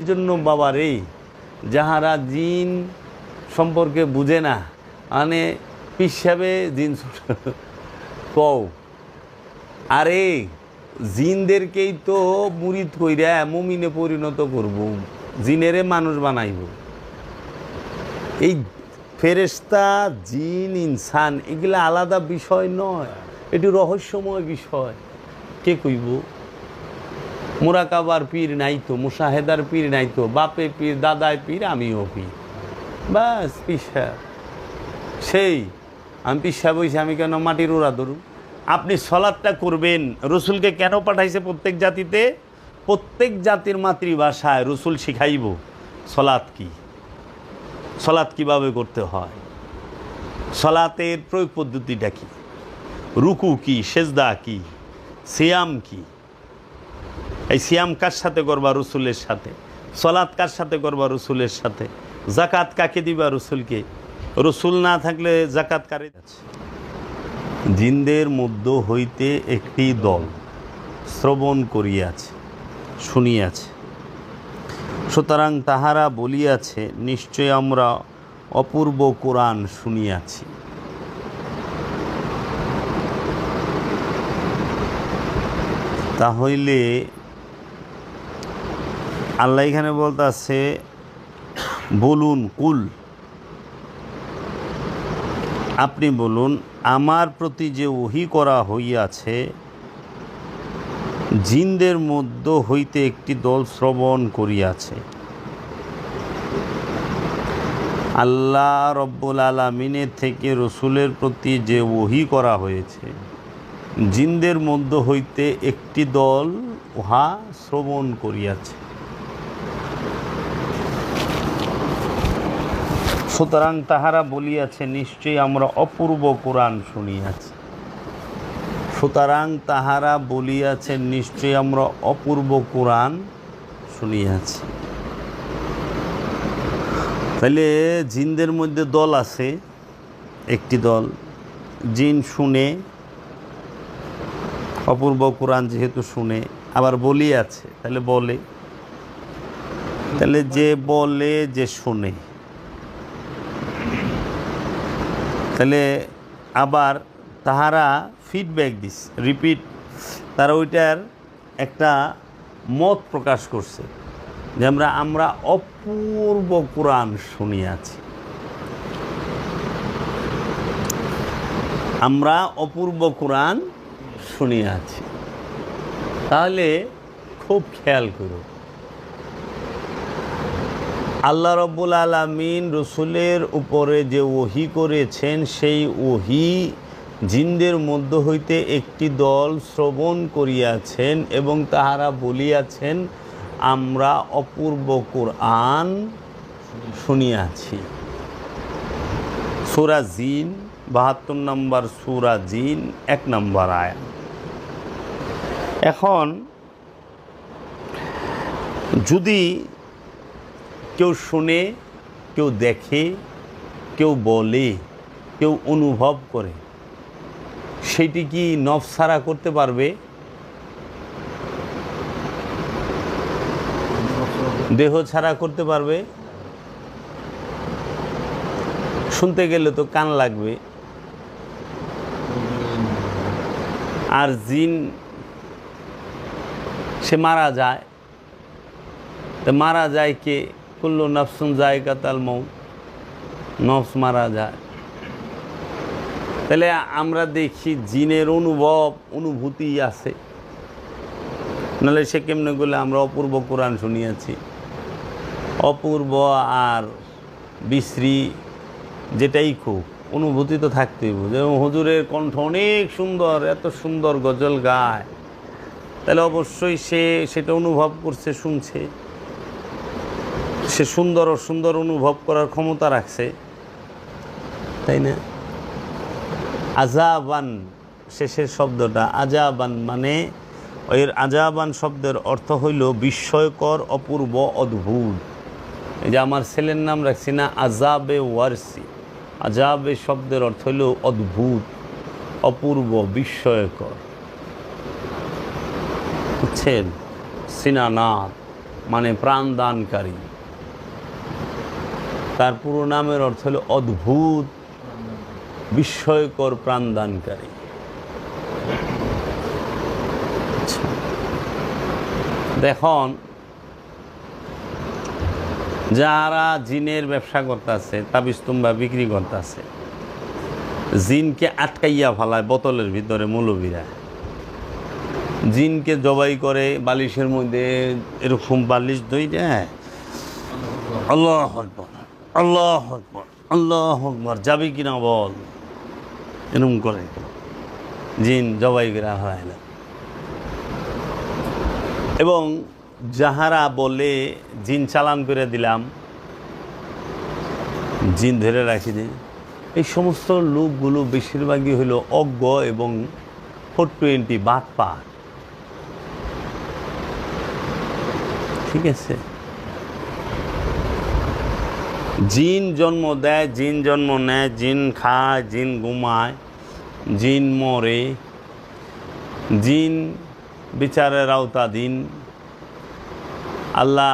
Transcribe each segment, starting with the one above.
জন্য বাবা রে, যাহারা জিন সম্পর্কে বুঝে না, মানে পিসাবে জিন কও, আরে জিনদেরকেই তো মুরিদ কইরা মুমিনে পরিণত করব, জিনেরে মানুষ বানাইব। এই ফেরেশতা, জিন, ইনসান এগুলা আলাদা বিষয় নয়, এটি রহস্যময় বিষয়। কে কইব? মুরাকাবার পীর নাই তো, মুশাহেদার পীর নাই তো, বাপে পীর, দাদায় পীর, আমিও পীর, বাস পিসা। সেই আমি পিসা বইছি, আমি কেন মাটির ওরা ধরু? আপনি সলাৎটা করবেন। রসুলকে কেন পাঠাইছে প্রত্যেক জাতিতে? প্রত্যেক জাতির মাতৃভাষায় রসুল শিখাইব সলাৎ কি, সলাৎ কিভাবে করতে হয়, সলাতের প্রয়োগ পদ্ধতিটা কি, রুকু কি, সেজদা কি, সিয়াম কি। এই সিয়াম কার সাথে করবা? রসুলের সাথে। সলাৎ কার সাথে করবা? রসুলের সাথে। জাকাত কাকে দিবা? রসুলকে। রসুল না থাকলে জাকাত কারে? জিনদের মধ্য হইতে একটি দল শ্রবণ করিয়াছে, শুনিয়াছে, সুতরাং তাহারা বলিয়াছে, নিশ্চয় আমরা অপূর্ব কোরআন শুনিয়াছি। তাহলে আল্লাহ এখানে বলতেছে, বলুন, কুল, আপনি বলুন, আমার প্রতি যে ওহী করা হইয়াছে, জিনদের মধ্য হইতে একটি দল শ্রবণ করিয়াছে। আল্লাহ রব্বুল আলামিনের থেকে রসুলের প্রতি যে ওহী করা হয়েছে, জিনদের মধ্য হইতে একটি দল উহা শ্রবণ করিয়াছে। সুতরাং তাহারা বলিয়াছে, নিশ্চয়ই আমরা অপূর্ব কোরআন শুনিয়াছি। সুতরাং তাহারা বলিয়াছে, নিশ্চয়ই আমরা অপূর্ব কোরআন শুনিয়াছি। তাহলে জিনদের মধ্যে দল আছে, একটি দল জিন শুনে, অপূর্ব কোরআন যেহেতু শুনে, আবার বলিয়াছে, তাহলে বলে, তাহলে যে বলে, যে শুনে, তাহলে আবার তাহারা ফিডব্যাক দিস, রিপিট, তারা ওইটার একটা মত প্রকাশ করছে যে আমরা অপূর্ব কোরআন শুনিয়াছি, আমরা অপূর্ব কোরআন শুনিয়াছি। তাহলে খুব খেয়াল করো, আল্লাহ রব্বুল আলামিন রসুলের উপরে যে ওহী করেছেন, সেই ওহী জিনদের মধ্য হইতে একটি দল শ্রবণ করিয়াছেন এবং তাহারা বলিয়াছেন, আমরা অপূর্ব কোরআন শুনিয়াছি। সূরা জিন ৭২ নম্বর সূরা জিন ১ নম্বর আয়াত। এখন যদি কেউ শুনে, কেউ দেখে, কেউ বলে, কেউ অনুভব করে, সেটি কি নফস ছাড়া করতে পারবে? দেহ ছাড়া করতে পারবে? শুনতে গেলে তো কান লাগবে। আর জিন সে মারা যায়, তো মারা যায় কে? কুল্লু নাফসুন যায়কাতুল মউত, নফস মারা যায়। তাহলে আমরা দেখি জিনের অনুভূতি আছে, নাহলে সে কেমনে বলে আমরা অপূর্ব কোরআন শুনিয়াছি? অপূর্ব আর বিশ্রী যেটাই খুব, অনুভূতি তো থাকতেই। যেমন হুজুরের কণ্ঠ অনেক সুন্দর, এত সুন্দর গজল গায়, তাহলে অবশ্যই সে সেটা অনুভব করছে, শুনছে, সে সুন্দর ও সুন্দর অনুভব করার ক্ষমতা রাখছে, তাই না? আজাবান, শেষের শব্দটা আজাবান, মানে ওই আজাবান শব্দের অর্থ হইল বিস্ময়কর, অপূর্ব, অদ্ভুত। এই যে আমার ছেলের নাম রাখছি না আজাবে ওয়ারসি, আজাবে শব্দের অর্থ হইল অদ্ভুত, অপূর্ব, বিস্ময়কর, বুঝছেন? সিনানাথ, মানে প্রাণদানকারী। তার পুরো নামের অর্থ হলো অদ্ভুত বিস্ময়কর প্রাণদানকারী। দেখুন, যারা জিনের ব্যবসা করতেছে, তাবিজতুম্বা বিক্রি করতেছে, জিনকে আটকাইয়া ফেলায় বোতলের ভিতরে মৌলবীরা, জিনকে জবাই করে বালিশের মধ্যে এরকম বালিশ দই দেয়, আল্লাহু আকবার আল্লাহু আকবার আল্লাহু আকবার, যাবি কিনা বল, এরকম করে জিন জবাই করে হারাইল। এবং যাহারা বলে জিন চালান করে দিলাম, জিন ধরে রাখি দিই, এই সমস্ত লোকগুলো বেশিরভাগই হলো অজ্ঞ এবং 420 বাটপার। ঠিক আছে, জিন জন্ম দেয়, জিন জন্ম নেয়, জিন খায়, জিন ঘুমায়, জিন মরে, জিন বিচারের আওতাধীন। আল্লাহ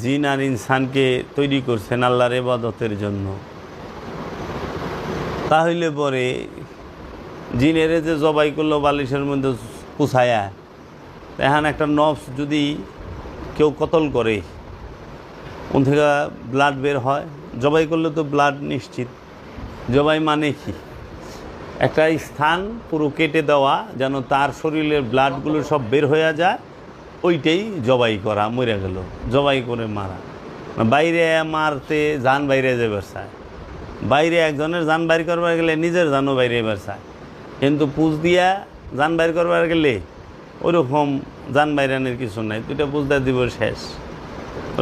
জিন আর ইনসানকে তৈরি করছেন আল্লাহর ইবাদতের জন্য। তাহলে পরে জিনের যে জবাই করলো বালিশের মধ্যে পুছায়া, এখন একটা নফস যদি কেউ কতল করে, কোন থেকে ব্লাড বের হয়, জবাই করলে তো ব্লাড নিশ্চিত। জবাই মানে কি? একটা স্থান পুরো কেটে দেওয়া, যেন তার শরীরের ব্লাডগুলো সব বের হয়ে যায়, ওইটাই জবাই করা। মরে গেল, জবাই করে মারা। বাইরে মারতে জান বাইরে যাবার চায়, বাইরে একজনের জান বাইর করবার গেলে নিজের জানও বাইরে এবার চায়, কিন্তু পুজ দিয়া জান বাইর করবার গেলে ওইরকম জান বাইরানের কিছু নাই, দুইটা পুজ দিয়ে দিব, শেষ,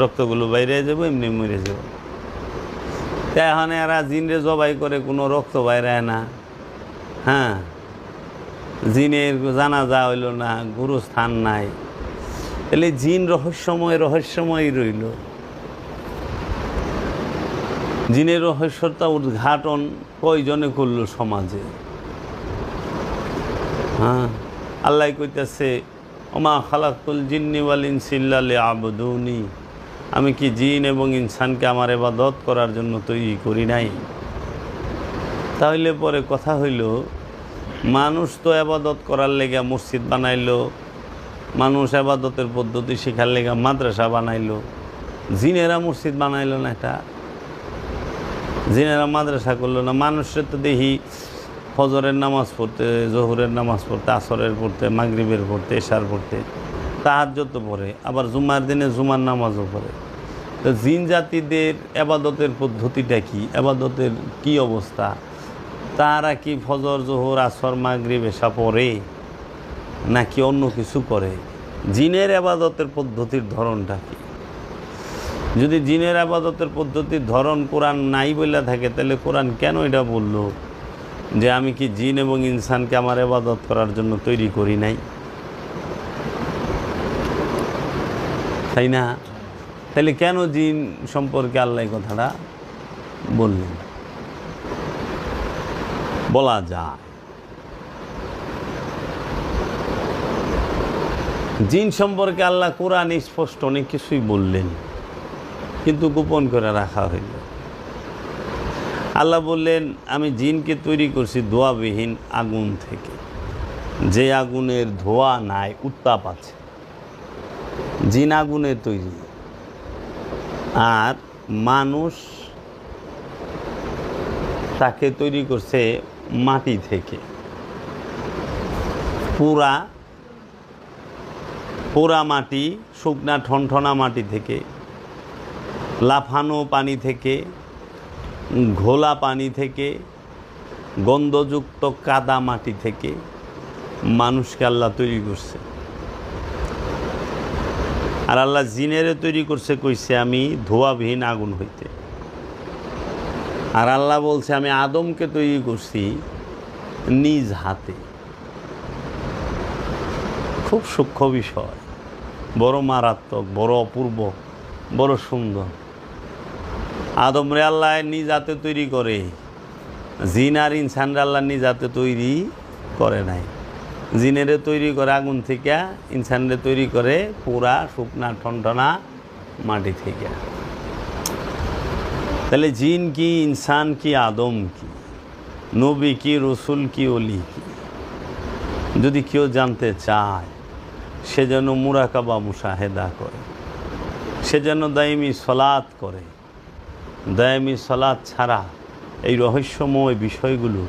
রক্তগুলো বাইরে যাবো, এমনি মরে যাব। তাই এখন এরা জিনরে জবাই করে, কোনো রক্ত বাইরায় না। হ্যাঁ, জিনের জানাজা হইল না, গুরুস্থান নাই, তাহলে জিন রহস্যময় রইল। জিনের রহস্যটা উদ্ঘাটন কয়জনে করল সমাজে? হ্যাঁ, আল্লাহ কইতেছে, ওমা খালাকুল জিন্নি ওয়াল ইনসা ইল্লা লিয়াবুদুনি, আমি কি জিন এবং ইনসানকে আমার ইবাদত করার জন্য তৈরি করি নাই? তাহলে পরে কথা হইল, মানুষ তো ইবাদত করার লেগে মসজিদ বানাইলো, মানুষ ইবাদতের পদ্ধতি শেখার লেগে মাদ্রাসা বানাইলো, জিনেরা মসজিদ বানাইলো না, এটা জিনেরা মাদ্রাসা করলো না। মানুষের তো দেখি ফজরের নামাজ পড়তে, জোহরের নামাজ পড়তে, আসরের পড়তে, মাগরিবের পড়তে, এশার পড়তে, তাহাজ্জুদ পড়ে, আবার জুমার দিনে জুমার নামাজও পড়ে। তো জিন জাতিদের ইবাদতের পদ্ধতিটা কি, ইবাদতের কি অবস্থা? তারা কি ফজর, জোহর, আসর, মাগরিব, এশা পড়ে নাকি অন্য কিছু করে? জিনের ইবাদতের পদ্ধতির ধরনটা কি? যদি জিনের ইবাদতের পদ্ধতির ধরন কোরআন নাই বলে থাকে, তাহলে কোরআন কেন এটা বলল যে আমি কি জিন এবং ইনসানকে আমার ইবাদত করার জন্য তৈরি করি নাই? তাই না? তাহলে কেন জিন সম্পর্কে আল্লাহ কথাটা বললেন? বলা যায়, জিন সম্পর্কে আল্লাহ কোরআন স্পষ্ট অনেক কিছুই বললেন, কিন্তু গোপন করে রাখা হইল। আল্লাহ বললেন, আমি জিনকে তৈরি করছি ধোঁয়াবিহীন আগুন থেকে, যে আগুনের ধোঁয়া নাই, উত্তাপ আছে। জিন আগুনের তৈরি, আর মানুষ তাকে তৈরি করছে মাটি থেকে, পোড়া মাটি, শুকনা ঠনঠনা মাটি থেকে, লাফানো পানি থেকে, ঘোলা পানি থেকে, গন্ধযুক্ত কাদা মাটি থেকে মানুষকে আল্লাহ তৈরি করছে। আর আল্লাহ জিনেরে তৈরি করছে, কইছে আমি ধোঁয়াবিহীন আগুন হইতে। আর আল্লাহ বলছে, আমি আদমকে তৈরি করছি নিজ হাতে। খুব সূক্ষ্ম বিষয়, বড় মারাত্মক, বড় অপূর্ব, বড় সুন্দর। আদমরে আল্লাহ নিজ হাতে তৈরি করে, জিন আর ইনসানরে আল্লাহ নিজ হাতে তৈরি করে নাই। জিনেরে তৈরি করে আগুন থেকে, ইনসানরে তৈরি করে পুরা শুকনা ঠনঠনা মাটি থেকে। তাহলে জিন কি, ইনসান কি, আদম কি, নবী কি, রসুল কি, অলি কি, যদি কেউ জানতে চায় সে যেন মুরাকাবা মুশাহেদা করে, সে যেন দাইমি সলাত করে। দাইমি সলাত ছাড়া এই রহস্যময় বিষয়গুলো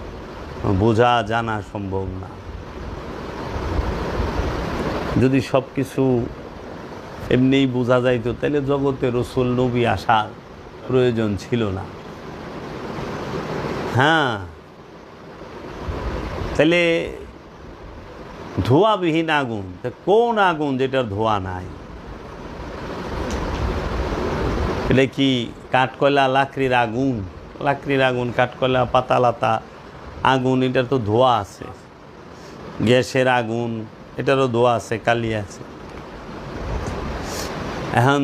বোঝা জানা সম্ভব না। যদি সব কিছু এমনিই বোঝা যাইতো তাহলে জগতে রসুল নবী আসার প্রয়োজন ছিল না। হ্যাঁ, তাহলে ধোঁয়াবিহীন আগুন, কোন আগুন যেটার ধোঁয়া নাই? এটা কি কাঠকয়লা, লাকড়ির আগুন? লাকড়ির আগুন, কাঠকয়লা, পাতালাতা আগুন, এটার তো ধোঁয়া আছে। গ্যাসের আগুন, এটারও ধোঁয়া আছে, কালি আছে। এখন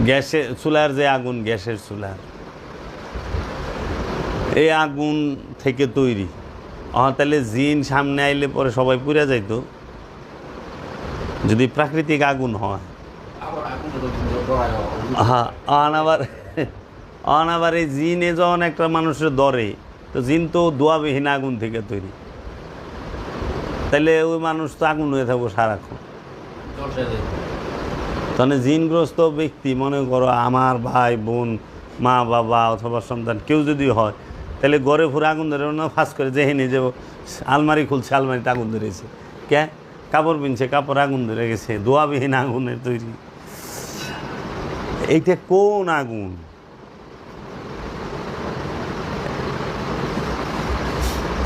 গ্যাসের চুলার যে আগুন, গ্যাসের চুলার, এই আগুন থেকে তৈরি। তাহলে জিন সামনে আইলে পরে সবাই পুড়ে যাইতো যদি প্রাকৃতিক আগুন হয়। হ্যাঁ, আবার এই জিনে যখন একটা মানুষের ধরে, তো জিন তো ধোঁয়াবিহীন আগুন থেকে তৈরি, তাহলে ওই মানুষ তো আগুন হয়ে থাকবো সারাক্ষণ। তাহলে জিনগ্রস্ত ব্যক্তি, মনে করো আমার ভাই বোন, মা বাবা অথবা সন্তান কেউ যদি হয়, তাহলে ঘরে ফুরে আগুন ধরে না, ফাঁস করে যেহেনি যে আলমারি খুলছে, আলমারিতে আগুন ধরেছে, কে কাপড় পিনছে, কাপড় আগুন ধরে গেছে, ধোঁয়াবিহীন আগুনের তৈরি। এইটা কোন আগুন?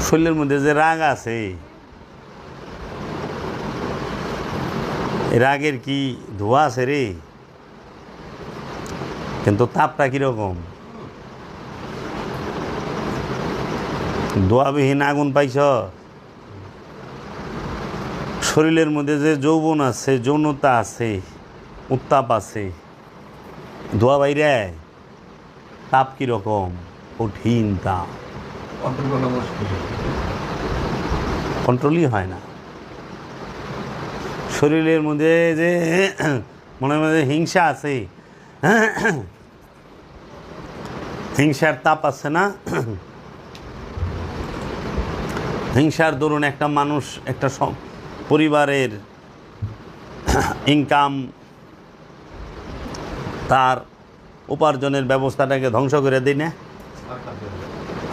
শরীরের মধ্যে যে রাগ আছে, রাগের কি ধোঁয়া আছে রে? কিন্তু তাপটা কিরকম? ধোঁয়াবিহীন আগুন পাইছ? শরীরের মধ্যে যে যৌবন আছে, যৌনতা আছে, উত্তাপ আছে, ধোঁয়া বাইরে, তাপ কিরকম? কঠিন তাপ, কন্ট্রোলই হয় না। শরীরের মধ্যে যে মনের মধ্যে হিংসা আছে, হিংসার তাপ আছে না? হিংসার দরুন একটা মানুষ, একটা পরিবারের ইনকাম, তার উপার্জনের ব্যবস্থাটাকে ধ্বংস করে দিই না?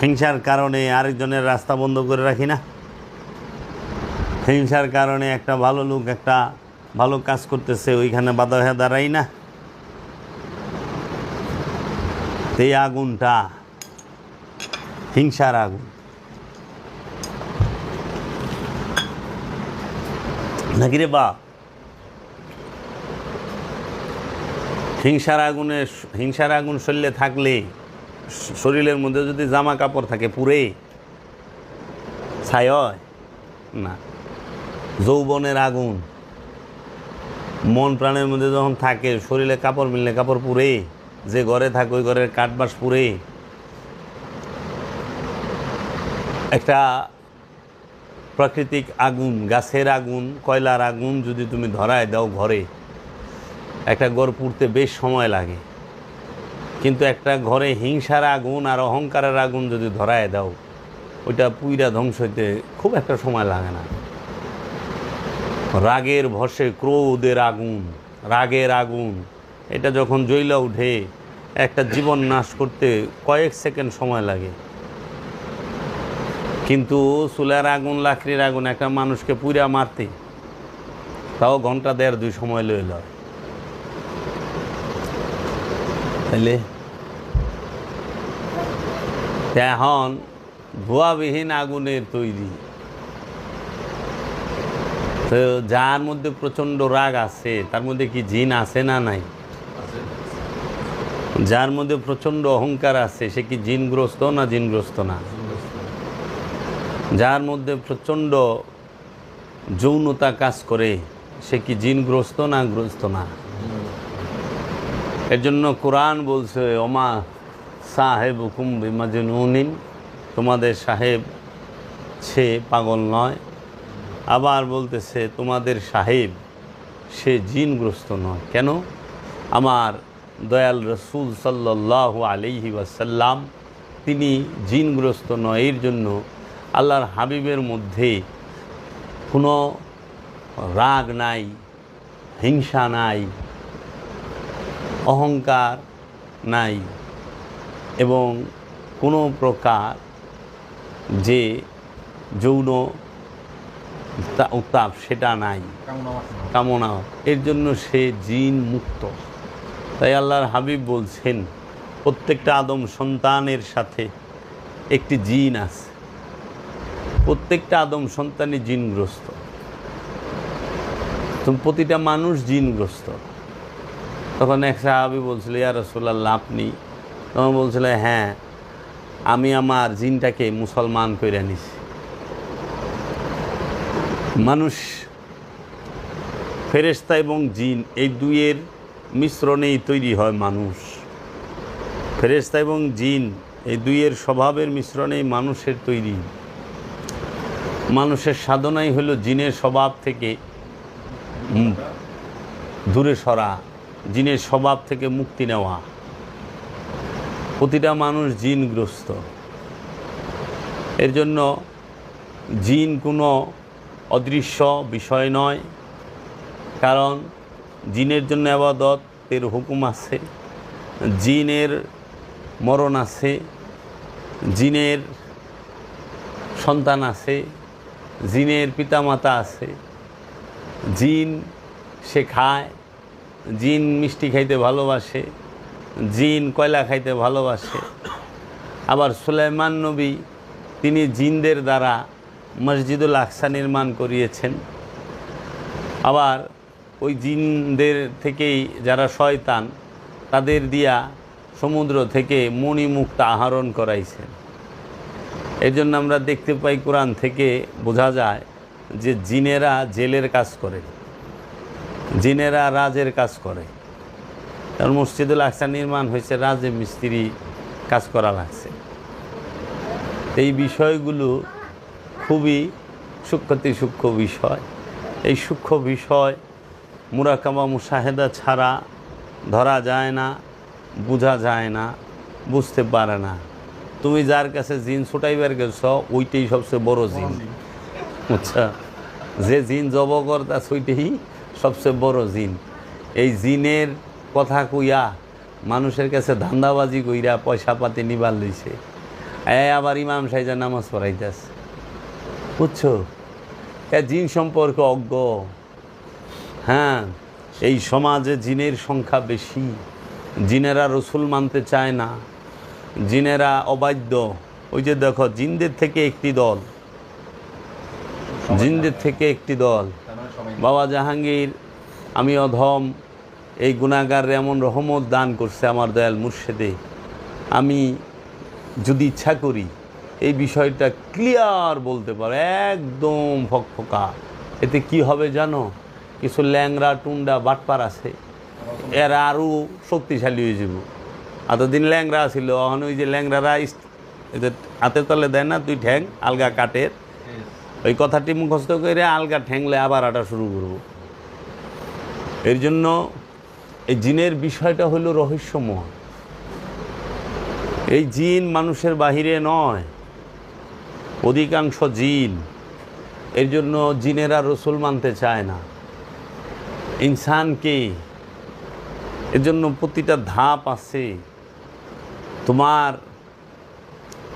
হিংসার কারণে আরেকজনের রাস্তা বন্ধ করে রাখি না? হিংসার কারণে একটা ভালো লোক একটা ভালো কাজ করতেছে, ওইখানে বাধা হয়ে দাঁড়াই না? এই আগুনটা হিংসার আগুন নাকি রে বা? হিংসার আগুন শরীরে থাকলে, শরীরের মধ্যে যদি জামা কাপড় থাকে, পুরে ছাই হয় না। যৌবনের আগুন মন প্রাণের মধ্যে যখন থাকে, শরীরে কাপড় মিললে কাপড় পুরে, যে ঘরে থাকে ওই ঘরের কাঠবাস পুরে। একটা প্রাকৃতিক আগুন, গাছের আগুন, কয়লার আগুন যদি তুমি ধরায় দাও ঘরে, একটা ঘর পুড়তে বেশ সময় লাগে। কিন্তু একটা ঘরে হিংসার আগুন আর অহংকারের আগুন যদি ধরায় দাও, ওইটা পুইরা ধ্বংস হইতে খুব একটা সময় লাগে না। রাগের ভসে ক্রোধের আগুন, রাগের আগুন, এটা যখন জ্বলা উঠে, একটা জীবন নাশ করতে কয়েক সেকেন্ড সময় লাগে। কিন্তু চুলার আগুন, লাকড়ির আগুন একটা মানুষকে পুইরা মারতে তাও ঘন্টা 1.5-2 সময় লইল। তাইলে এখন ধোঁয়াবিহীন আগুনের তৈরি, তো যার মধ্যে প্রচণ্ড রাগ আছে তার মধ্যে কি জিন আছে না নাই? যার মধ্যে প্রচণ্ড অহংকার আছে সে কি জিনগ্রস্ত না জিনগ্রস্ত না? যার মধ্যে প্রচণ্ড যৌনতা কাজ করে সে কি জিনগ্রস্ত না গ্রস্ত না? এর জন্য কোরআন বলছে, ওমা সাহেবুকুম বিমাজনুনিন, তোমাদের সাহেব সে পাগল নয়। আবার বলতেছে তোমাদের সাহেব সে জিনগ্রস্ত নয়। কেন? আমার দয়াল রসুল সাল্লাল্লাহু আলাইহি ওয়াসাল্লাম তিনি জিনগ্রস্ত নয়। এর জন্য আল্লাহর হাবিবের মধ্যে কোনো রাগ নাই, হিংসা নাই, অহংকার নাই এবং কোনো প্রকার যে যৌন উত্তাপ সেটা নাই, কামনা। এর জন্য সে জিন মুক্ত। তাই আল্লাহর হাবিব বলছেন প্রত্যেকটা আদম সন্তানের সাথে একটি জিন আছে, প্রত্যেকটা আদম সন্তানই জিনগ্রস্ত। তো প্রতিটা মানুষ জিনগ্রস্ত। তখন এক সাহাবী বলছিল, ইয়া রাসূলুল্লাহ আপনি? তখন বলছিল, হ্যাঁ আমি আমার জিনটাকে মুসলমান করে নিছি। মানুষ, ফেরেশতা এবং জিন এই দুইয়ের মিশ্রণেই তৈরি হয় মানুষ। ফেরেশতা এবং জিন এই দুইয়ের স্বভাবের মিশ্রণেই মানুষের তৈরি। মানুষের সাধনাই হলো জিনের স্বভাব থেকে দূরে সরা, জিনের স্বভাব থেকে মুক্তি নেওয়া। প্রতিটা মানুষ জিনগ্রস্ত। এর জন্য জিন কোনো অদৃশ্য বিষয় নয়, কারণ জিনের জন্য ইবাদতের হুকুম আছে, জিনের মরণ আছে, জিনের সন্তান আছে, জিনের পিতামাতা আছে। জিন সে খায়, জিন মিষ্টি খাইতে ভালোবাসে, জিন কয়লা খাইতে ভালোবাসে। আবার সুলাইমান নবী তিনি জিনদের দ্বারা মসজিদুল আকসা নির্মাণ করিয়েছেন। আবার ওই জিনদের থেকেই যারা শয়তান তাদের দিয়া সমুদ্র থেকে মণিমুক্তা আহরণ করাইছেন। এই জন্য আমরা দেখতে পাই কোরআন থেকে বোঝা যায় যে জিনেরা জেলের কাজ করে, জিনেরা রাজের কাজ করে। কারণ মসজিদুল আকসা নির্মাণ হয়েছে রাজে মিস্ত্রি কাজ করা লাগছে। এই বিষয়গুলো খুবই সূক্ষ্ম বিষয়। এই সূক্ষ্ম বিষয় মুরাকাবা মুশাহেদা ছাড়া ধরা যায় না, বোঝা যায় না, বুঝতে পারে না। তুমি যার কাছে জিন ছুটাইবার গেছ ওইটাই সবচেয়ে বড় জিন। আচ্ছা, যে জিন জব করতাস ওইটাই সবচেয়ে বড় জিন। এই জিনের কথা কইয়া মানুষের কাছে ধান্দাবাজি কইরা পয়সা পাতি নিবার লইছে। আবার ইমাম সাহেব নামাজ পড়াইতেছে, বুঝছো? জিন সম্পর্কে অজ্ঞ। হ্যাঁ, এই সমাজে জিনের সংখ্যা বেশি। জিনেরা রসুল মানতে চায় না, জিনেরা অবাধ্য। ওই যে দেখো, জিনদের থেকে একটি দল, জিনদের থেকে একটি দল। বাবা জাহাঙ্গীর আমি অধম এই গুনাহগারে এমন রহমত দান করছে আমার দয়াল মুর্শিদে। আমি যদি ইচ্ছা করি এই বিষয়টা ক্লিয়ার বলতে পারো, একদম ফকফকা। এতে কি হবে জানো? কিছু ল্যাংরা টুন্ডা বাটপার আছে, এরা আরও শক্তিশালী হয়ে যাব। এতদিন ল্যাংরা ছিল, এখন ওই যে ল্যাংরারা এদের হাতের তলে দেয় না তুই ঠ্যাং আলগা কাটের, ওই কথাটি মুখস্থ করে আলগা ঠ্যাংলে আবার আটা শুরু করব। এর জন্য এই জিনের বিষয়টা হলো রহস্যময়। এই জিন মানুষের বাহিরে নয়, অধিকাংশ জিন। এর জন্য জিনেরা রসুল মানতে চায় না ইনসানকে। এর জন্য প্রতিটা ধাপ আছে। তোমার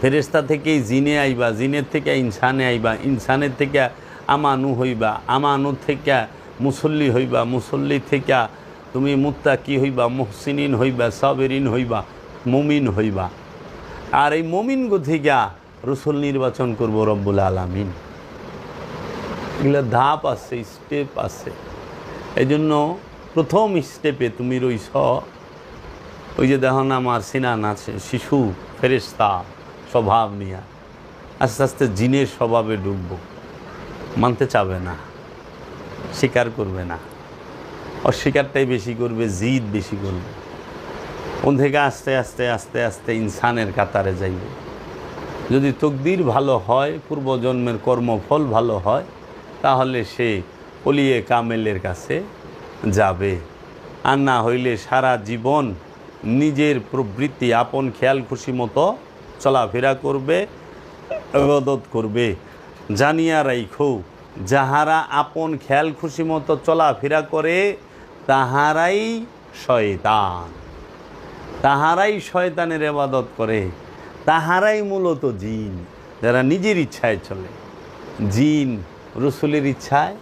ফেরেশতা থেকেই জিনে আইবা, জিনের থেকে ইনসানে আইবা, ইনসানের থেকে আমানু হইবা, আমানুর থেকে মুসল্লি হইবা, মুসল্লি থেকে তুমি মুত্তাকি হইবা, মুহসিনিন হইবা, সাবেরিন হইবা, মুমিন হইবা। আর এই মুমিনগো থেকে রসুল নির্বাচন করব রব্বুল আলামিন। এগুলো ধাপ আছে, স্টেপ আছে। এই জন্য প্রথম স্টেপে তুমি রইছ ওই যে দেখো না আমার সিনান আছে শিশু ফেরেশতা স্বভাব নিয়ে, আস্তে আস্তে জিনের স্বভাবে ঢুকবো। মানতে চাবে না, স্বীকার করবে না, অস্বীকারটাই বেশি করবে, জিদ বেশি করবে। কোন থেকে আস্তে আস্তে আস্তে আস্তে ইনসানের কাতারে যাইবে। যদি তকদির ভালো হয়, পূর্বজন্মের কর্মফল ভালো হয়, তাহলে সে ওলিয়ে কামেলের কাছে যাবে। আর না হইলে সারা জীবন নিজের প্রবৃত্তি আপন খেয়াল খুশি মতো চলাফেরা করবে, ইবাদত করবে। জানিয়া রাইখো, যাহারা আপন খেয়াল খুশি মতো চলাফেরা করে তাহারাই শয়তান, তাহারাই শয়তানের ইবাদত করে, তাহারাই মূলত জিন, যারা নিজের ইচ্ছায় চলে। জিন রসুলের ইচ্ছায়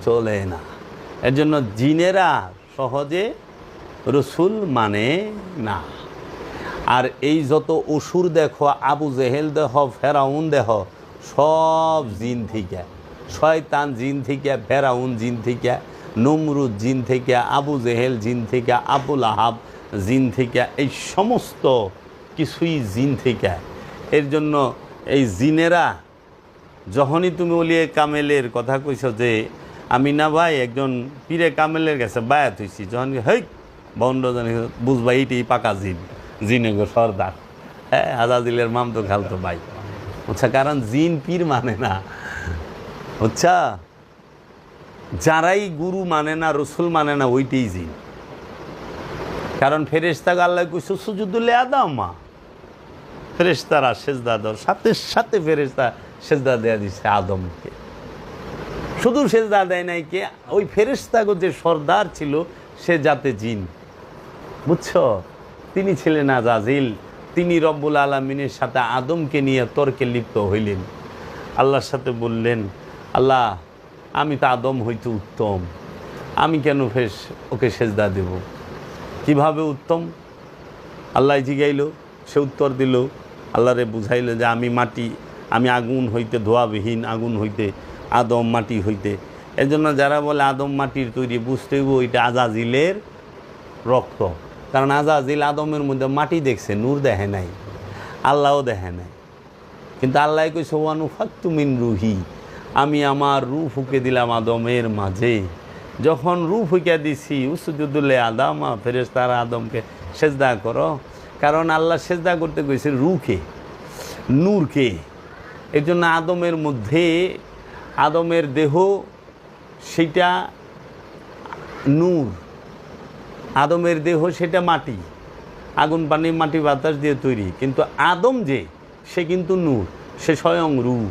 চলে না, এর জন্য জিনেরা সহজে রসুল মানে না। আর এই যত অসুর দেখো, আবু জেহেল দেহ, ফেরাউন দেহ, সব জিন থেকে, শয়তান জিন থেকে, ফেরাউন জিন থেকে, নমরুদ জিন থেকে, আবু জেহেল জিন থেকে, আবুল আহাব জিন থেকে, এই সমস্ত কিছুই জিন থেকে। এর জন্য এই জিনেরা যখনই তুমি ওলিয়ে কামেলের কথা কইছ যে আমি না ভাই একজন পীরে কামেলের কাছে বায়াত হয়েছি, যখন হেই বন্ড জানি বুঝবা এইটাই পাকা জিন, জিনেগো সর্দার, হ্যাঁ আজাদিলের মাম তো খালতো ভাই। আচ্ছা, কারণ জিন পীর মানে না, আচ্ছা যারাই গুরু মানে না, রসুল মানে না, ওইটাই জিন। কারণ ফেরেশতাকে আল্লাহ কইছে সুজুদুল আদমা, ফেরেশতারা সেজদা দাও, সাথে সাথে ফেরেশতা সেজদা দেয়া দিছে আদমকে। শুধু সেজদা দেয় নাই কে, ওই ফেরেশতাগো যে সর্দার ছিল সে জাতে জিন, বুঝছো? তিনি ছিলেন আজাজিল, তিনি রব্বুল আলামিনের সাথে আদমকে নিয়ে তর্কে লিপ্ত হইলেন। আল্লাহর সাথে বললেন, আল্লাহ আমি তো আদম হইতে উত্তম, আমি কেন ওকে সেজদা দেব? কিভাবে উত্তম? আল্লাহ জিগাইল, সে উত্তর দিল, আল্লাহরে বুঝাইল যে আমি মাটি, আমি আগুন হইতে, ধোয়াবিহীন আগুন হইতে, আদম মাটি হইতে। এর জন্য যারা বলে আদম মাটির তৈরি, বুঝতে হইব ওইটা আজাজিলের রক্ত। কারণ আজাজিল আদমের মধ্যে মাটি দেখছে, নূর দেখে নাই, আল্লাহও দেখে নাই। কিন্তু আল্লাহ কইছে ওয়ানুফাক্তু মিন রুহি, আমি আমার রূহ ফুঁকে দিলাম আদমের মাঝে। যখন রূহ ফুঁকে দিছি, উসজুদুল আদমা, ফেরেশতারা আদমকে সেজদা করো। কারণ আল্লাহ সেজদা করতে কইছে রূহকে, নূরকে। এর জন্য আদমের মধ্যে, আদমের দেহ সেটা নূর, আদমের দেহ সেটা মাটি, আগুন পানি মাটি বাতাস দিয়ে তৈরি। কিন্তু আদম যে, সে কিন্তু নূর, সে স্বয়ং রূহ,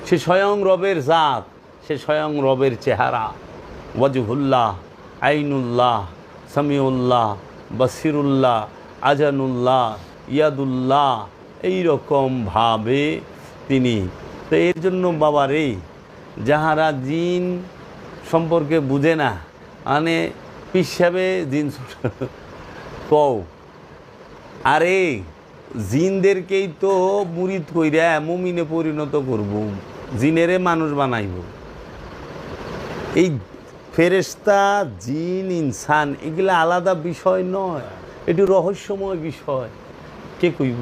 সে স্বয়ং রবের জাত, সে স্বয়ং রবের চেহারা। ওয়াজহুল্লাহ, আইনুল্লাহ, সামিউল্লাহ, বাসিরুল্লাহ, আজানুল্লাহ, ইয়াদুল্লাহ, এইরকমভাবে তিনি। তো এর জন্য বাবা রে, যাহারা জিন সম্পর্কে বুঝে না, মানে পিসাবে জিন কও, আরে জিনদেরকেই তো মুরিদ কইরা মুমিনে পরিণত করব, জিনেরে মানুষ বানাইব। এই ফেরেশতা, জিন, ইনসান এগুলা আলাদা বিষয় নয়, এটি রহস্যময় বিষয়। কে কইব?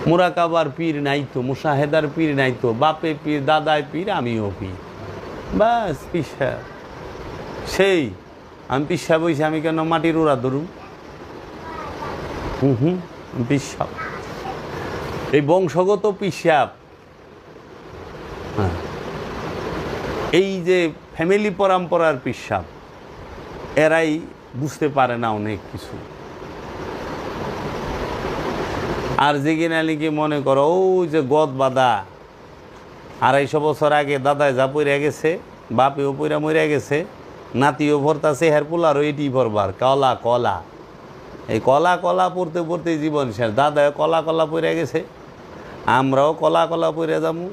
মুরাকাবার পীর নাই তো, মুশাহেদার পীর নাই তো, বাপে পীর, দাদায় পীর, আমিও পীর, বাস পিসা। সেই আমি পিসা বইছি, আমি কেন মাটির ওরা ধরুন? পিসাব, এই বংশগত পিসাব। হ্যাঁ, এই যে ফ্যামিলি পরম্পরার পিসাব, এরাই বুঝতে পারে না অনেক কিছু। আর যে কিনা নাকি মনে করো ওই যে গদ বাদা 250 বছর আগে দাদায় যা পইরা গেছে, বাপেও পইরা মইরা গেছে, নাতিও ভরতাছে, হের পোলারও এটি ভরবার কলা কলা। এই কলা কলা পড়তে পড়তে জীবন শেষ। দাদায় কলা কলা পইরা গেছে, আমরাও কলা কলা পইরা যাবো,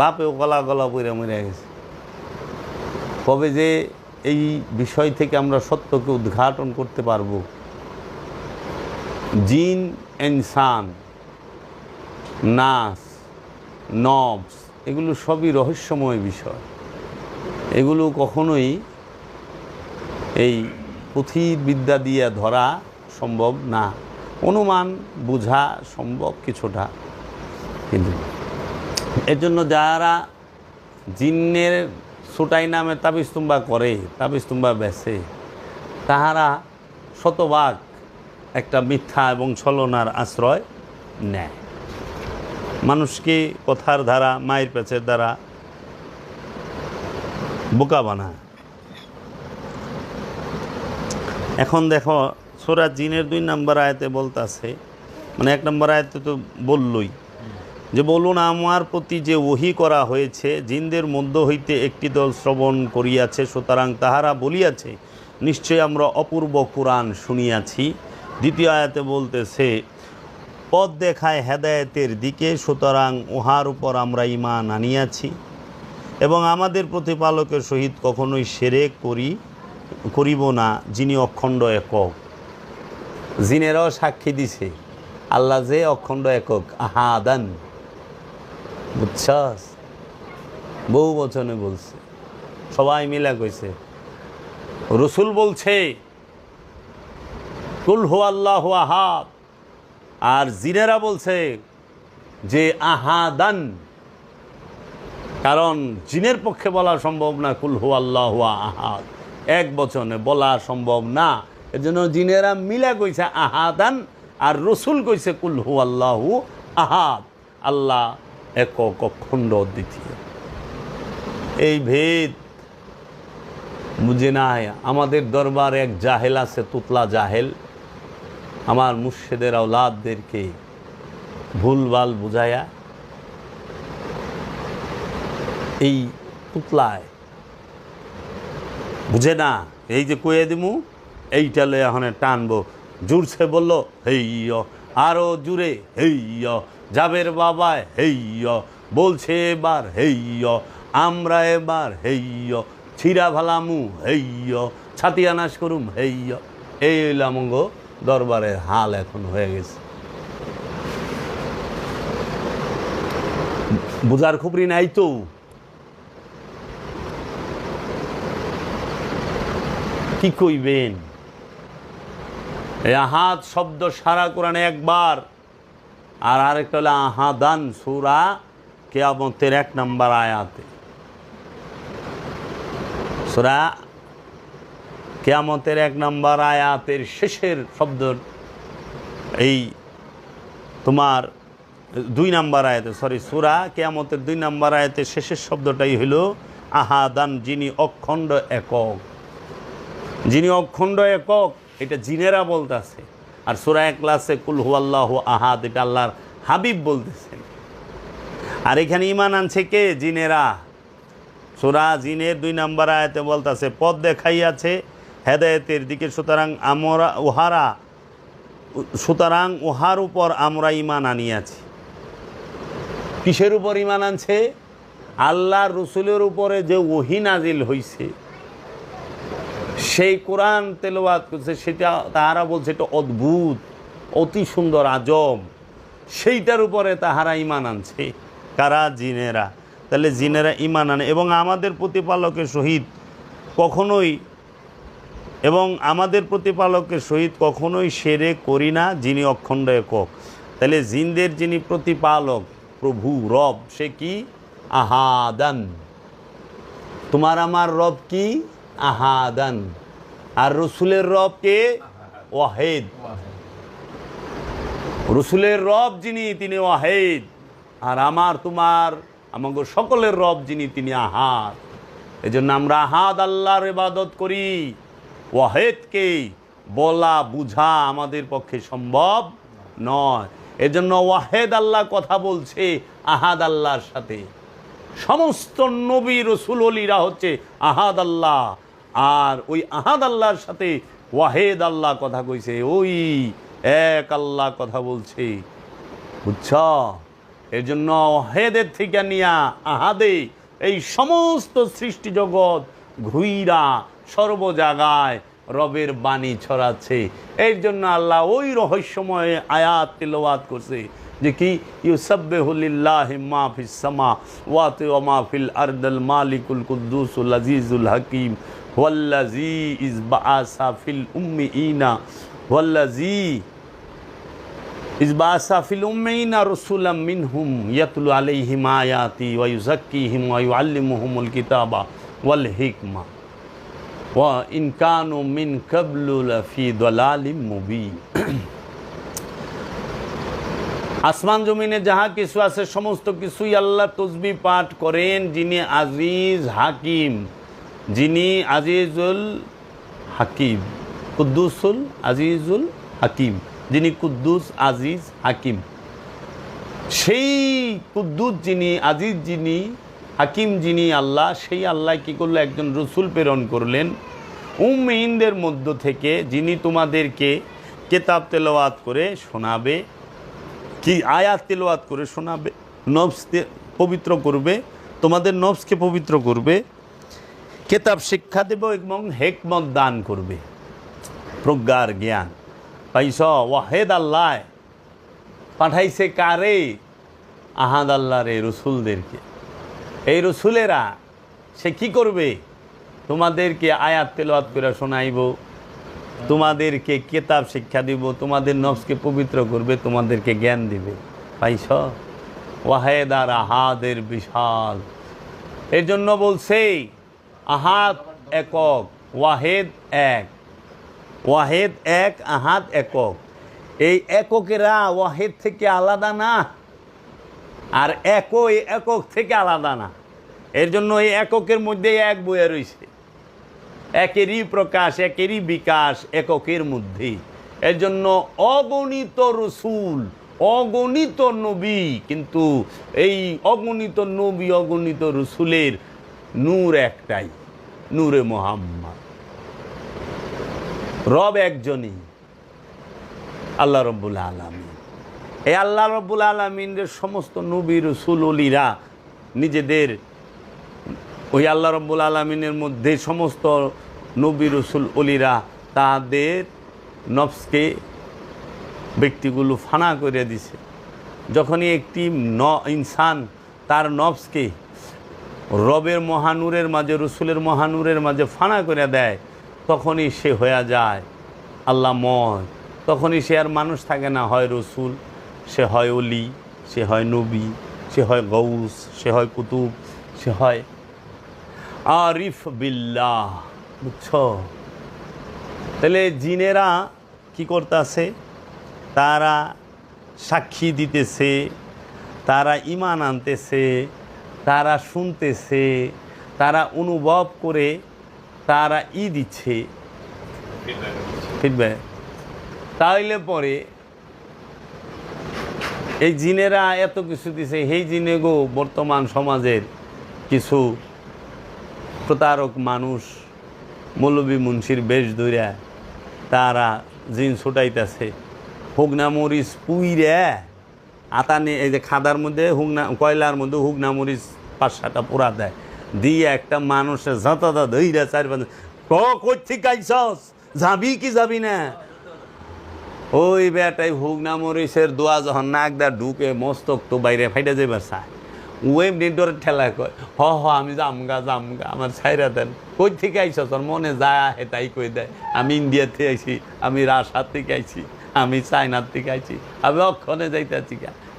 বাপেও কলা কলা পইরা মইরা গেছে। কবে যে এই বিষয় থেকে আমরা সত্যকে উদ্ঘাটন করতে পারবো? জিন, ইনসান, নাস, নবস, এগুলো সবই রহস্যময় বিষয়। এগুলো কখনোই এই পুঁথিবিদ্যা দিয়ে ধরা সম্ভব না। অনুমান বোঝা সম্ভব কিছুটা, কিন্তু এর জন্য যারা জিন্নের ছোটাই নামে তাবিজতুম্বা করে, তাবিজতুম্বা বেছে, তাহারা শতভাগ একটা মিথ্যা এবং ছলনার আশ্রয় নেয়। মানুষকে কথার দ্বারা, মায়ের পেছের দ্বারা বোকা বানায়। এখন দেখো সূরা জিনের 2 নম্বর আয়াতে বলতাছে, মানে 1 নম্বর আয়াতে তো বললই যে বলুন আমার প্রতি যে ওহী করা হয়েছে জিনদের মধ্য হইতে একটি দল শ্রবণ করিয়াছে, সুতরাং তাহারা বলিয়াছে নিশ্চয় আমরা অপূর্ব কুরআন শুনিয়াছি। দ্বিতীয় আয়াতে বলতেছে পথ দেখায় হেদায়েতের দিকে, সুতরাং উহার উপর আমরা ঈমান আনিয়াছি এবং আমাদের প্রতিপালকের সহিত কখনোই শিরক করিব না, যিনি অখণ্ড একক। জিনেরাও সাক্ষী দিছে আল্লাহ যে অখণ্ড একক, আহাদান। বুঝছস, বহু বচনে বলছে, সবাই মিলা কইছে। রসুল বলছে কুল হু আল্লাহু আহাদ, আর জিনেরা বলছে যে আহাদান, কারণ জিনের পক্ষে বলা সম্ভব না কুল হু আল্লাহু আহাদ, এক বচনে বলা সম্ভব না। এজন্য জিনেরা মিলা কইছে আহাদান, আর রসুল কইছে কুল হু আল্লাহু আহাদ, আল্লাহ একক অখণ্ড অদ্বিতীয়। এই ভেদ বুঝে নাই। আমাদের দরবার এক জাহেল আছে, তুতলা জাহেল, আমার মুর্শিদের আওলাদদেরকে ভুলভাল বুঝায়া এই তুতলায় বুঝে না, এই যে কয়ে দিমু এইটা লয়ে এখন টানবো, জুড়ছে বললো হেইয়, আরও জুড়ে হেইয়, যাবের বাবা হেইয়, বলছে এবার হেইয়, আমরা এবার হেইয়, ছিঁড়া ভালামু হেইয়, ছাতিয়া নাশ করুম হেইয়। এই হইলামঙ্গ দরবারের হাল এখন হয়ে গেছে। বুঝার খুবরি নাই তো। কি কইবেন? এই আহাদ শব্দ সারা কোরআনে একবার, আর আরেকটা হলো আহাদান, সূরা কিয়ামতের 1 নম্বর আয়াতে। সূরা কিয়ামতের 1 নম্বর আয়াতের শেষের শব্দ, এই তোমার 2 নম্বর আয়াতে, সূরা কিয়ামতের 2 নম্বর আয়াতের শেষের শব্দটাই হলো আহাদান, যিনি অখণ্ড একক। যিনি অখণ্ড একক এটা জিনেরা বলতেছে, আর সূরা ইখলাসে কুল হু আল্লাহু আহাদ এটা আল্লাহর হাবিব বলতেছেন। আর এখানে ঈমান আনছে কে? জিনেরা। সূরা জিনের 2 নম্বর আয়াতে বলতেছে পথ দেখাইয়াছে হেদায়েতের দিকে, সুতরাং উহার উপর আমরা ঈমান আনিয়াছি। কিসের উপর ঈমান আনছে? আল্লাহর রসুলের উপরে যে ওহী নাজিল হইছে, সেই কোরআন তেলাওয়াত করছে, সেটা তাহারা বলছে এটা অদ্ভুত, অতি সুন্দর, আজব, সেইটার উপরে তাহারা ঈমান আনছে। কারা? জিনেরা। তাহলে জিনেরা ঈমান আনে এবং আমাদের প্রতিপালকের সহিত কখনোই শিরক করি না, যিনি অখণ্ড একক। তাহলে জিনদের যিনি প্রতিপালক, প্রভু, রব, সে কি? আহাদান। তোমার আমার রব কি? আহাদান। আর রসুলের রব কে? ওয়াহিদ। রসুলের রব যিনি, তিনি ওয়াহিদ। আর আমার তোমার আমাদের সকলের রব যিনি, তিনি আহাদ। এই জন্য আমরা আহাদ আল্লাহর ইবাদত করি। ওয়াহিদকে বলা বুঝা আমাদের পক্ষে সম্ভব নয়। এজন্য ওয়াহিদ আল্লাহ কথা বলছে আহাদ আল্লাহর সাথে। সমস্ত নবী রসুল ওলিরা হচ্ছে আহাদ আল্লাহ, আর ওই আহাদ আল্লাহর সাথে ওয়াহিদ আল্লাহ কথা কইছে, ওই এক আল্লাহ কথা বলছে। বুঝছ? এর জন্য ওয়াহিদের থেকে নিয়া আহাদে এই সমস্ত সৃষ্টি জগৎ ঘুইরা সর্ব জায়গায় রবের বাণী ছড়াচ্ছে। এর জন্য আল্লাহ ওই রহস্যময় আয়াত তিলাওয়াত করছে যে কি, ইউসাব্বিহু লিল্লাহি মা ফিস সামাওয়াতি ওয়া মা ফিল আরদিল মালিকুল কুদ্দুসুল আজিজুল হাকিম ওয়াল্লাযী ইসবাআসা ফিল উম্মিয়িনা রাসূলাম মিনহুম ইয়াতলু আলাইহিম আয়াতি ওয়া ইউযাক্কিহিম ওয়া ইউআল্লিমুহুমুল কিতাবা ওয়াল হিকমা ওয়া ইন কানু মিন ক্বাবলু লাফি দালালিম মুবিন। আসমান জমিনে যাহা কিছু আছে সমস্ত কিছুই আল্লাহ তসবিহ পাঠ করেন, যিনি আজিজ হাকিম, যিনি আজিজুল হাকিম। কুদ্দুসুল আজিজুল হাকিম, যিনি কুদ্দুস আজিজ হাকিম। সেই কুদ্দুস যিনি, আজিজ যিনি, হাকিম যিনি আল্লাহ, সেই আল্লাহ কী করলো? একজন রসুল প্রেরণ করলেন উম্মিনদের মধ্য থেকে, যিনি তোমাদেরকে কেতাব তেলাওয়াত করে শোনাবে, কি আয়াত তেলাওয়াত করে শোনাবে, নফস পবিত্র করবে, তোমাদের নফসকে পবিত্র করবে, কেতাব শিক্ষা দেব এবং হেকমত দান করবে, প্রজ্ঞার জ্ঞান। পাইছ? ওয়াহেদ আল্লাহ পাঠাইছে কারে? আহাদ আল্লাহর এই রসুলদেরকে। এই রসুলেরা সে কি করবে? তোমাদেরকে আয়াত তেলাওয়াত করে শোনাইব, তোমাদেরকে কেতাব শিক্ষা দিব, তোমাদের নফসকে পবিত্র করবে, তোমাদেরকে জ্ঞান দিবে। পাইছ? ওয়াহেদ আর আহাদের বিশাল। এর জন্য বলছে আহাদ একক, ওয়াহেদ এক। ওয়াহেদ এক, আহাদ একক। এই এককেরা ওয়াহেদ থেকে আলাদা না, আর একক থেকে আলাদা না। এর জন্য এই এককের মধ্যে এক বয়ে রয়েছে, একেরই প্রকাশ, একেরই বিকাশ এককের মধ্যে। এর জন্য অগণিত রসুল, অগণিত নবী, কিন্তু এই অগণিত নবী, অগণিত রসুলের নূর একটাই, নূরে মুহাম্মদ। রব একজনই, আল্লাহ রব্বুল আলামিন। এই আল্লাহ রব্বুল আলামিনের সমস্ত নবী রসুল ওলিরা নিজেদের ওই আল্লাহ রব্বুল আলামিনের মধ্যে সমস্ত নবী রসুল ওলিরা তাদের নফসকে, ব্যক্তিগুলো ফানা করে দিছে। যখনই একটি ইনসান তার নফসকে রবের মহানূরের মাঝে, রসুলের মহানূরের মাঝে ফানা করে দেয়, তখনই সে হয়ে যায় আল্লাহময়। তখনই সে আর মানুষ থাকে না, হয় রসুল, সে হয় অলি, সে হয় নবী, সে হয় গৌস, সে হয় কুতুব, সে হয় আরিফ বিল্লাহ। বুঝছ? তাহলে জিনেরা কি করতেছে? তারা সাক্ষী দিতেছে, তারা ঈমান আনতেছে, তারা শুনতেছে, তারা অনুভব করে, তারা দিচ্ছে ফিডব্যাক। তাইলে পরে এই জিনেরা এত কিছু দিছে, সেই জিনে গো বর্তমান সমাজের কিছু প্রতারক মানুষ মৌলবী মুন্সির বেশ ধইরা তারা জিন ছুটাইতেছে। হুগনা মরিচ পুইরে আতানে, এই যে খাদার মধ্যে কয়লার মধ্যে হুগনা মরিচ 5-6টা পোড়া দেয়, দিয়ে একটা মানুষের ঝাঁতা ধইরা 4-5 কই ঠিক আইছস, যাবি কি যাবি না? ওই বেটাই হুগনা মরিচের দোয়া যখন নাক দা ঢুকে মস্তক তো বাইরে ফাইটা যাইবার চায়, ওই ডোরের ঠেলা কয় আমি জামগা আমার ছাইরা দেন। কই থেকে আইস? তোর মনে যায় আহে তাই কই দেয়, আমি ইন্ডিয়া থেকে আইছি, আমি রাশিয়া থেকে আইছি, আমি চায়নার থেকে আইছি, আমি অক্ষণে যাইতেছি।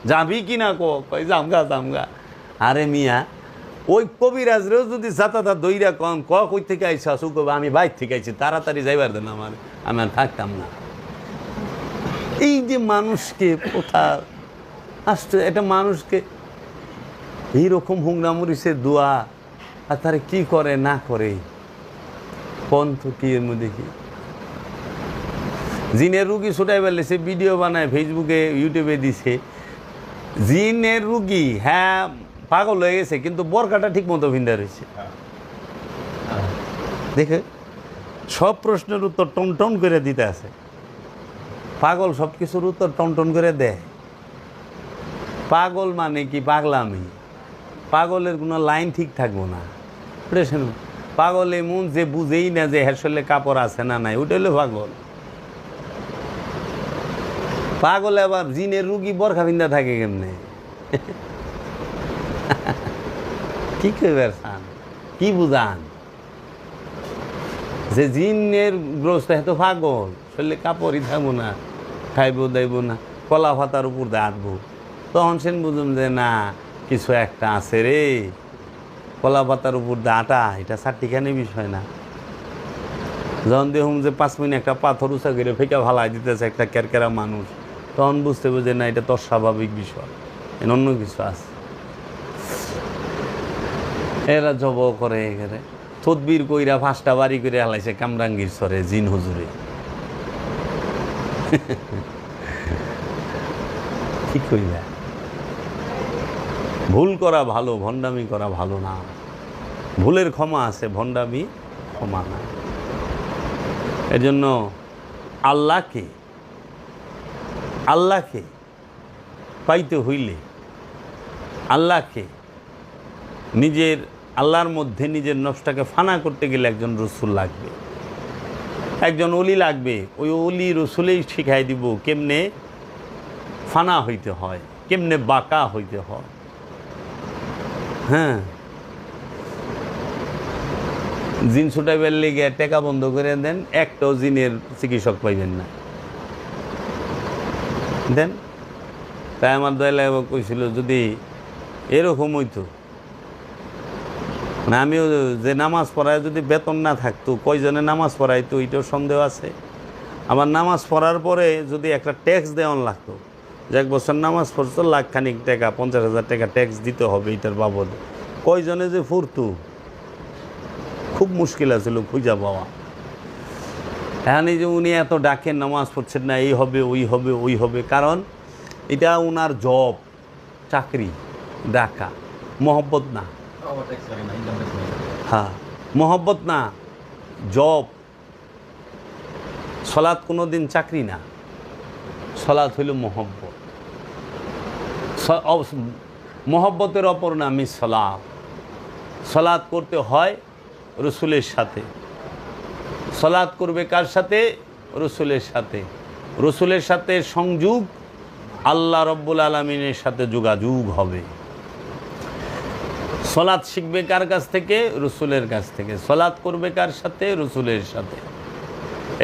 যাবি কি না? কই জামগা। আরে মিয়া, ওই কবিরাজরেও যদি যাতাতা দইরা কই থেকে আইসা সু কবে আমি বাইর থেকে আইছি, তাড়াতাড়ি যাইবার দেন আমার, আমি আর থাকতাম না। এই যে মানুষকে কোথা আসছে, এটা মানুষকে এইরকম হুংনা মরিচের দোয়া, আর তারা কি করে না করে পন্থ কি এর মধ্যে কি? জিনের রুগী ছুটাই বেলেছে, ভিডিও বানায় ফেসবুকে ইউটিউবে দিছে। জিনের রুগী হ্যাঁ পাগল হয়ে গেছে, কিন্তু বরকাটা ঠিক মতো ভিন্দা রয়েছে। দেখে সব প্রশ্নের উত্তর টন করে দিতে আছে। পাগল সব কিছুর উত্তর টন করে দেয়। পাগল মানে কি? পাগলামি। পাগলের কোনো লাইন ঠিক থাকবো না। পাগল এমন যে বুঝেই না যে হেসলে কাপড় আছে না নাই, ওটা হলো পাগল। পাগল আবার জিনের রুগী বরখা বিন্দা থাকে কেমনে? কি করবেন, কি বুঝান যে জিনের গ্রস্ত এত পাগল, শরীরে কাপড়ই থাকবো না, খাইব দাইব না, কলা পাতার উপর দাঁতবো, তখন সেন বুঝুন যে না কিছু একটা আছে রে। কলা পাতার উপর দাঁটা, এটা চারটিখানি বিষয় না। যখন দেখুন যে 5 মিনিট একটা পাথর উঁচা করে ফেঁকা ভালাই দিতেছে একটা কেরকেরা মানুষ, তখন বুঝতে বুঝে না এটা তোর স্বাভাবিক বিষয়, অন্য কিছু আছে। এরা জব করে, এখানে তদবির কইরা 5টা বাড়ি করে হালাইছে কামরাঙ্গীর সরে জিন হুজুরে। ঠিক কইলা। ভুল করা ভালো, ভণ্ডামি করা ভালো না। ভুলের ক্ষমা আছে, ভণ্ডামি ক্ষমা না। এজন্য আল্লাহকে পাইতে হইলে আল্লাহকে আল্লাহর মধ্যে নিজের নফসটাকে ফানা করতে গেলে একজন রসুল লাগবে, একজন অলি লাগবে। ওই অলি রসুলেই শিখাই দিব কেমনে ফানা হইতে হয়, কেমনে বাঁকা হইতে হয়। হ্যাঁ, জিন ছুটাইবার লেগে টাকা বন্ধ করে দেন, একটাও জিনের চিকিৎসক পাইবেন না। দেন, তাই আমার দয়াল কইছিল যদি এরকম হইতো, না আমিও যে নামাজ পড়ায় যদি বেতন না থাকতো, কয়জনে নামাজ পড়াইতো এটাও সন্দেহ আছে। আমার নামাজ পড়ার পরে যদি একটা ট্যাক্স দেওয়ান লাগতো, যে 1 বছর নামাজ পড়তো, লাখখানিক টাকা, 50,000 টাকা ট্যাক্স দিতে হবে এটার বাবদ, কয়জনে যে ফুরতো, খুব মুশকিল আছিল খুঁজা পাওয়া। এখন এই যে উনি এত ডাকেন নামাজ পড়ছেন না, এই হবে ওই হবে ওই হবে, কারণ এটা উনার জব, চাকরি, ডাকা, মহব্বত না। হ্যাঁ, মহব্বত না, জব। সলাৎ কোনো দিন চাকরি না, সলাৎ হইল মহব্বত। মহব্বতের অপর নামই সলাৎ। সলাৎ করতে হয় রসুলের সাথে। সলাৎ করবে কার সাথে? রসুলের সাথে। রসুলের সাথে সংযোগ আল্লাহ রব্বুল আলমিনের সাথে যোগাযোগ হবে। সলাৎ শিখবে কার কাছ থেকে? রসুলের কাছ থেকে। সলাৎ করবে কার সাথে? রসুলের সাথে।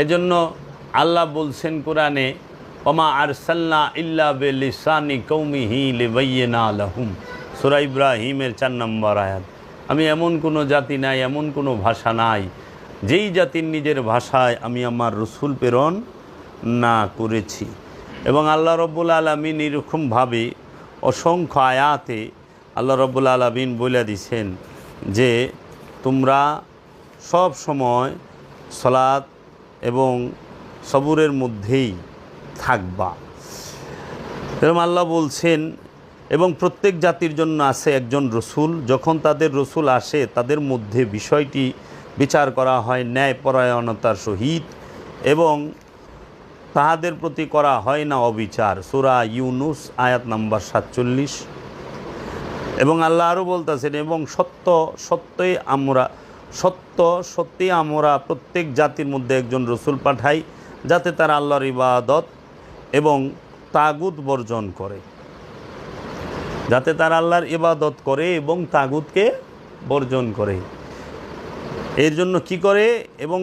এজন্য আল্লাহ বলছেন কোরআনে, ওমা আরসালনা ইল্লা বিলিসানি কওমিহি লিবাইয়িনা লাহুম, সূরা ইব্রাহিমের 4 নম্বর আয়াত। আমি এমন কোনো জাতি নাই, এমন কোনো ভাষা নাই যেই জাতির নিজের ভাষায় আমি আমার রসুল প্রেরণ না করেছি। এবং আল্লাহ রব্বুল আলামিন এরকমভাবে অসংখ্য আয়াতে আল্লাহ রব্বুল আলামিন বলে দিছেন যে তোমরা সব সময় সালাত এবং সবুরের মধ্যেই থাকবা। এরকম আল্লাহ বলছেন, এবং প্রত্যেক জাতির জন্য আছে একজন রসুল। যখন তাদের রসুল আসে তাদের মধ্যে বিষয়টি বিচার করা হয় ন্যায়পরায়ণতার সহিত, এবং তাহাদের প্রতি করা হয় না অবিচার। সূরা ইউনুস আয়াত নাম্বার 47। এবং আল্লাহ আরও বলতেছেন, এবং সত্যই আমরা প্রত্যেক জাতির মধ্যে একজন রসুল পাঠাই, যাতে তারা আল্লাহর ইবাদত এবং তাগুত বর্জন করে, যাতে তারা আল্লাহর ইবাদত করে এবং তাগুতকে বর্জন করে। এর জন্য কি করে? এবং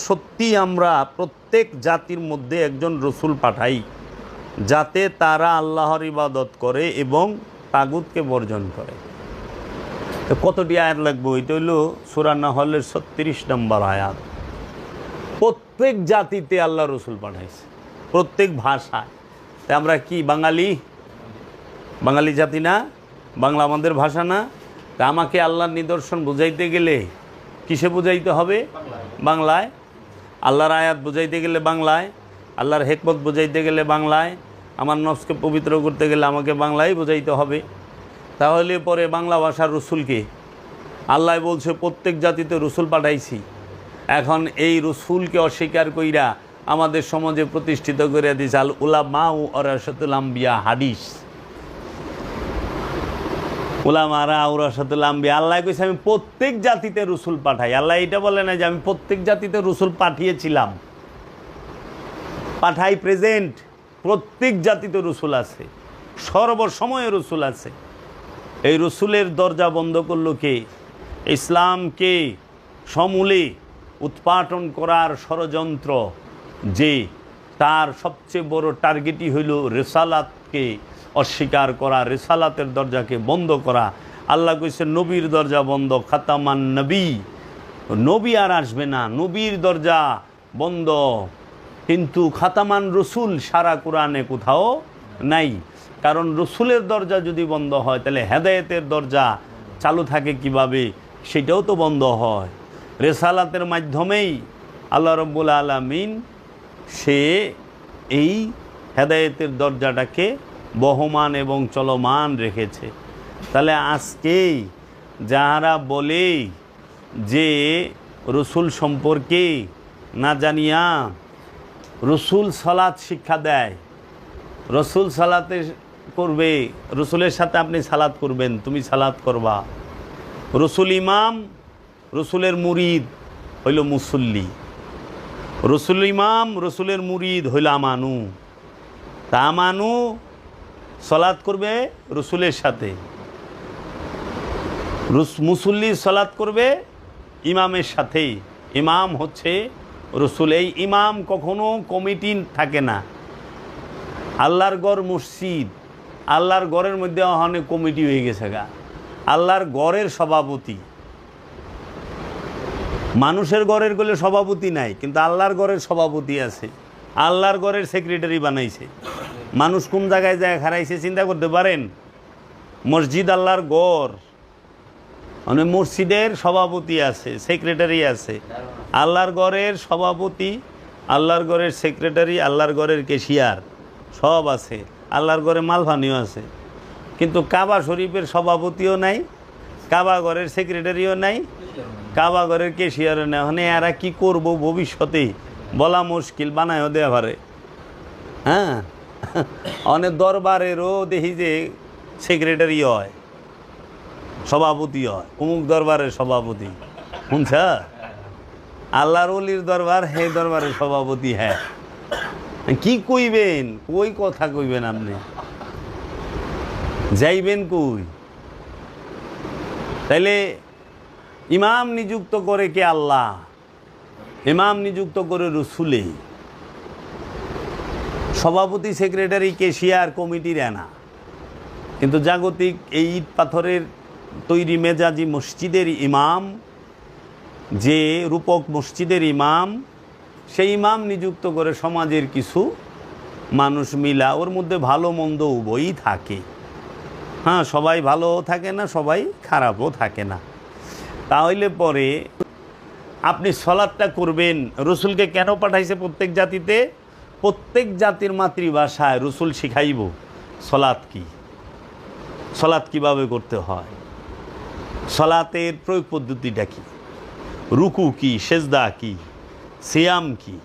সত্যি আমরা প্রত্যেক জাতির মধ্যে একজন রসুল পাঠাই, যাতে তারা আল্লাহর ইবাদত করে এবং তাগুতকে বর্জন করে। কতটি আয়াত লাগবে? এটা হইল সূরা নাহলের 36 নম্বর আয়াত। প্রত্যেক জাতিতে আল্লাহ রসুল পাঠাইছে, প্রত্যেক ভাষায়। তাই আমরা কি বাঙালি জাতি না? বাংলা আমাদের ভাষা না? তা আমাকে আল্লাহর নিদর্শন বুঝাইতে গেলে কিসে বুঝাইতে হবে? বাংলায়। আল্লাহর আয়াত বুঝাইতে গেলে বাংলায়, আল্লাহর হিকমত বুঝাইতে গেলে বাংলায়, আমার নফসকে পবিত্র করতে গেলে আমাকে বাংলায় বুঝাইতে হবে। তাহলে পরে বাংলা ভাষার রসুলকে আল্লাহ বলছে প্রত্যেক জাতিতে রসুল পাঠাইছি। এখন এই রসুলকে অস্বীকার কইরা আমাদের সমাজে প্রতিষ্ঠিত করে দিয়েছে আল উলামা ও ওয়ারাসাতুল আম্বিয়া হাদিস। উলামারা ওয়ারাসাতুল আম্বিয়া। আল্লাহ কইছে আমি প্রত্যেক জাতিতে রসুল পাঠাই। আল্লাহ এটা বলে না যে আমি প্রত্যেক জাতিতে রসুল পাঠিয়েছিলাম, পাঠাই প্রেজেন্ট। প্রত্যেক জাতিতে রসুল আছে, সর্বসময়ে রসুল আছে। এই রসুলের দরজা বন্ধ করলো কে? ইসলামকে সমূলে উৎপাটন করার ষড়যন্ত্র, যে তার সবচেয়ে বড় টার্গেটই হইল রিসালাতকে অস্বীকার করা, রিসালাতের দরজাকে বন্ধ করা। আল্লাহ কইছে নবীর দরজা বন্ধ, খাতামান নবী, নবী আর আসবে না, নবীর দরজা বন্ধ। কিন্তু খাতামান রসুল সারা কোরআনে কোথাও নাই। কারণ রসুলের দরজা যদি বন্ধ হয় তাহলে হেদায়েতের দরজা চালু থাকে কিভাবে? সেটাও তো বন্ধ হয়। রেসালাতের মাধ্যমেই আল্লাহ রব্বুল আলামিন সে এই হেদায়েতের দরজাটাকে বহমান এবং চলমান রেখেছে। তাহলে আজকেই যাহারা বলে যে রসুল সম্পর্কে না জানিয়া রসুল সালাত শিক্ষা দেয়, রসুল সালাতে করবে, রসুলের সাথে আপনি সালাত করবেন, তুমি সালাত করবা, রসুল ইমাম, রসুলের মুরিদ হইল মুসল্লি, রসুল ইমাম, রসুলের মুরিদ হইল আমানু, তা আমানু সালাত করবে রসুলের সাথে, মুসল্লি সালাত করবে ইমামের সাথে। ইমাম হচ্ছে রসুল। এই ইমাম কখনো কমিটি থাকে না। আল্লাহর গড় মসজিদ, আল্লাহর গড়ের মধ্যে অনেক কমিটি হয়ে গেছে গা। আল্লাহর গড়ের সভাপতি, মানুষের গড়ের গলে সভাপতি নাই, কিন্তু আল্লাহর গড়ের সভাপতি আছে। আল্লাহর গড়ের সেক্রেটারি বানাইছে। মানুষ কোন জায়গায় যায় হারাইছে চিন্তা করতে পারেন? মসজিদ আল্লাহর গড়, মানে মসজিদের সভাপতি আছে, সেক্রেটারি আছে। আল্লাহর গড়ের সভাপতি, আল্লাহর গড়ের সেক্রেটারি, আল্লাহর গড়ের ক্যাশিয়ার সব আছে। আল্লাহর গড়ে মালভানিও আছে। কিন্তু কাবা শরীফের সভাপতিও নাই, কাবা ঘরের সেক্রেটারিও নাই, কাবা ঘরের ক্যাশিয়ারও নেই। মানে এরা কী করব ভবিষ্যতে বলা মুশকিল, বানায়ও দেওয়া পারে। হ্যাঁ, অনেক দরবারেরও দেখি যে সেক্রেটারি হয়, সভাপতি হয়, অমুক দরবারের সভাপতি। শুনছ? আল্লাহর ওলির দরবার, হে দরবারের সভাপতি। হ্যাঁ, কি কইবেন? কই কথা কইবেন আপনি? যাইবেন কই? তাইলে ইমাম নিযুক্ত করে কে? আল্লাহ। ইমাম নিযুক্ত করে রসুলে। সভাপতি, সেক্রেটারি, ক্যাশিয়ার কমিটির এনা। কিন্তু জাগতিক এই ইট পাথরের তৈরি মেজাজি মসজিদের ইমাম, যে রূপক মসজিদের ইমাম, সেই ইমাম নিযুক্ত করে সমাজের কিছু মানুষ মিলা, ওর মধ্যে ভালো মন্দ উভয়ই থাকে। হ্যাঁ, সবাই ভালোও থাকে না, সবাই খারাপও থাকে না। তাহলে পরে আপনি সলাৎটা করবেন। রসুলকে কেন পাঠাইছে প্রত্যেক জাতিতে? প্রত্যেক জাতির মাতৃভাষায় রসুল শিখাইব সলাৎ কি, সলাৎ কিভাবে করতে হয়, সলাতের প্রয়োগ পদ্ধতিটা কি, রুকু কি, সেজদা কি, সিয়াম কি।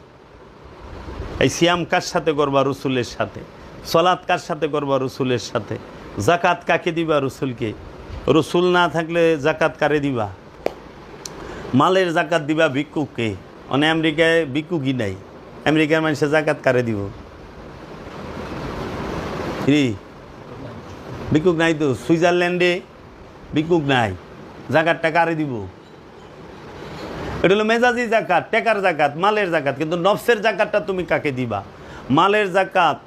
এই সিয়াম কার সাথে করবা? রসুলের সাথে। সলাৎ কার সাথে করবা? রসুলের সাথে। জাকাত কাকে দিবা? রসুলকে। রসুল না থাকলে জাকাত কারে দিবা? মালের জাকাত দিবা ভিক্ষুককে। মানে আমেরিকায় ভিক্ষুকই নাই, আমেরিকার মানুষের জাকাত কারে দিব? ভিক্ষুক নাই তো। সুইজারল্যান্ডে ভিক্ষুক নাই, জাকাতটা কারে দিব? এটা হলো মেজাজি জাকাত, টেকার জাকাত, মালের জাকাত। কিন্তু নফসের জাকাতটা তুমি কাকে দিবা? মালের জাকাত,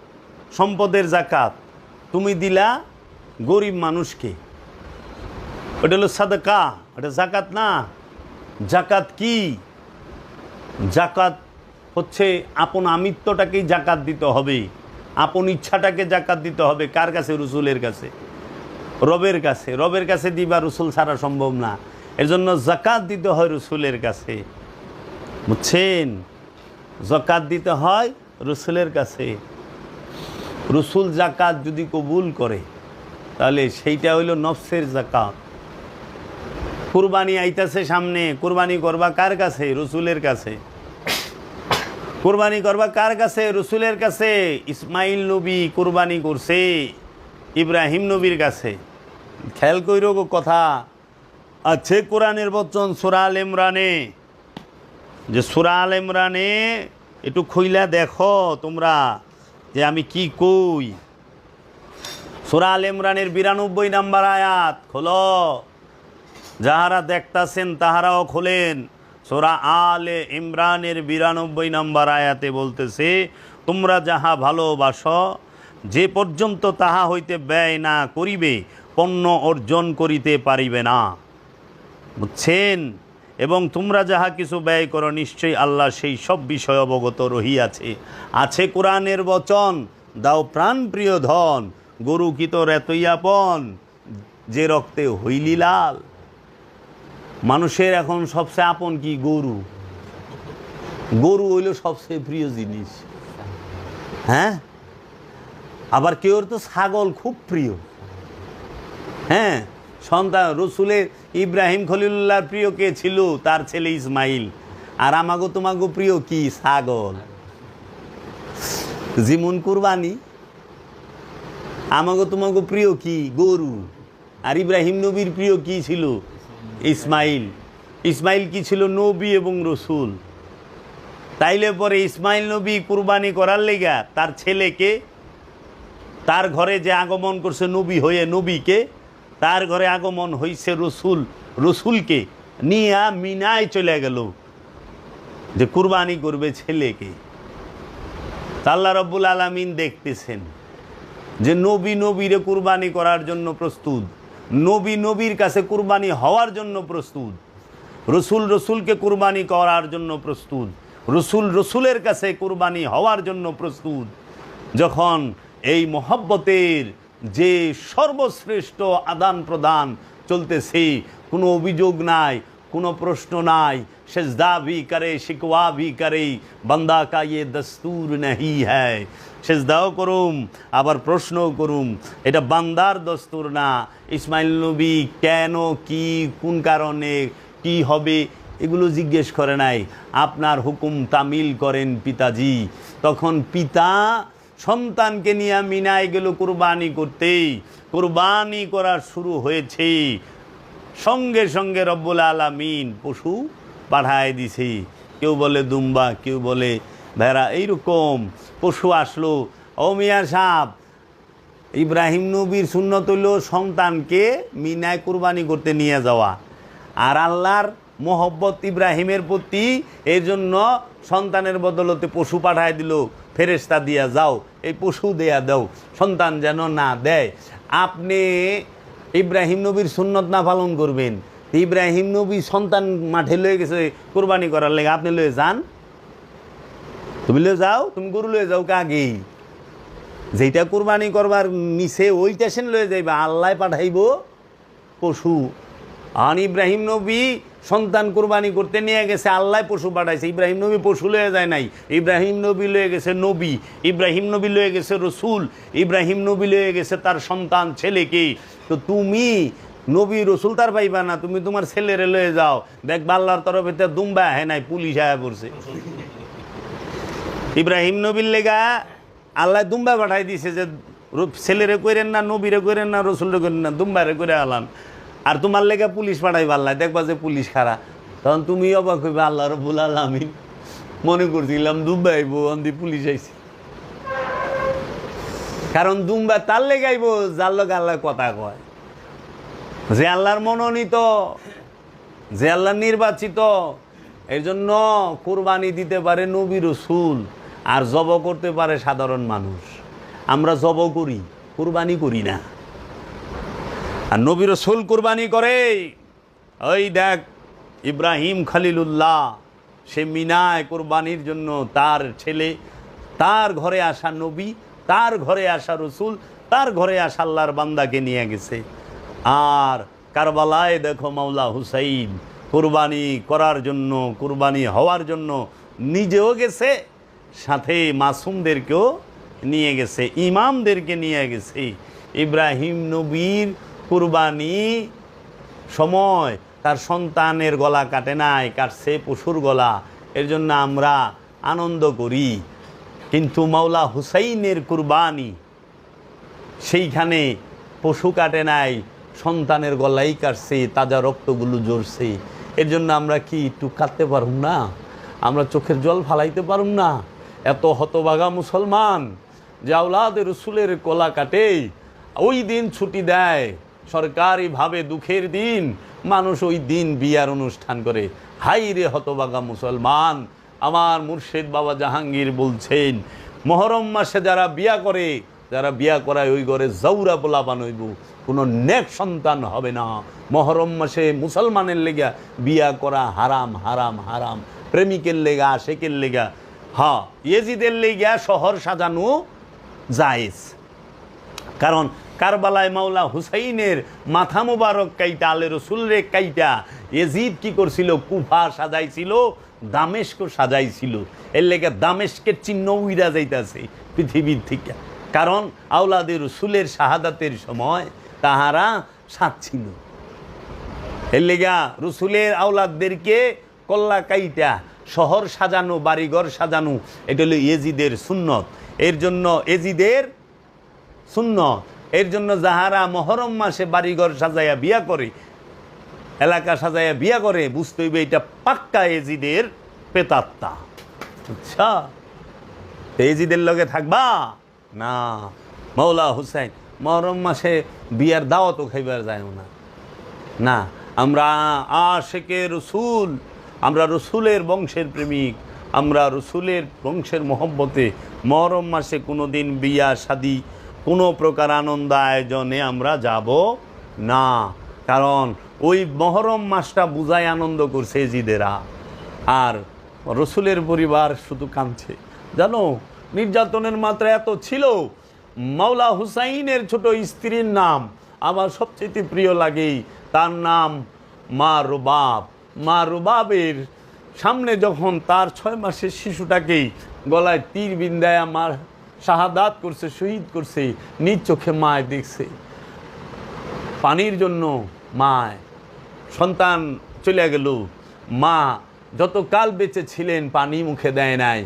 সম্পদের জাকাত তুমি দিলা গরিব মানুষকে। ওটা হলো সাদকা, ওটা জাকাত না। জাকাত কি? জাকাত হচ্ছে আপন আমিত্বটাকেই জাকাত দিতে হবে, আপন ইচ্ছাটাকে জাকাত দিতে হবে। কার কাছে? রসুলের কাছে, রবের কাছে। রবের কাছে দিবা, রসুল ছাড়া সম্ভব না। এর জন্য জাকাত দিতে হয় রসুলের কাছে, বুঝছেন? জাকাত দিতে হয় রসুলের কাছে। রসুল জাকাত যদি কবুল করে তাহলে সেইটা হইল নফসের জাকাত। কুরবানি আইতাছে সামনে, কুরবানি করবা কার কাছে? রসুলের কাছে। কুরবানি করবা কার কাছে? রসুলের কাছে। ইসমাইল নবী কুরবানি করছে ইব্রাহিম নবীর কাছে। খেয়াল কইরো কথা আছে কোরআনের বচন সূরা আল ইমরানে, যে সূরা আল ইমরানে একটু খুইলা দেখো তোমরা যে আমি কি কই। সূরা আল ইমরানের 92 নম্বর আয়াত খোলো, যাহারা দেখতাছেন তাহারাও খোলেন। সূরা আলে ইমরানের 92 নম্বর আয়াতে বলতেছে, তোমরা যাহা ভালোবাসো, যে পর্যন্ত তাহা হইতে ব্যয় না করিবে পণ্য অর্জন করিতে পারিবে না। বুঝছেন? এবং তোমরা যাহা কিছু ব্যয় করো নিশ্চয়ই আল্লাহ সেই সব বিষয় অবগত রহিয়াছে। আছে কোরআনের বচন, দাও প্রাণ প্রিয় ধন, গরু কি তোর এতই আপন, যে রক্তে হইলি লাল। মানুষের এখন সবচেয়ে আপন কি? গরু। গরু হইল সবচেয়ে প্রিয় জিনিস। হ্যাঁ, আবার কেউর তো ছাগল খুব প্রিয়। হ্যাঁ, সন্তান রসুলের ইব্রাহিম খলিলুল্লাহর প্রিয় কে ছিল? তার ছেলে ইসমাইল। আর আমাগো তোমাগো প্রিয় কি? ছাগল। যেমন কুরবানি, আমাগো তোমাগো প্রিয় কি? গরু। আর ইব্রাহিম নবীর প্রিয় কি ছিল? ইসমাইল। ইসমাইল কি ছিল? নবী এবং রসুল। তাইলে পরে ইসমাইল নবী কুরবানি করার লেগা তার ছেলেকে, তার ঘরে যে আগমন করছে নবী হয়ে, নবীকে, তার ঘরে আগমন হয়েছে রসুল, রসুলকে নিয়ে মিনায় চলে গেল যে কুরবানি করবে ছেলেকে। আল্লাহ রাব্বুল আলামিন দেখতেছেন যে নবী নবীরে কুরবানি করার জন্য প্রস্তুত, নবী নবীর কাছে কুরবানি হওয়ার জন্য প্রস্তুত, রসুল রসুলকে কুরবানি করার জন্য প্রস্তুত, রসুল রসুলের কাছে কুরবানি হওয়ার জন্য প্রস্তুত। যখন এই মহব্বতের যে সর্বশ্রেষ্ঠ আদান প্রদান চলতেছে, কোনো অভিযোগ নাই, কোনো প্রশ্ন নাই, সেজদা ভি করে শিকওয়া ভি করে, বান্দা কা ইয়ে দস্তুর নেই হ্যায়। সেজদাও করুম আবার প্রশ্নও করুম, এটা বান্দার দস্তুর না। ইসমাইল নবী কেন, কি, কোন কারণে, কি হবে, এগুলো জিজ্ঞেস করে নাই। আপনার হুকুম তামিল করেন পিতাজি। তখন পিতা সন্তানকে নিয়ে মিনায় গেল কুরবানি করতে। কুরবানি করা শুরু হয়েছে, সঙ্গে সঙ্গে রব্বুল আলামিন পশু পাঠায় দিছে। কেউ বলে দুম্বা, কেউ বলে ভেড়া, এইরকম পশু আসলো। ও মিয়া সাহেব, ইব্রাহিম নবীর সুন্নত হইল সন্তানকে মিনায় কুরবানি করতে নিয়ে যাওয়া, আর আল্লাহর মোহব্বত ইব্রাহিমের প্রতি, এই জন্য সন্তানের বদলতে পশু পাঠায় দিল। ফেরেশতা দিয়া যাও, এই পশু দেয়া দাও, সন্তান যেন না দেয়। আপনি ইব্রাহিম নবীর সুন্নত না পালন করবেন, ইব্রাহিম নবী সন্তান মাঠে লয়ে গেছে কোরবানি করার লেগে, আপনি লয়ে যান? তুমি লয়ে যাও, তুমি গরু লয়ে যাও আগেই, যেটা কোরবানি করবার নিচে ওইটা সেন লয়ে যাইবা, আল্লাহ পাঠাইব পশু। আর ইব্রাহিম নবী সন্তান কোরবানি করতে নিয়ে গেছে, আল্লাহ পশু পাঠাইছে। ইব্রাহিম নবী পশু লয়ে যায় নাই, ইব্রাহিম নবী লয়ে গেছে নবী, ইব্রাহিম নবী লয়ে গেছে রসুল, ইব্রাহিম নবী লয়ে গেছে তার সন্তান ছেলেকে। তো তুমি নবী রসুল তার পাইবা না, তুমি তোমার ছেলেরে লয়ে যাও। দেখ আল্লাহর তরফে তো দুম্বা আহে নাই, পুলিশ আয়া পড়ছে। ইব্রাহিম নবীর লেগা আল্লাহ দুম্বা পাঠাই দিছে যে ছেলেরে কইরেন না, নবীরে কইরেন না, রসুলরে করেন না, দুম্বারে করে আলান। আর তোমার লেগে পুলিশ পাঠাইবা আল্লাহ, দেখবা যে পুলিশ খারা, তখন তুমি অবাক হইবা। আল্লাহ রাব্বুল আলামিন মনে করছিলাম দুম্বা আইব, অন্দি পুলিশ আইছে। কারণ দুম্বা তার লেগে আইব যার লগে আল্লাহ কথা কয়, যে আল্লাহর মনোনীত, যে আল্লাহ নির্বাচিত। এর জন্য কুরবানি দিতে পারে নবী রসুল, আর জব করতে পারে সাধারণ মানুষ। আমরা জব করি, কুরবানি করি না। আর নবী রসুল কুরবানি করে। ওই দেখ ইব্রাহিম খলিলুল্লাহ, সে মিনায় কুরবানির জন্য তার ছেলে, তার ঘরে আসা নবী, তার ঘরে আসা রসুল, তার ঘরে আসা আল্লাহর বান্দাকে নিয়ে গেছে। আর কারবালায় দেখো মাওলা হুসাইন কুরবানি করার জন্য, কুরবানি হওয়ার জন্য নিজেও গেছে, সাথে মাসুমদেরকেও নিয়ে গেছে, ইমামদেরকে নিয়ে গেছে। ইব্রাহিম নবীর কুরবানি সময় তার সন্তানের গলা কাটে নাই, কাটছে পশুর গলা। এর জন্য আমরা আনন্দ করি। কিন্তু মাওলা হুসাইনের কুরবানি, সেইখানে পশু কাটে নাই, সন্তানের গলাই কাটছে, তাজা রক্তগুলো ঝরছে। এর জন্য আমরা কি একটু কাঁদতে পারুম না? আমরা চোখের জল ফালাইতে পারুম না? এত হতভাগা মুসলমান যে আওলাদে রসুলের গলা কাটে, ওই দিন ছুটি দেয় সরকারিভাবে, দুঃখের দিন, মানুষ ওই দিন বিয়ার অনুষ্ঠান করে। হাই রে হতভাগা মুসলমান! আমার মুর্শিদ বাবা জাহাঙ্গীর বলছেন, মহরম মাসে যারা বিয়া করে, যারা বিয়া করায় ওই ঘরে জৌরা পোলাপান হইব, কোনো নেক সন্তান হবে না। মহরম মাসে মুসলমানের লেগা বিয়া করা হারাম, হারাম, হারাম। প্রেমিকের লেগা, আশেকের লেগা, হ্যাঁ, ইয়েজিদের লেগা শহর সাজানো জায়েজ। কারণ কারবালায় মাওলা হুসাইনের মাথা মুবারক কাইটা আলে রসুলের কাইটা এজিদ কি করছিল? কুফা সাজাইছিল, দামেস্ক সাজাইছিল। এর লেগে দামেস্কের চিহ্ন উইরা যাইতেছে পৃথিবীর থেকে, কারণ আওলাদে রসুলের শাহাদাতের সময় তাহারা সাথ ছিল। এর লেগা রসুলের আওলাদদেরকে কল্লা কাইটা শহর সাজানো, বাড়িঘর সাজানো, এটা হলো এজিদের সুন্নত। এর জন্য এজিদের সুন্নত, এর জন্য যাহারা মহরম মাসে বাড়িঘর সাজাইয়া বিয়া করে, এলাকা সাজাইয়া বিয়া করে, বুঝতে হইবে এটা পাক্কা এজিদের পেতাত্তা। আচ্ছা, এজিদের লগে থাকবা না। মাওলা হুসাইন মহরম মাসে বিয়ার দাওয়াতও খাইবার যায় না। না, আমরা আশেকে রসুল, আমরা রসুলের বংশের প্রেমিক, আমরা রসুলের বংশের মহব্বতে মহরম মাসে কোনো দিন বিয়া শাদি কোনো প্রকার আনন্দ আয়োজনে আমরা যাব না, কারণ ওই মহরম মাসটা বুঝায় আনন্দ করছে এজিদেরা, আর রসুলের পরিবার শুধু কাঁদছে। জানো, নির্যাতনের মাত্রা এত ছিল। মাওলা হুসাইনের ছোট স্ত্রীর নাম আমার সবচেয়ে প্রিয় লাগে, তার নাম মা রুবাব। মা রুবাবের সামনে যখন তার 6 মাসের শিশুটাকেই গলায় তীর বিন্দায় আমার শাহাদাত করছে, শহীদ করছে, নিজ চোখে মায় দেখছে। পানির জন্য মায় সন্তান চলে গেল, মা যত কাল বেঁচে ছিলেন পানি মুখে দেয় নাই,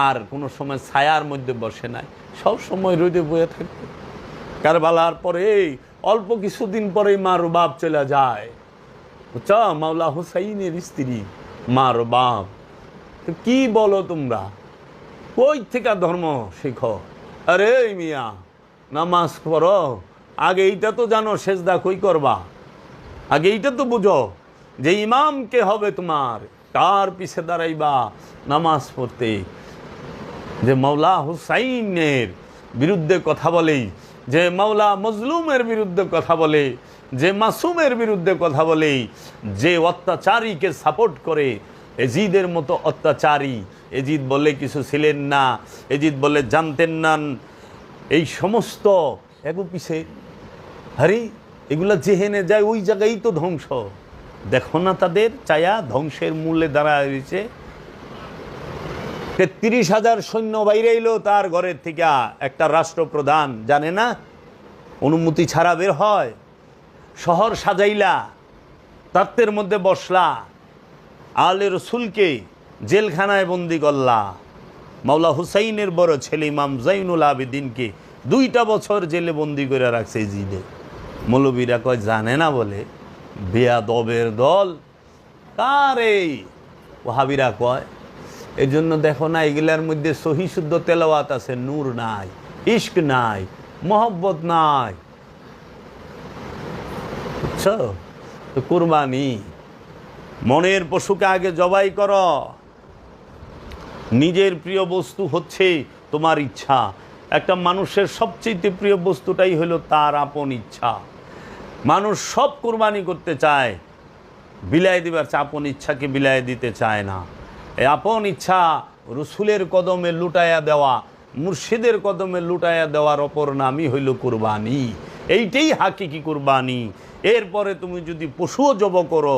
আর কোনো সময় ছায়ার মধ্যে বসে নাই, সব সময় রোদে বয়ে থাকবে। কারবালার পরে অল্প কিছুদিন পরেই মা রুবাব চলে যায়। বুঝছো, মাওলা হুসাইনের স্ত্রী মা রুবাব। কি বলো তোমরা, কই থেকে ধর্ম শিখো? আরে মিয়া, নামাজ পড়ো, আগে এইটা তো জানো সেজদা কই করবা, আগে এইটা তো বুঝো যে ইমামকে হবে তোমার, তার পিছে দাঁড়াইবা নামাজ পড়তে। যে মাওলা হুসাইনের বিরুদ্ধে কথা বলে, যে মাওলা মজলুমের বিরুদ্ধে কথা বলে, যে মাসুমের বিরুদ্ধে কথা বলে, যে অত্যাচারীকে সাপোর্ট করে, এজিদের মতো অত্যাচারী। এজিদ বলে কিছু ছিলেন না, এজিদ বলে জানতেন না, এই সমস্ত এগো পিছে আরে এগুলা যেহেনে যায় ওই জায়গায় তো ধ্বংস। দেখো না তাদের চায়া ধ্বংসের মূলে দাঁড়ায় রয়েছে। 33,000 সৈন্য বাইরে এলো তার ঘরের থেকে, একটা রাষ্ট্রপ্রধান জানে না, অনুমতি ছাড়া বের হয়। শহর সাজাইলা, তাত্তের মধ্যে বসলা, আলে রসুলকে জেলখানায় বন্দি করলা। মাওলা হুসাইনের বড় ছেলে ইমাম জাইনুল আবেদিনকে 2টা বছর জেলে বন্দি করে রাখছে জিদে। মৌলবীরা কয় জানে না বলে, বেয়াদবের দল কারে ওয়াহাবিরা কয়। এর জন্য দেখো না, এগুলার মধ্যে সহি শুদ্ধ তেলাওয়াত আছে, নূর নাই, ইশক নাই, মহব্বত নাই। বুঝছো তো? কুরবানি, মনের পশুকে আগে জবাই করো। নিজের প্রিয় বস্তু হচ্ছে তোমার ইচ্ছা। একটা মানুষের সবচেয়ে প্রিয় বস্তুটাই হলো তার আপন ইচ্ছা। মানুষ সব কুরবানি করতে চায়, বিলাই দিবার আপন ইচ্ছাকে বিলাই দিতে চায় না। এই আপন ইচ্ছা রসুলের কদমে লুটাইয়া দেওয়া, মুর্শিদের কদমে লুটাইয়া দেওয়ার অপর নামই হইল কুরবানি। এইটাই হাকিকি কুরবানি। এরপরে তুমি যদি পশুও জব করো,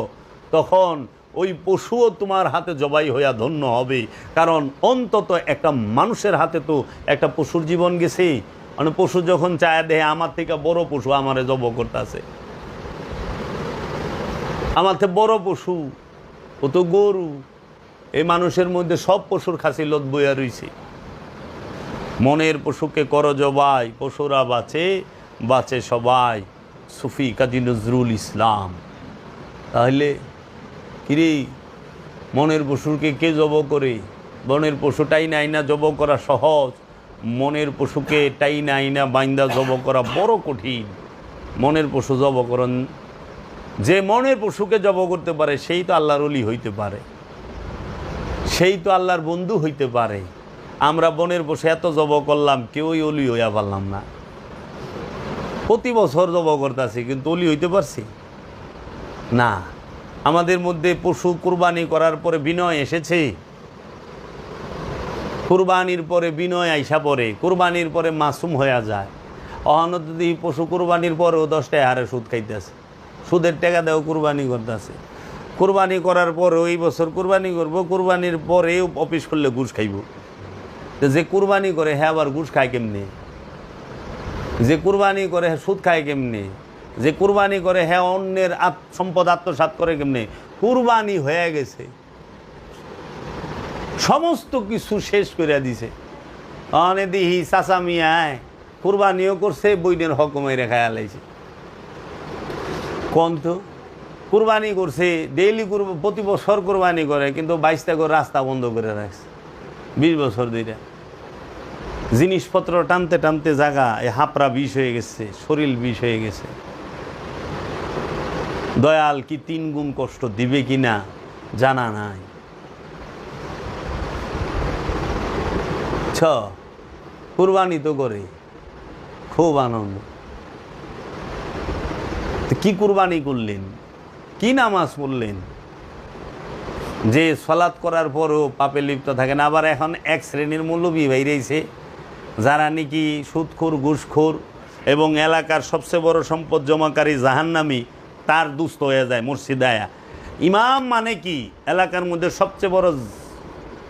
তখন ওই পশুও তোমার হাতে জবাই হইয়া ধন্য হবে, কারণ অন্তত একটা মানুষের হাতে তো একটা পশুর জীবন গেছে। মানে পশু যখন চায় দেহে আমার থেকে বড় পশু আমারে জব করতেছে, আমার থেকে বড় পশু ও তো গরু। এই মানুষের মধ্যে সব পশুর খাসি লত বইয়া রয়েছে। মনের পশুকে করো জবাই, পশুরা বাঁচে, বাঁচে সবাই। সুফি কাজী নজরুল ইসলাম। তাহলে কিরে, মনের পশুকে কে জব করে? মনের পশুটাই নাই না জব করা সহজ, মনের পশুকে টাই নাই না বাইন্দা জব করা বড় কঠিন। মনের পশু জব করেন, যে মনের পশুকে জব করতে পারে সেই তো আল্লাহর ওলি হইতে পারে, সেই তো আল্লাহর বন্ধু হইতে পারে। আমরা বনের পশু এত জব করলাম, কেউই অলি হইয়া পারলাম না। প্রতি বছর জব করতেছি, কিন্তু অলি হইতে পারছি না। আমাদের মধ্যে পশু কুরবানি করার পরে বিনয় এসেছে, কুরবানির পরে বিনয় আইসা পড়ে, কুরবানির পরে মাসুম হয়ে যায়। অহনত দিই পশু কুরবানির পরেও 10 টাকা হারে সুদ খাইতেছে, সুদের টাকা দেও কুরবানি করতেছে। কুরবানি করার পরেও এই বছর কুরবানি করবো, কুরবানির পরেও অফিস করলে ঘুষ খাইব। যে কুরবানি করে হ্যাঁ আবার ঘুষ খায় কেমনি? যে কুরবানি করে হ্যাঁ সুদ খায় কেমনি? যে কুরবানি করে হ্যাঁ অন্যের সম্পদ আত্মসাৎ করে কেমনি? কুরবানি হয়ে গেছে, সমস্ত কিছু শেষ করে দিছে। অনে দিহি চাচা মিয়ায় কুরবানিও করছে, বইনের হকমাই রেখায় আলাইছে। কোন তো কুরবানি করছে, ডেইলি প্রতি বছর কুরবানি করে, কিন্তু 22টা করে রাস্তা বন্ধ করে রাখছে 20 বছর ধরে। জিনিসপত্র টানতে টানতে জায়গা হাঁপড়া বিষ হয়ে গেছে, শরীর বিষ হয়ে গেছে। দয়াল কি 3 গুণ কষ্ট দিবে কিনা জানা নাই। কুরবানি তো করে খুব আনন্দ। কি কুরবানি করলেন, কি নামাজ পড়লেন যে সালাত করার পরও পাপে লিপ্ত থাকেন? আবার এখন এক শ্রেণীর মৌলবী বাইরেছে যারা নাকি সুদখোর, ঘুষখোর এবং এলাকার সবচেয়ে বড় সম্পদ জমাকারী জাহান্নামী, তার দুস্থ হয়ে যায় মসজিদায়া। ইমাম মানে কি এলাকার মধ্যে সবচেয়ে বড়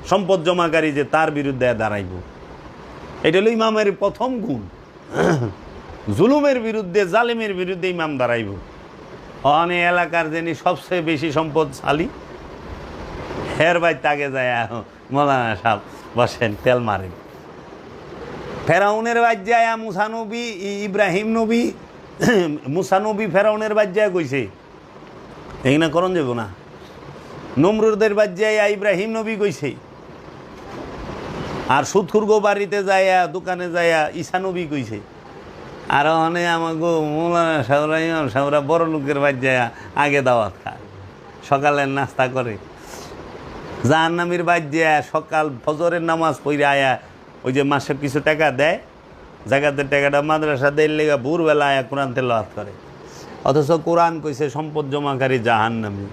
সম্পদ জমাকারী, যে তার বিরুদ্ধে দাঁড়াইব। এটা হলো ইমামের প্রথম গুণ। জুলুমের বিরুদ্ধে, জালিমের বিরুদ্ধে ইমাম দাঁড়াইব। অনে এলাকার যিনি সবচেয়ে বেশি সম্পদশালী, হের বাইতে আগে যায় মৌলানা সাহেব বসেন, তেল মারেন। ফেরাউনের বাজ্যায় মুসানবী, ইব্রাহিম নবী, মুসানবী ফেরাউনের বাজ্যায় কইছে, এই না করণ যাব না। নমরুদের বাজ্যায় ইব্রাহিম নবী কইছে। আর সুদখুরগো বাড়িতে যাইয়া, দোকানে যাইয়া ঈসা নবী কইছে। আর অনে আমাকে মৌলানা সাহরা, ইমাম সাহরা বড় লোকের বাজ্যায় আগে দাওয়াত খায়, সকালের নাস্তা করে। জাহান্নামীর বাজ্যায় সকাল ফজরের নামাজ পড়ে আয়া ওই যে মাসে কিছু টাকা দেয়, জায়গাতে টাকাটা মাদ্রাসা দেয় লেগে ভোরবেলা আয়া কোরআন তেলাওয়াত করে। অথচ কোরআন কইছে সম্পদ জমাকারী জাহান্নামী।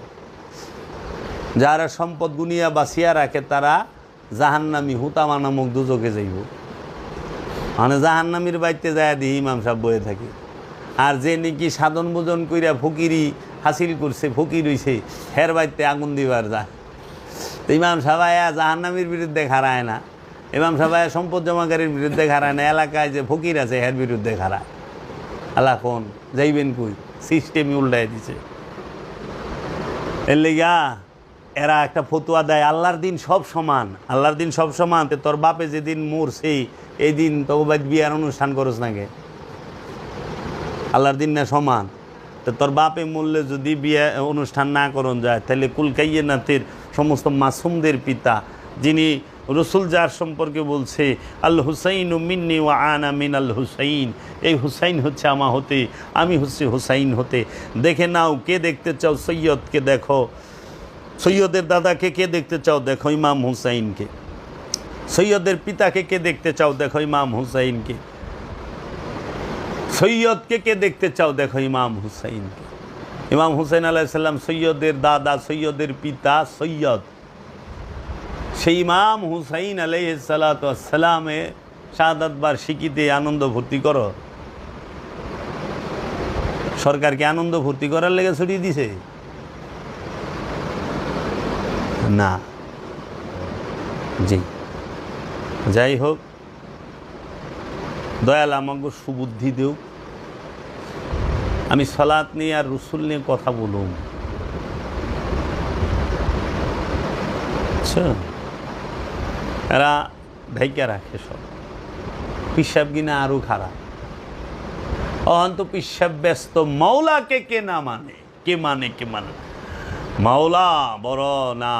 যারা সম্পদ গুনিয়া বাঁচিয়া রাখে তারা জাহান্নামী, হুতামা নামক দুজকে যাইব। মানে জাহান্নামীর বাড়িতে যায় দিই ইমাম সাহেব বয়ে থাকে। আর যে নাকি সাধন ভোজন কইরা ফকিরি হাসিল করছে, ফকির হইছে, হের বাড়িতে আগুন দিবার যায়। তো ইমাম সাহেব জাহান্নামীর বিরুদ্ধে খাড়ায় না, ইমাম সাহেব সম্পদ জমাকারীর বিরুদ্ধে খাড়ায় না, এলাকায় যে ফকির আছে হের বিরুদ্ধে খাড়ায়। আল্লাহ কোন যাইবেন কই? সিস্টেমই উল্টাই দিছে। এর লেগা এরা একটা ফতুয়া দেয়, আল্লাহর দিন সব সমান, আল্লাহর দিন সব সমান। তো তোর বাপে যেদিন মরছে এই দিন তো বিয়ার অনুষ্ঠান করস নাকি? আল্লাহর দিন না সমান? তো তোর বাপে মরলে যদি বিয়ে অনুষ্ঠান না করন যায়, তাহলে কুলকাইনাতের সমস্ত মাসুমদের পিতা, যিনি রসুল যার সম্পর্কে বলছে আল হুসাইন মিন্নি ওয়া আনা মিন আল হুসাইন, এই হুসাইন হচ্ছে আমা হতে, আমি হচ্ছি হুসাইন হতে। দেখে নাও কে দেখতে চাও, সৈয়দকে দেখো, সৈয়দের দাদাকে কে দেখতে চাও, দেখো ইমাম হুসাইনকে। সৈয়দের পিতাকে কে দেখতে চাও, দেখো ইমাম হুসাইনকে। সৈয়দকে কে দেখতে চাও, দেখো ইমাম হুসাইনকে। ইমাম হুসাইন আলাইহিস সালাম সৈয়দের দাদা, সৈয়দের পিতা সৈয়দ। সেই ইমাম হুসাইন আলাইহিস সালাতু ওয়াস সালামে শাহাদাত বার্ষিকীতে আনন্দ ভর্তি করো। সরকারকে আনন্দ ভর্তি করার লেগে ছড়িয়ে দিছে না? জি, যাই হোক, দয়াল আমাকে সুবুদ্ধি দেও। আমি সালাত নিয়ে আর রসুল নিয়ে কথা বলুন। আচ্ছা, এরা ঢাইকা রাখে সব। পিসাব কিনা আরো খারাপ। অহন্ত পিসাব ব্যস্ত। মাওলাকে কে না মানে, কে মানে, কে মানে মাওলা বড় না।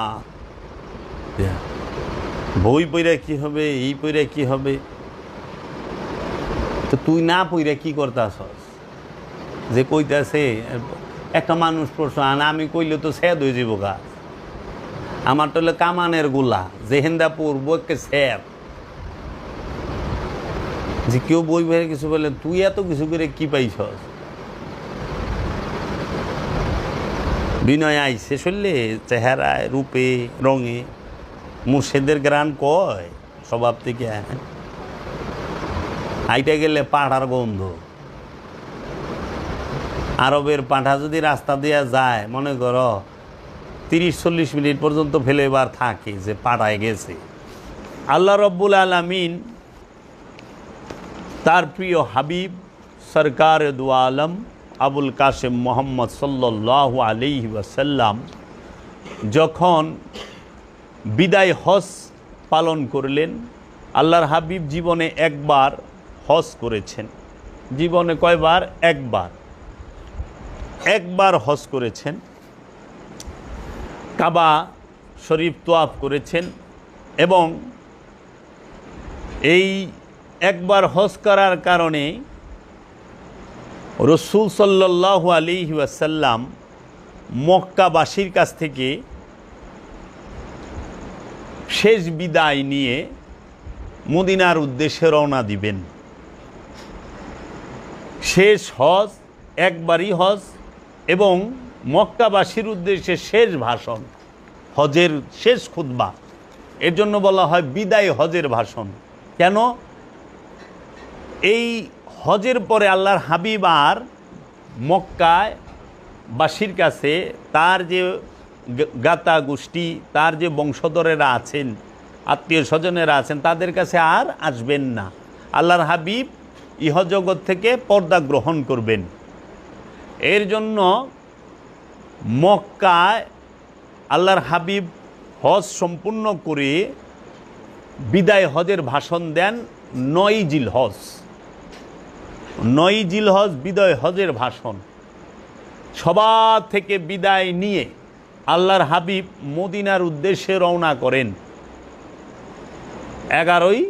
বই পইরা কি হবে, এই পইরা কি হবে? তো তুই না পইরা কি করতাছস? যে কইতাছে একটা মানুষ প্রশ্ন, আমি কইলে তো সেদ হয়ে যাব গা। আমার তো হলো কামানের গোলা, যেহেন্দা পড়বো একে সেদ। যে কেউ বই বেড়ে কিছু বলে, তুই এত কিছু করে কি পাইছস? বিনয় আইসে শুনলে চেহারায়, রূপে, রঙে মুর্শেদের গ্রান কয় স্বভাব থেকে। হাইটে গেলে পাঁঠার গন্ধ। আরবের পাঁঠা যদি রাস্তা দিয়ে যায়, মনে করো 30-40 মিনিট পর্যন্ত ফেলেবার থাকে যে পাঠায় গেছে। আল্লাহ রব্বুল আলামিন তার প্রিয় হাবিব সরকার দু আলম আবুল কাসেম মোহাম্মদ সাল্লাল্লাহু আলাইহি ওয়াসাল্লাম যখন বিদায় হজ পালন করলেন, আল্লাহর হাবিব জীবনে একবার হজ করেছেন। জীবনে কয়বার? একবার হজ করেছেন। কাবা শরীফ তোয়াফ করেছেন এবং এই একবার হজ করার কারণে রাসূল সাল্লাল্লাহু আলাইহি ওয়াসাল্লাম মক্কাবাসীর কাছ থেকে শেষ বিদায় নিয়ে মদিনার উদ্দেশ্যে রওনা দিবেন। শেষ হজ, একবারই হজ এবং মক্কাবাসীর উদ্দেশ্যে শেষ ভাষণ, হজের শেষ খুতবা। এর জন্য বলা হয় বিদায় হজের ভাষণ। কেন? এই হজের পরে আল্লাহর হাবিব আর মক্কায় বাসীর কাছে তার যে গাতা গোষ্ঠী, তার যে বংশধরেরা আছেন, আত্মীয় স্বজনেরা আছেন, তাদের কাছে আর আসবেন না। আল্লাহর হাবিব ইহজগৎ থেকে পর্দা গ্রহণ করবেন। এর জন্য মক্কায় আল্লাহর হাবিব হজ সম্পূর্ণ করে বিদায় হজের ভাষণ দেন 9 জিলহজ। 9 জিলহজ বিদায় হজের ভাষণ। সবার থেকে বিদায় নিয়ে আল্লাহর হাবিব মদিনার উদ্দেশ্যে রওনা করেন 11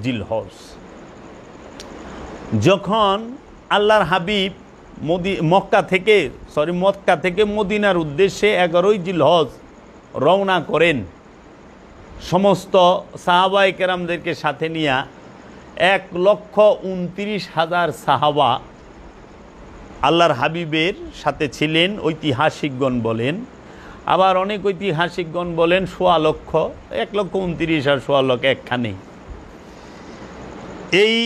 জিলহজ। যখন আল্লাহর হাবিব মক্কা থেকে মদিনার উদ্দেশ্যে 11 জিলহজ রওনা করেন, সমস্ত সাহাবায়ে কেরামদেরকে সাথে নিয়ে 1,29,000 সাহাবা আল্লাহর হাবিবের সাথে ছিলেন। ঐতিহাসিকগণ বলেন, আবার অনেক ঐতিহাসিকগণ বলেন 1,6 লক্ষ, 1,29,000 আর 1,6 লক্ষ একখানে। এই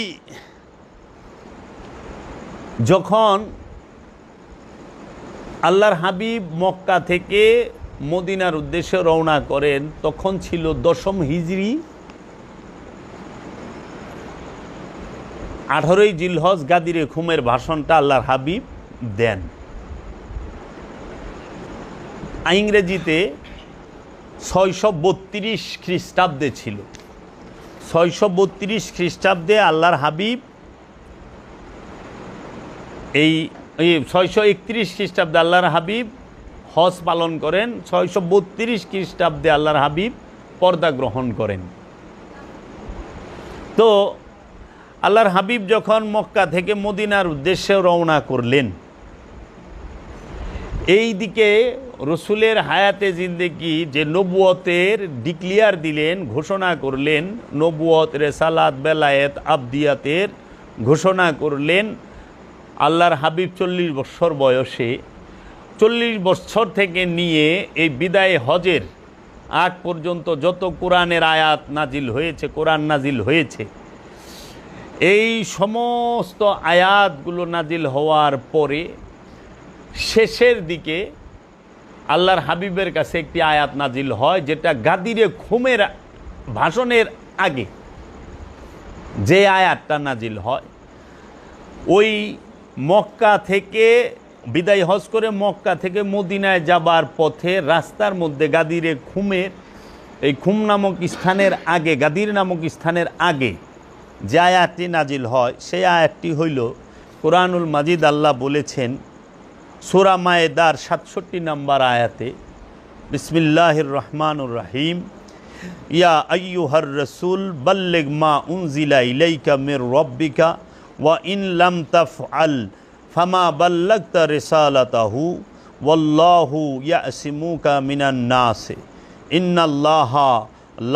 যখন আল্লাহর হাবিব মক্কা থেকে মদিনার উদ্দেশ্যে রওনা করেন, তখন ছিল 10ম হিজরি, 18 জিলহজ গাদিরে খুমের ভাষণটা আল্লাহর হাবিব দেন। ইংরেজিতে 632 খ্রিস্টাব্দে ছিল। 632 খ্রিস্টাব্দে আল্লাহর হাবিব এই 631 খ্রিস্টাব্দে আল্লাহর হাবিব হজ পালন করেন। 632 খ্রিস্টাব্দে আল্লাহর হাবিব পর্দা গ্রহণ করেন। তো আল্লাহর হাবিব যখন মক্কা থেকে মদিনার উদ্দেশ্যে রওনা করলেন, এই দিকে রসুলের হায়াতে জিন্দেগি যে নবুয়তের ডিক্লিয়ার দিলেন, ঘোষণা করলেন, নবুয়ত, রেসালাত, বেলায়েত, আবদিয়াতের ঘোষণা করলেন। আল্লাহর হাবিব 40 বছর বয়সে, 40 বছর থেকে নিয়ে এই বিদায় হজের আগ পর্যন্ত যত কোরআনের আয়াত নাজিল হয়েছে, কোরআন নাজিল হয়েছে, এই সমস্ত আয়াতগুলো নাজিল হওয়ার পরে শেষের দিকে আল্লাহর হাবিবের কাছে একটি আয়াত নাজিল হয়, যেটা গাদিরে খুমের ভাষণের আগে যে আয়াতটা নাজিল হয়, ওই মক্কা থেকে বিদায় হজ করে মক্কা থেকে মদিনায় যাবার পথে রাস্তার মধ্যে গাদিরে খুমের, এই খুম নামক স্থানের আগে, গাদির নামক স্থানের আগে যে আয়াতটি নাজিল হয়, সেই আয়াতটি হইল কোরআনুল মাজিদ। আল্লাহ বলেছেন সূরা মায়েদার 67 নম্বর আয়াতে, বিসমিল্লাহির রহমানুর রহিম, ইয়া আইয়ুহার রাসূল বাল্লিগ মা উনজিলা ইলাইকা মির রাব্বিকা ওয়া ইন লাম তাফআল ফামা বাল্লাগতা রিসালাতাহু ওয়াল্লাহু ইয়াসিমুকা মিনান নাস ইন্নাল্লাহা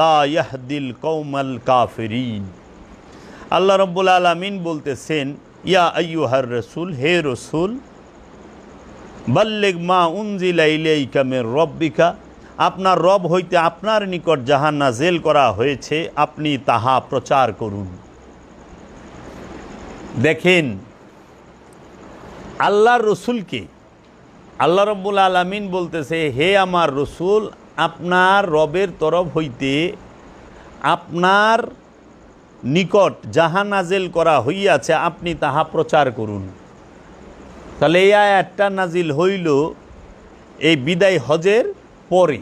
লা ইয়াহদিল কওমাল কাফিরিন। আল্লাহ রাব্বুল আলামিন বলতেছেন, ইয়া আইয়ুহার রাসূল, হে রসুল, বাল্লিগ মা উনজিলা ইলাইকা মির রাব্বিকা, আপনার রব হইতে আপনার নিকট যাহা নাযিল করা হয়েছে আপনি তাহা প্রচার করুন। দেখেন, আল্লাহর রসুলকে আল্লাহ রব্বুল আলামিন বলতেছে, হে আমার রসুল, আপনার রবের তরফ হইতে আপনার নিকট যাহা নাজিল করা হইয়াছে আপনি তাহা প্রচার করুন। তাহলে এই আয়াতটা নাজিল হইল এই বিদায় হজের পরে।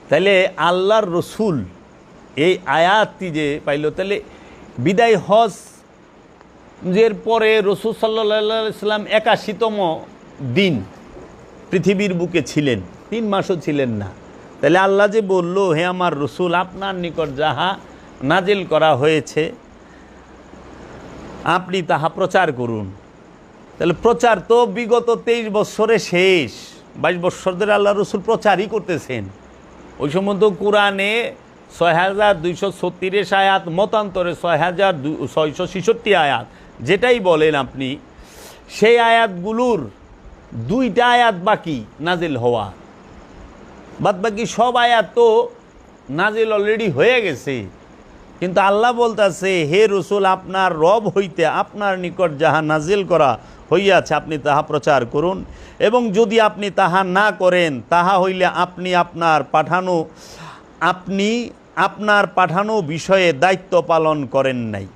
তাহলে আল্লাহর রসুল এই আয়াতটি যে পাইল, তাহলে বিদায় হজ এর পরে রসুল সাল্লাল্লাহু আলাইহি সাল্লাম ৮১তম দিন পৃথিবীর বুকে ছিলেন, ৩ মাসও ছিলেন না। তাহলে আল্লাহ যে বলল, হে আমার রসুল, আপনার নিকট যাহা নাজিল করা হয়েছে আপনি তাহা প্রচার করুন। তাহলে প্রচার তো বিগত 23 বছরে শেষ, 22 বছর ধরে আল্লাহ রসুল প্রচারই করতেছেন। ওই সময় তো কোরআনে ৬,২৩৬ আয়াত, মতান্তরে ৬,৬৬৬ আয়াত, যেটাই বলেন আপনি, সেই আয়াতগুলোর 2টা আয়াত বাকি নাজিল হওয়া, বাদ বাকি সব আয়াত তো নাজিল অলরেডি হয়ে গেছে। কিন্তু আল্লাহ বলতেছে, হে রসুল, আপনার রব হইতে আপনার নিকট যাহা নাজিল করা হইয়াছে আপনি তাহা প্রচার করুন, এবং যদি আপনি তাহা না করেন তাহা হইলে আপনি আপনার পাঠানো বিষয়ে দায়িত্ব পালন করেন নাই।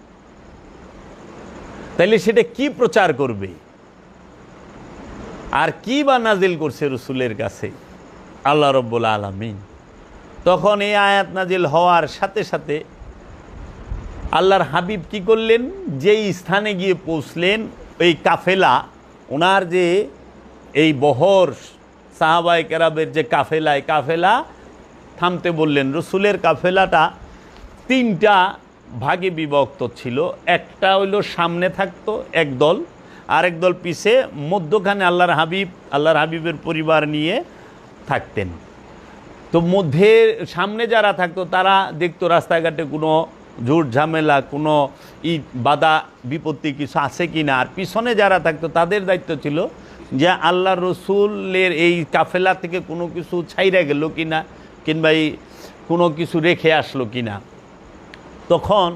তাইলে সেটা কি প্রচার করবে আর কি বা নাজিল করছে রসুলের কাছে আল্লাহ রব্বুল আলামিন? তখন এই আয়াত নাজিল হওয়ার সাথে সাথে আল্লাহর হাবিব কি করলেন, যেই স্থানে গিয়ে পৌঁছলেন, এই কাফেলা, ওনার যে এই বহর সাহাবায়ে কেরামের যে কাফেলা থামতে বললেন। রসুলের কাফেলাটা 3টা ভাগে বিভক্ত ছিল। একটা হইল সামনে থাকতো একদল, আরেক দল পিছে, মধ্যখানে আল্লাহর হাবিবের পরিবার নিয়ে থাকতেন। তো সামনে যারা থাকতো তারা দেখতো রাস্তাঘাটে কোনো ঝুট ঝামেলা, কোনো বাধা বিপত্তি কিছু আছে কি না। আর পিছনে যারা থাকতো তাদের দায়িত্ব ছিল যে আল্লাহ রসুলের এই কাফেলা থেকে কোনো কিছু ছাইরা গেল কি না, কিংবা কোনো কিছু রেখে আসলো কি না। তখন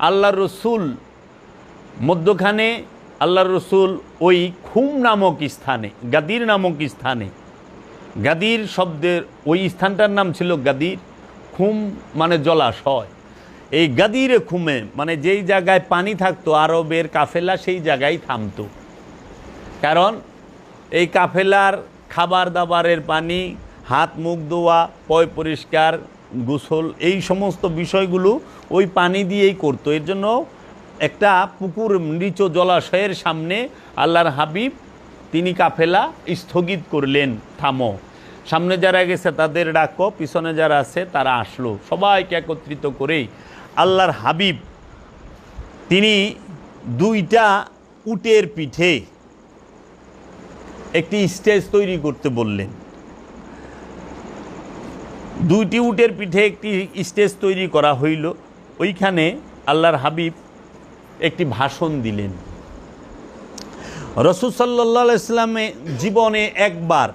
আল্লাহ রসুল মধ্যখানে, আল্লাহ রসুল ওই খুম নামক স্থানে, গাদির নামক স্থানে, গাদির শব্দের ওই স্থানটার নাম ছিল গাদির, খুম মানে জলাশয়। এই গাদিরে খুমে মানে যেই জায়গায় পানি থাকতো আরবের কাফেলা সেই জায়গায় থামতো। কারণ এই কাফেলার খাবার দাবারের পানি, হাত মুখ ধোয়া, পয় পরিষ্কার, গোসল, এই সমস্ত বিষয়গুলো ওই পানি দিয়েই করতো। এর জন্য একটা পুকুর, নিচু জলাশয়ের সামনে আল্লাহর হাবিব তিনি কাফেলা স্থগিত করলেন, থামো, সামনে যারা গেছে তাদের ডাকো, পিছনে যারা আছে তারা আসলো। সবাইকে একত্রিত করেই আল্লাহর হাবিব তিনি 2টা উটের পিঠে একটি স্টেজ তৈরি করতে বললেন। 2টি উটের পিঠে একটি স্টেজ তৈরি করা হইল। ওইখানে আল্লাহর হাবিব একটি ভাষণ দিলেন। রাসূল সাল্লাল্লাহু আলাইহি ওয়াসাল্লাম জীবনে একবার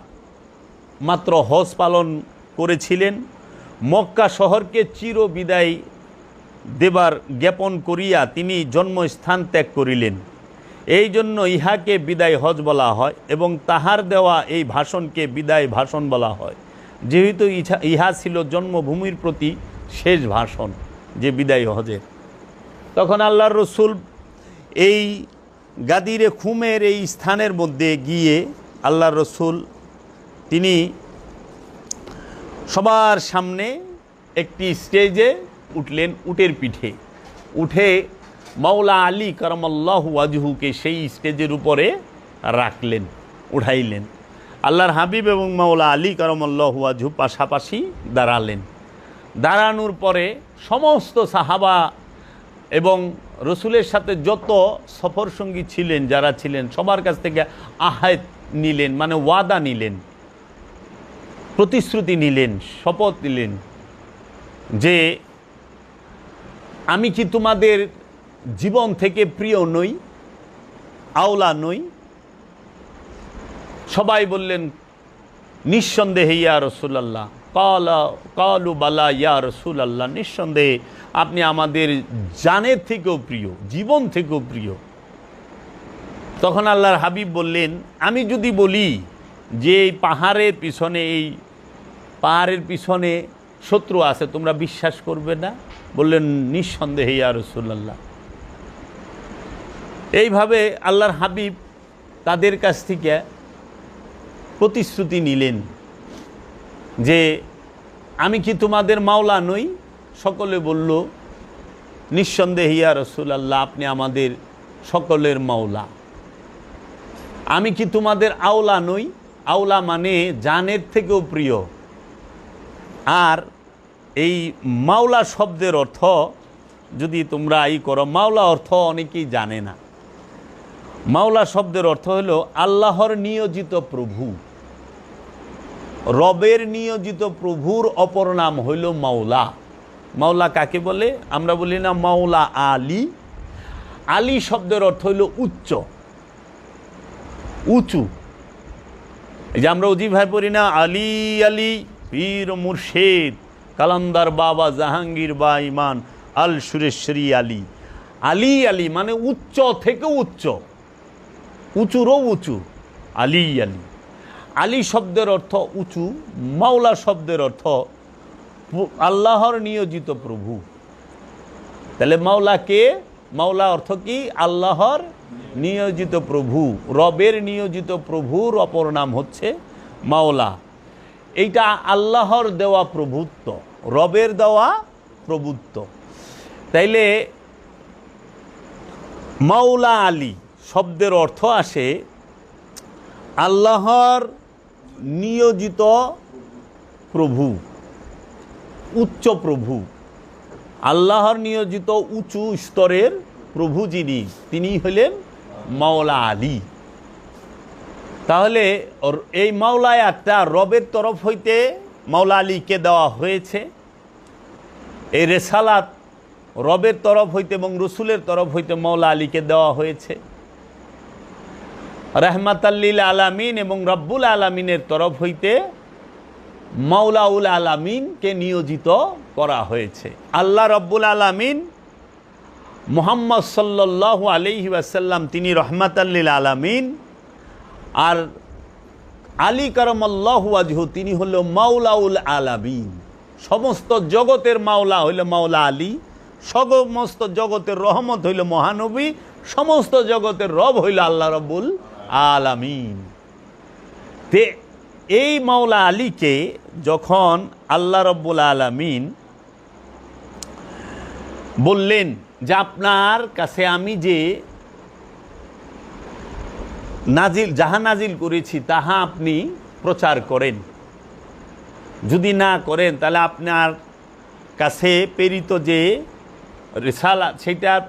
মাত্র হজ পালন করেছিলেন। মক্কা শহরকে চির বিদায় দেবার জ্ঞাপন করিয়া তিনি জন্মস্থান ত্যাগ করিলেন। এই জন্য ইহাকে বিদায় হজ বলা হয় এবং তাহার দেওয়া এই ভাষণকে বিদায় ভাষণ বলা হয়, যেহেতু ইহা ছিল জন্মভূমির প্রতি শেষ ভাষণ, যে বিদায় হজের। তখন আল্লাহর রসুল এই গাদিরে খুমের এই স্থানের মধ্যে গিয়ে আল্লাহর রসুল তিনি সবার সামনে একটি স্টেজে উঠলেন, উটের পিঠে উঠে মাওলা আলী কারামাল্লাহু ওয়াজহুকে সেই স্টেজের উপরে রাখলেন, উঠাইলেন। আল্লাহর হাবিব এবং মাওলা আলী কারামাল্লাহু ওয়াজহু পাশাপাশি দাঁড়ালেন। দাঁড়ানোর পরে সমস্ত সাহাবা এবং রসুলের সাথে যত সফরসঙ্গী ছিলেন, যারা ছিলেন, সবার কাছ থেকে আহাত নিলেন, মানে ওয়াদা নিলেন, প্রতিশ্রুতি নিলেন, শপথ নিলেন যে আমি কি তোমাদের জীবন থেকে প্রিয় নই, আওলা নই? সবাই বললেন নিঃসন্দেহে ইয়া রাসূলুল্লাহ, কালু বালা ইয়া রাসূলাল্লাহ, নিঃসন্দেহে আপনি আমাদের জানের থেকেও প্রিয়, জীবন থেকেও প্রিয়। তখন আল্লাহর হাবিব বললেন, আমি যদি বলি যে এই পাহাড়ের পিছনে শত্রু আছে, তোমরা বিশ্বাস করবে না? বললেন, নিঃসন্দেহে ইয়া রাসূলাল্লাহ। এইভাবে আল্লাহর হাবিব তাদের কাছ থেকে প্রতিশ্রুতি নিলেন যে আমি কি তোমাদের মাওলা নই? সকলে বলল, নিঃসন্দেহে ইয়া রাসূলাল্লাহ, আপনি আমাদের সকলের মাওলা। আমি কি তোমাদের আওলা নই? আওলা মানে জানের থেকেও প্রিয়। আর এই মাওলা শব্দের অর্থ যদি তোমরা করো, মাওলা অর্থ অনেকেই জানে না। মাওলা শব্দের অর্থ হলো আল্লাহর নিয়োজিত প্রভু। রবের নিয়োজিত প্রভুর অপর নাম হইল মাওলা। মাওলা কাকে বলে? আমরা বলি না মাওলা আলী? আলী শব্দের অর্থ হইল উচ্চ, উঁচু। এই যে আমরা অজি ভাই পড়ি না, আলী আলী পীর মুর্শেদ কালান্দার বাবা জাহাঙ্গীর বা ইমান আল সুরেশ্বরী আলী। আলী আলী মানে উচ্চ থেকে উচ্চ, উঁচুরও উঁচু, আলী আলী। আলী শব্দের অর্থ উঁচু, মাওলা শব্দের অর্থ আল্লাহর নিয়োজিত প্রভু। তাহলে মাওলা কে? মাওলা অর্থ কি? আল্লাহর নিয়োজিত প্রভু। রবের নিয়োজিত প্রভুর অপর নাম হচ্ছে মাওলা। এইটা আল্লাহর দেওয়া প্রভুত্ব, রবের দেওয়া প্রভুত্ব। তাইলে মাওলা আলী শব্দের অর্থ আসে আল্লাহর নিয়োজিত প্রভু, উচ্চ প্রভু। আল্লাহর নিয়োজিত উঁচু স্তরের প্রভু যিনি, তিনি হলেন মাওলা আলী। তাহলে এই মাওলা একটা রবের তরফ হইতে মাওলা আলীকে দেওয়া হয়েছে। এই রেসালাত রবের তরফ হইতে এবং রসুলের তরফ হইতে মাওলা আলীকে দেওয়া হয়েছে। রহমাতাল্লিল আলামিন এবং রব্বুল আলামিনের তরফ হইতে মাওলাউল আলামিনকে নিয়োজিত করা হয়েছে। আল্লাহ রব্বুল আলামিন মুহাম্মদ সাল্লাল্লাহু আলাইহি ওয়াসাল্লাম, তিনি রহমাতাল্লিল আলামিন। আর আলী কারামাল্লাহু ওয়াজহু, তিনি হল মাওলাউল আলামিন। সমস্ত জগতের মাওলা হইল মাওলা আলী, সমস্ত জগতের রহমত হইল মহানবী, সমস্ত জগতের রব হইল আল্লাহ রব্বুল আলামিন। তে এই মাওলা আলীকে যখন আল্লাহ রব্বুল আলামিন বললেন যে আপনার কাছে আমি যে যাহা নাজিল করেছি তাহা আপনি প্রচার করেন, যদি না করেন তাহলে আপনার কাছে প্রেরিত যে রিসালাত সেটার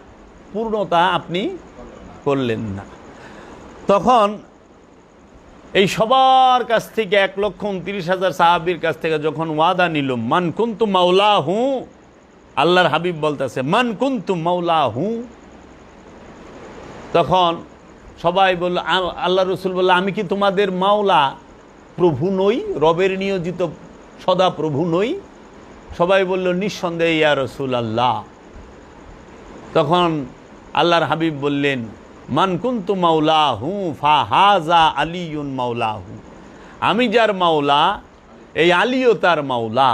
পূর্ণতা আপনি করলেন না। তখন এই সবার কাছ থেকে 1,29,000 সাহাবীর কাছ থেকে যখন ওয়াদা নিল, মান কুনতু মাওলাহু, আল্লাহর হাবিব বলতেছে মান কুনতু মাওলাহু, তখন সবাই বলল, আল্লাহ রসুল বলল, আমি কি তোমাদের মাওলা প্রভু নই? রবের নিয়োজিত সদা প্রভু নই? সবাই বলল, নিঃসন্দেহে ইয়া রাসূলুল্লাহ। তখন আল্লাহর হাবিব বললেন, মান কুনতু মাওলাহু ফাহাজা আলিয়ুন মাওলাহু, আমি যার মাওলা এই আলীও তার মাওলা।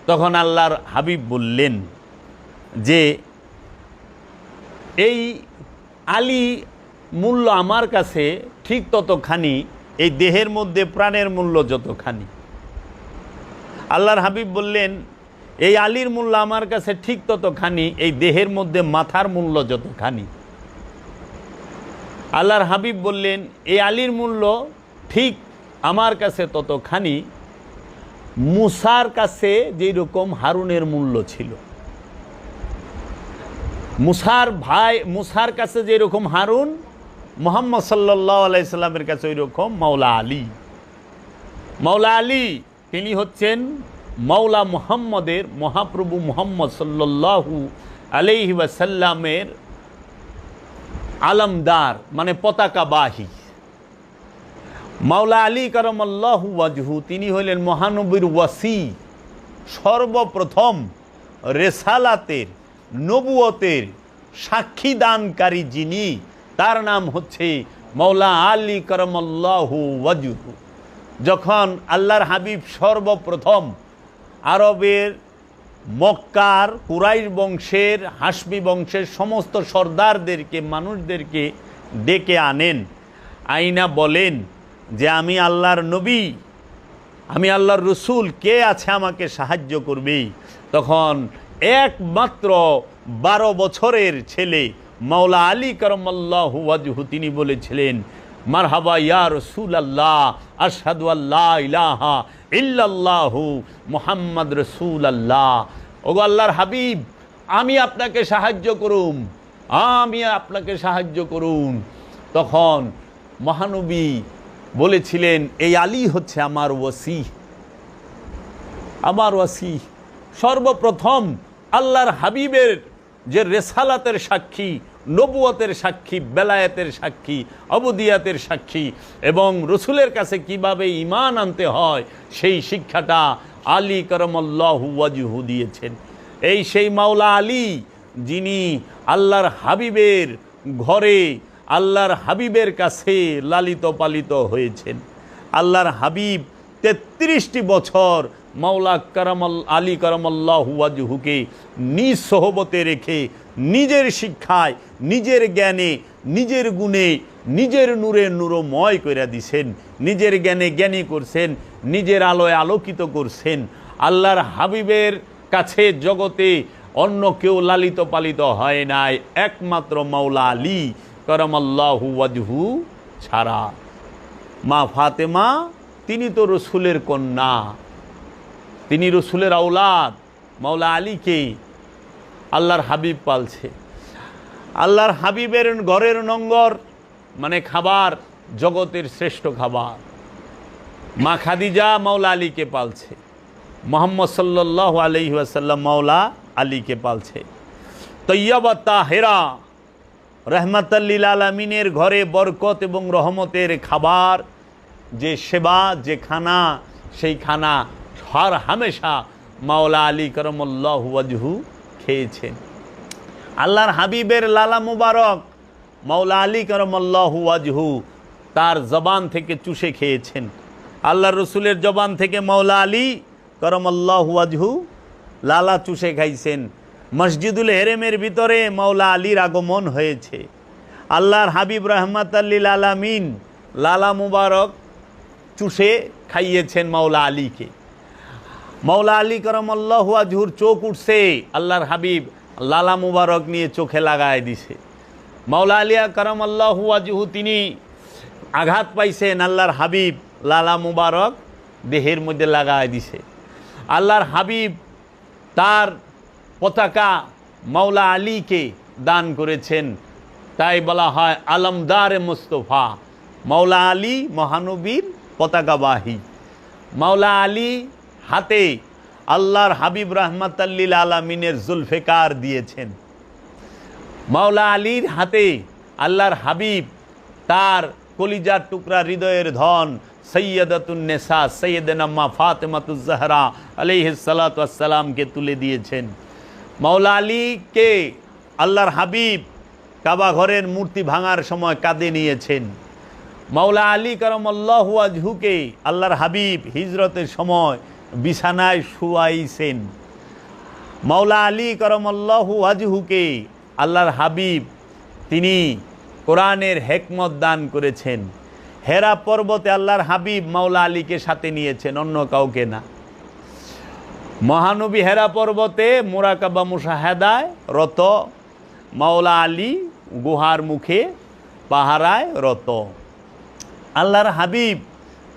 তখন আল্লাহর হাবিব বললেন যে এই আলী মূল্য আমার কাছে ঠিক ততখানি এই দেহের মধ্যে প্রাণের মূল্য যতখানি। আল্লাহর হাবিব বললেন, এই আলীর মূল্য আমার কাছে ঠিক ততখানি এই দেহের মধ্যে মাথার মূল্য যতখানি। আল্লাহর হাবিব বললেন, এই আলীর মূল্য ঠিক আমার কাছে ততখানি মুসার কাছে যেই রকম হারুনের মূল্য ছিল। মুসার কাছে যেই রকম হারুন, মুহাম্মদ সাল্লাল্লাহু আলাইহি সাল্লামের কাছে ওই রকম মাওলা আলী। মাওলা আলী তিনি হচ্ছেন মাওলা মুহাম্মদের, মহাপ্রভু মুহাম্মদ সাল্লাল্লাহু আলাইহি ওয়াসাল্লামের আলমদার, মানে পতাকাবাহী। মাওলা আলী কারামাল্লাহু ওয়াজহু তিনি হইলেন মহানবীর ওয়াসি, সর্বপ্রথম রেসালাতের নবুয়তের সাক্ষী দানকারী যিনি, তার নাম হচ্ছে মাওলা আলী কারামাল্লাহু ওয়াজহু। যখন আল্লাহর হাবিব সর্বপ্রথম আরবের মক্কার কুরাইশ বংশের হাশমি বংশের সমস্ত সর্দারদেরকে মানুষদেরকে ডেকে আনেন, আইনা বলেন যে আমি আল্লাহর নবী, আমি আল্লাহর রসুল, কে আছে আমাকে সাহায্য করবে? তখন একমাত্র 12 বছরের ছেলে মাওলা আলী কারামাল্লাহু ওয়াজহু তিনি বলেছিলেন, মারহাবা ইয়া রাসূলুল্লাহ, আশহাদু আল্লা ইলাহা ইল্লাল্লাহু মুহাম্মদ রাসূলুল্লাহ। ওগো আল্লাহর হাবিব, আমি আপনাকে সাহায্য করুম, আমি আপনাকে সাহায্য করুন। তখন মহানবী বলেছিলেন, এই আলী হচ্ছে আমার ওয়াসি, আমার ওয়াসি। সর্বপ্রথম আল্লাহর হাবিবের যে রেসালাতের সাক্ষী, নবুয়তের সাক্ষী, বেলায়েতের সাক্ষী, অবদিয়াতের সাক্ষী এবং রসুলের কাছে কিভাবে ঈমান আনতে হয় সেই শিক্ষাটা আলী কারামাল্লাহু ওয়াজহু দিয়েছেন। এই সেই মাওলা আলী যিনি আল্লাহর হাবিবের ঘরে, আল্লাহর হাবিবের কাছে লালিত পালিত হয়েছেন। আল্লাহর হাবিব 33টি বছর মাওলা আলী কারামাল্লাহু ওয়াজহুকে নিজ সোহবতে রেখে নিজের শিক্ষায়, নিজের জ্ঞানে, নিজের গুণে, নিজের নূরে নূরময় করে দিছেন, নিজের জ্ঞানে জ্ঞানী করছেন, নিজের আলোয় আলোকিত করছেন। আল্লাহর হাবিবের কাছে জগতে অন্য কেউ লালিত পালিত হয় নাই, একমাত্র মাওলা আলী কারামাল্লাহু ওয়াজহু ছাড়া। মা ফাতেমা তিনি তো রসুলের কন্যা, তিনি রসুলের আওলাদ। মাওলা আলীকে আল্লাহর হাবিব পালছে। আল্লাহর হাবিবের ঘরের নঙ্গর মানে খাবার, জগতের শ্রেষ্ঠ খাবার। মা খাদিজা মাওলা আলীকে পালছে, মুহাম্মদ সাল্লাল্লাহু আলাইহি ওয়াসাল্লাম মাওলা আলীকে পালছে। তৈয়বা তাহেরা রহমাতাল লিল আলামিনের ঘরে বরকত এবং রহমতের খাবার, যে সেবা, যে খানা, সেই খানা হর হামেশা মাওলা আলী কারামাল্লাহু ওয়াজহু খেয়েছেন। আল্লাহর হাবিবের লালা মুবারক মাওলা আলী কারামাল্লাহু ওয়াজহু তার জবান থেকে চুষে খেয়েছেন। আল্লাহর রসুলের জবান থেকে মাওলা আলী কারামাল্লাহু ওয়াজহু লালা চুষে খাইছেন। মসজিদুল হেরেমের ভিতরে মাওলা আলীর আগমন হয়েছে। আল্লাহর হাবিব রহমাতাল লিল আলামিন লালা মুবারক চুষে খাইয়েছেন মাওলা আলীকে। মাওলা আলী কারামাল্লাহু ওয়াজহুর চোখ উঠছে, আল্লাহর হাবিব লালা মুবারক নিয়ে চোখে লাগায় দিছে। মাওলা আলী কারামাল্লাহু ওয়াজহু তিনি আঘাত পাইছেন, আল্লাহর হাবিব লালা মুবারক দেহের মধ্যে লাগায় দিছে। আল্লাহর হাবিব তার পতাকা মাওলা আলীকে দান করেছেন, তাই বলা হয় আলমদারে মুস্তফা। মাওলা আলী মহানবীর পতাকাবাহী। মাওলা আলী হাতে আল্লাহর হাবিব রহমাতাল লিল আলামিনের জুলফিকার দিয়েছেন। মাওলা আলীর হাতে আল্লাহর হাবিব তার কলিজার টুকরা হৃদয়ের ধন সৈয়দাতুন নেসা সৈয়দনা মা ফাতেমাতুজ জাহরা আলাইহিস সালাতু ওয়াস সালামকে তুলে দিয়েছেন। মাওলা আলীকে আল্লাহর হাবিব কাবা ঘরের মূর্তি ভাঙার সময় কাঁধে নিয়েছেন। মাওলা আলী কারামাল্লাহু ওয়াজহুকে আল্লাহর হাবিব হিজরতের সময় বিছানায় শুয়াইছেন। মাওলা আলী কারামাল্লাহু ওয়াজহুকে আল্লাহর হাবিব তিনি কোরআনের হেকমত দান করেছেন। হেরা পর্বতে আল্লাহর হাবিব মাওলা আলীকে সাথে নিয়েছেন, অন্য কাউকে না। মহানবী হেরা পর্বতে মুরাকাবা মুশাহাদায় রত, মাওলা আলী গুহার মুখে পাহারায় রত। আল্লাহর হাবিব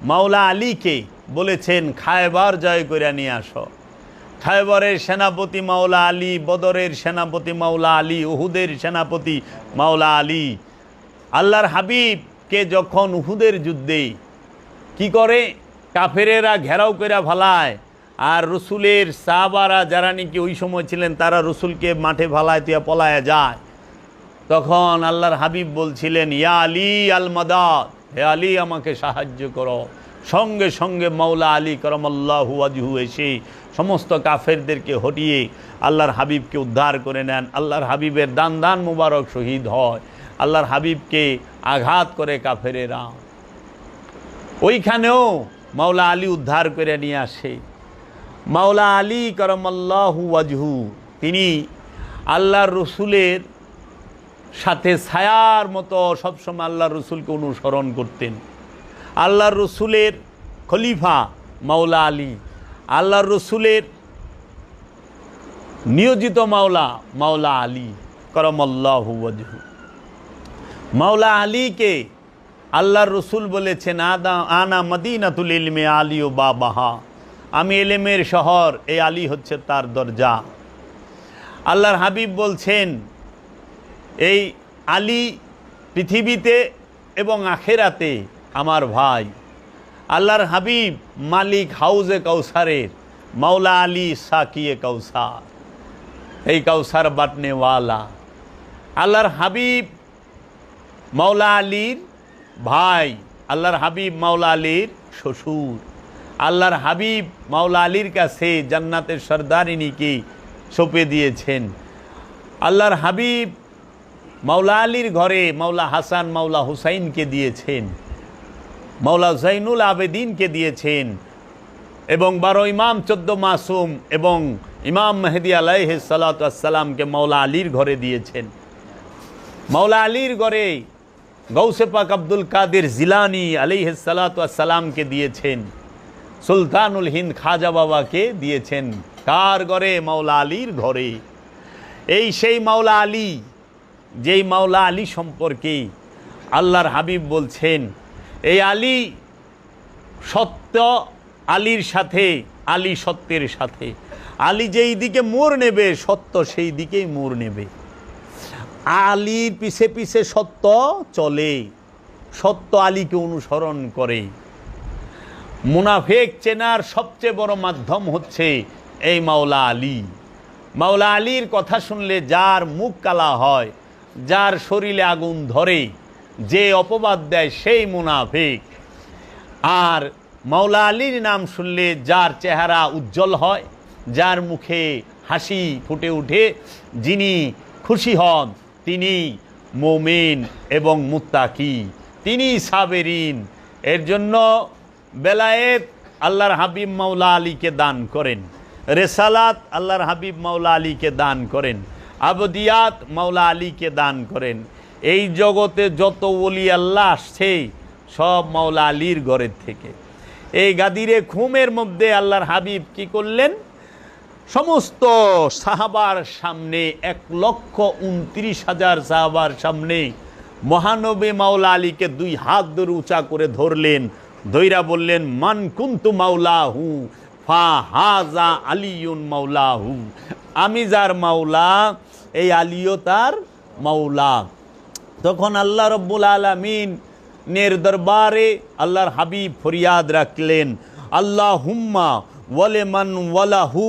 মাওলা আলীকে বলেছেন খায়বার জয় করে নিয়ে আসো। খায়বরের সেনাপতি মাওলা আলী, বদরের সেনাপতি মাওলা আলী, উহুদের সেনাপতি মাওলা আলী। আল্লাহর হাবিবকে যখন উহুদের যুদ্ধে কি করে কাফেরেরা ঘেরাও করে ফালায়, আর রসুলের সাহাবারা যারা নাকি ওই সময় ছিলেন তারা রসুলকে মাঠে ফালায় তুই পলায় যায়, তখন আল্লাহর হাবিব বলছিলেন ইয়া আলী আল মাদাদ, হে আলী আমাকে সাহায্য করো। সঙ্গে সঙ্গে মাওলা আলী কারামাল্লাহু ওয়াজহু এসে সমস্ত কাফেরদেরকে হটিয়ে আল্লাহর হাবিবকে উদ্ধার করে নেন। আল্লাহর হাবিবের দান দান মুবারক শহীদ হয়। আল্লাহর হাবিবকে আঘাত করে কাফেরেরা। ওইখানেও মাওলা আলী উদ্ধার করে নিয়ে আসে। মাওলা আলী কারামাল্লাহু ওয়াজহু তিনি আল্লাহর রসুলের সাথে ছায়ার মতো সবসময় আল্লাহর রসুলকে অনুসরণ করতেন। আল্লাহর রসুলের খলিফা মাওলা আলী, আল্লাহর রসুলের নিয়োজিত মাওলা আলী কারামাল্লাহু ওয়াজহু। মাওলা আলীকে আল্লাহর রসুল বলেছেন আনা মদিনাতুল ইলমে আলী ও বাবাহা, আমি এলেমের শহর, এই আলী হচ্ছে তার দরজা। আল্লাহর হাবিব বলছেন এই আলী পৃথিবীতে এবং আখেরাতে আমার ভাই। আল্লাহর হাবিব মালিক হাউজে কাউসারের, মাওলা আলী সাকিয়ে কাউসার, এই কাউসার বাটনেওয়ালা। আল্লাহর হাবিব মাওলা আলীর ভাই, আল্লাহর হাবিব মাওলা আলীর শ্বশুর। আল্লাহর হাবিব মাওলা আলীর কাছে জান্নাতের সর্দারিনীকে সঁপে দিয়েছেন। আল্লাহর হাবিব মাওলা আলীর ঘরে মাওলা হাসান মাওলা হুসাইনকে দিয়েছেন, মাওলা জাইনুল আবেদিনকে দিয়েছেন, এবং 12 ইমাম 14 মাসুম এবং ইমাম মেহেদি আলাইহিস সালাতু ওয়াস সালামকে মাওলা আলীর ঘরে দিয়েছেন। মাওলা আলীর ঘরে গৌসে পাক আব্দুল কাদের জিলানী আলাইহিস সালাতু ওয়াস সালামকে দিয়েছেন, সুলতানুল হিন্দ খাজা বাবাকে দিয়েছেন। কার ঘরে? মাওলা আলীর ঘরে। এই সেই মাওলা আলী, যেই মাওলা আলী সম্পর্কে আল্লাহর হাবিব বলছেন এই আলী সত্য, আলীর সাথে, আলী সত্যের সাথে। আলী যেই দিকে মোড় নেবে সত্য সেই দিকেই মোড় নেবে। আলীর পিছে পিছে সত্য চলে, সত্য আলীকে অনুসরণ করে। মুনাফেক চেনার সবচেয়ে বড় মাধ্যম হচ্ছে এই মাওলা আলী। মাওলা আলীর কথা শুনলে যার মুখ কালা হয়, যার শরীরে আগুন ধরে, যে অপবাদ দেয় সেই মুনাফেক। আর মাওলা আলীর নাম শুনলে যার চেহারা উজ্জ্বল হয়, যার মুখে হাসি ফুটে ওঠে, যিনি খুশি হন, তিনি মুমিন এবং মুত্তাকি, তিনি সাবেরিন। এর জন্য বেলায়েত আল্লাহর হাবিব মাওলা আলীকে দান করেন, রেসালাত আল্লাহর হাবিব মাওলা আলীকে দান করেন, আবদিয়াত মাওলা আলীকে দান করেন। এই জগতে যত ওলি আল্লাহ আসছে সব মাওলা আলীর ঘরের থেকে। এই গাদিরে খুমের মধ্যে আল্লাহর হাবিব কি করলেন? সমস্ত সাহাবার সামনে 1,29,000 সাহাবার সামনে মহানবী মাওলা আলীকে 2 হাত ধরে উঁচা করে ধরলেন, ধৈরা বললেন মান কুন্তু মাওলাহু ফা হাজা আলিউন মাওলাহু, আমি যার মাওলা এই আলীও তার মাওলা। তখন আল্লাহ রব্বুল আলামিনের দরবারে আল্লাহর হাবিব ফরিয়াদ রাখলেন, আল্লাহুম্মা ওয়ালে মান ওয়ালাহু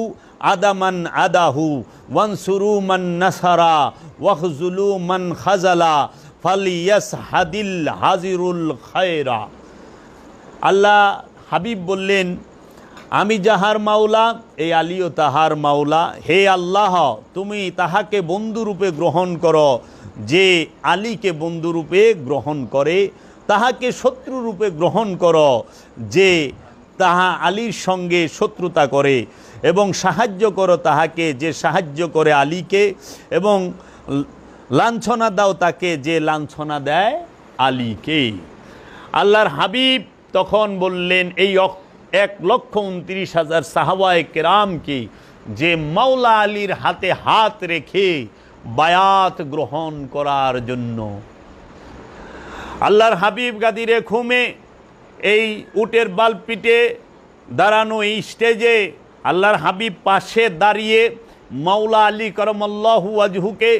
আদামান আদাহু ওয়ানসুরু মান নাসারা ওয়াখজুলু মান খাজালা ফালিয়াসহাদিল হাজিরুল খায়রা। আল্লাহ হাবিব বললেন আমি যাহার মাওলা এই আলীও তাহার মাওলা। হে আল্লাহ, তুমি তাহাকে বন্ধুরূপে গ্রহণ করো যে আলীকে বন্ধুরূপে গ্রহণ করে, তাহাকে শত্রুরূপে গ্রহণ করো যে তাহা আলীর সঙ্গে শত্রুতা করে, এবং সাহায্য করো তাহাকে যে সাহায্য করে আলীকে, এবং লাঞ্ছনা দাও তাকে যে লাঞ্ছনা দেয় আলীকে। আল্লাহর হাবিব তখন বললেন এই 1,29,000 সাহাবায়ে কেরামকে যে মাওলা আলীর হাতে হাত রেখে বায়াত গ্রহণ করার জন্য। আল্লাহর হাবিব গাদিরে খুমে এই উটের বালপিটে দাঁড়ানো এই স্টেজে আল্লাহর হাবিব পাশে দাঁড়িয়ে মাওলা আলী কারামাল্লাহু ওয়াজহুকে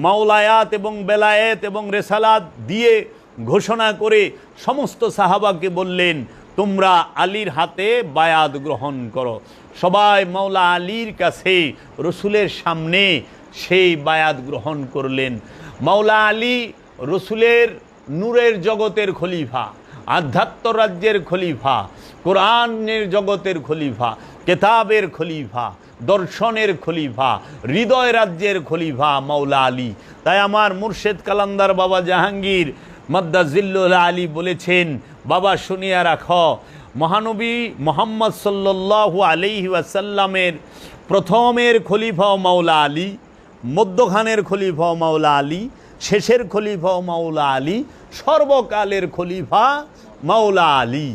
মাওলায়াত এবং বেলায়েত এবং রেসালাত দিয়ে ঘোষণা করে সমস্ত সাহাবাকে বললেন তোমরা আলীর হাতে বায়াত গ্রহণ করো। সবাই মাওলা আলীর কাছে রসুলের সামনে সেই বায়াত গ্রহণ করলেন। মাওলা আলী রসুলের নূরের জগতের খলিফা, আধ্যাত্ম রাজ্যের খলিফা, কোরআনের জগতের খলিফা, কেতাবের খলিফা, দর্শনের খলিফা, হৃদয় রাজ্যের খলিফা মাওলা আলী। তাই আমার মুর্শেদ কালান্দার বাবা জাহাঙ্গীর মাদ্দাজিল্লুল আলী বলেছেন, বাবা শুনিয়া রাখ, মহানবী মোহাম্মদ সাল্লাল্লাহু আলাইহি ওয়াসাল্লামের প্রথমের খলিফাও মাওলা আলী, মধ্যখানের খলিফাও মাওলা আলী, শেষের খলিফাও মাওলা আলী, সর্বকালের খলিফা মাওলা আলী।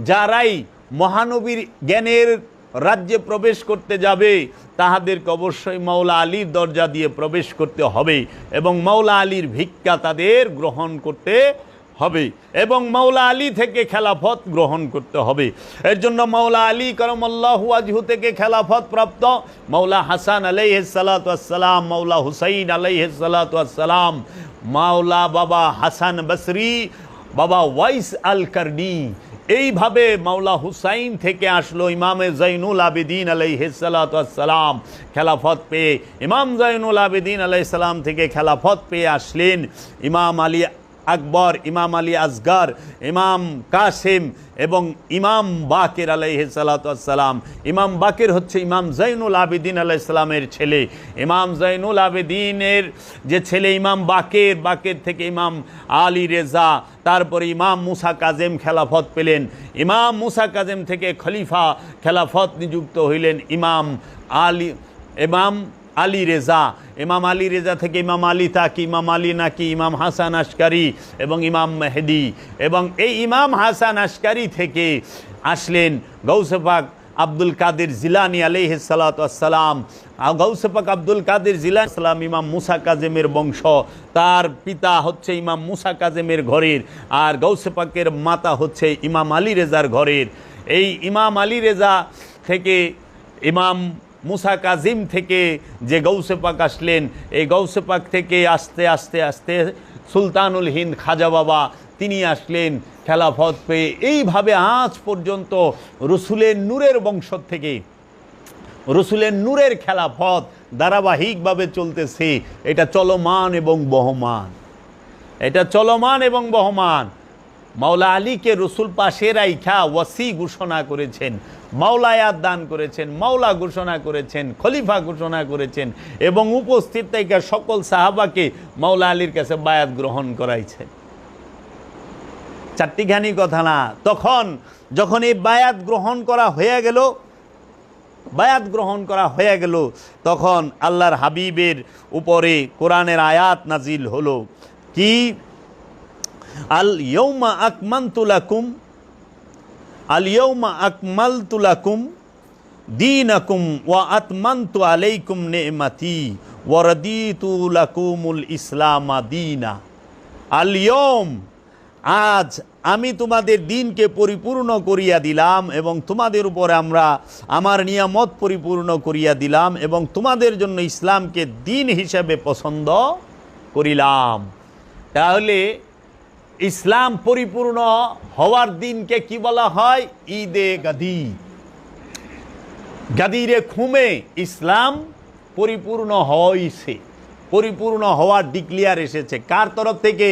যারাই মহানবীর জ্ঞানের রাজ্যে প্রবেশ করতে যাবে তাহাদেরকে অবশ্যই মাওলা আলীর দরজা দিয়ে প্রবেশ করতে হবে এবং মাওলা আলীর ভিক্ষা তাদের গ্রহণ করতে হবে এবং মাওলা আলী থেকে খেলাফত গ্রহণ করতে হবে। এর জন্য মাওলা আলী করমাল্লাহু ওয়াজহু থেকে খেলাফত প্রাপ্ত মাওলা হাসান আলাইহিস সালাতু ওয়াস সালাম, মাওলা হুসাইন আলাইহিস সালাতু ওয়াস সালাম, মাওলা বাবা হাসান বসরি, বাবা ওয়াইস আল কারনি, এইভাবে মাওলা হুসাইন থেকে আসলো ইমামে জৈনুল আবেদিন আলাইহিস সালাতু ওয়াস সালাম খেলাফত পেয়ে। ইমাম জৈনুল আবেদিন আলাইহিস সালাম থেকে খেলাফত পেয়ে আসলেন ইমাম আলী আকবর, ইমাম আলী আসগর, ইমাম কাসেম এবং ইমাম বাকের আলাইহিস সালাতু ওয়াস সালাম। ইমাম বাকের হচ্ছে ইমাম জৈনুল আবেদিন আলাইহিস সালামের ছেলে। ইমাম জৈনুল আবেদিনের যে ছেলে ইমাম বাকের, বাকের থেকে ইমাম আলী রেজা, তারপরে ইমাম মুসা কাজেম খেলাফত পেলেন। ইমাম মুসা কাজেম থেকে খলিফা খেলাফত নিযুক্ত হইলেন ইমাম আলী রেজা। ইমাম আলী রেজা থেকে ইমাম আলী তাকি, ইমাম আলী নাকি, ইমাম হাসান আশকারি এবং ইমাম মেহেদি। এবং এই ইমাম হাসান আশকারি থেকে আসলেন গৌসে পাক আব্দুল কাদের জিলানি আলাইহিস সালাতু ওয়াস সালাম। গৌসে পাক আব্দুল কাদের জিলানি সালাম ইমাম মুসা কাজেমের বংশ, তার পিতা হচ্ছে ইমাম মুসা কাজেমের ঘরের, আর গৌসে পাকের মাতা হচ্ছে ইমাম আলী রেজার ঘরের। এই ইমাম আলী রেজা থেকে ইমাম মুসা কাজিম থেকে যে গৌসে পাক আসলেন, এই গৌসে পাক থেকে আস্তে আস্তে আস্তে সুলতানুল হিন্দ খাজা বাবা তিনি আসলেন খেলাফত পেয়ে। এইভাবে আজ পর্যন্ত রসুলের নূরের বংশ থেকে রসুলের নূরের খেলাফত ধারাবাহিকভাবে চলতেছে। এটা চলমান এবং বহমান, এটা চলমান এবং বহমান। মাওলা আলীকে রসুল পাশে রাইখা ওয়াসি ঘোষণা করেছেন, মাওলায়াত দান করেছেন, মাওলা ঘোষণা করেছেন, খলিফা ঘোষণা করেছেন এবং উপস্থিত থেকে সকল সাহাবাকে মাওলা আলীর কাছে বায়াত গ্রহণ করাইছেন। চারটিখানি কথা না। তখন যখন এই বায়াত গ্রহণ করা হয়ে গেল, বায়াত গ্রহণ করা হয়ে গেল, তখন আল্লাহর হাবিবের উপরে কোরআনের আয়াত নাজিল হলো কি, আল ইয়াউমা আকমালতু লাকুম, আল ইয়াউমা আকমালতু লাকুম দীনাকুম ওয়া আতমামতু আলাইকুম নি'মাতি ওয়া রাদিতু লাকুমুল ইসলাম দীনা। আল ইয়াউম, আজ আমি তোমাদের দিনকে পরিপূর্ণ করিয়া দিলাম এবং তোমাদের উপরে আমরা আমার নিয়ামত পরিপূর্ণ করিয়া দিলাম এবং তোমাদের জন্য ইসলামকে দিন হিসেবে পছন্দ করিলাম। তাহলে ইসলাম পরিপূর্ণ হওয়ার দিনকে কি বলা হয়? ঈদে গাদি। গাদিরে খুমে ইসলাম পরিপূর্ণ হয়েছে, পরিপূর্ণ হওয়ার ডিক্লিয়ার এসেছে। কার তরফ থেকে?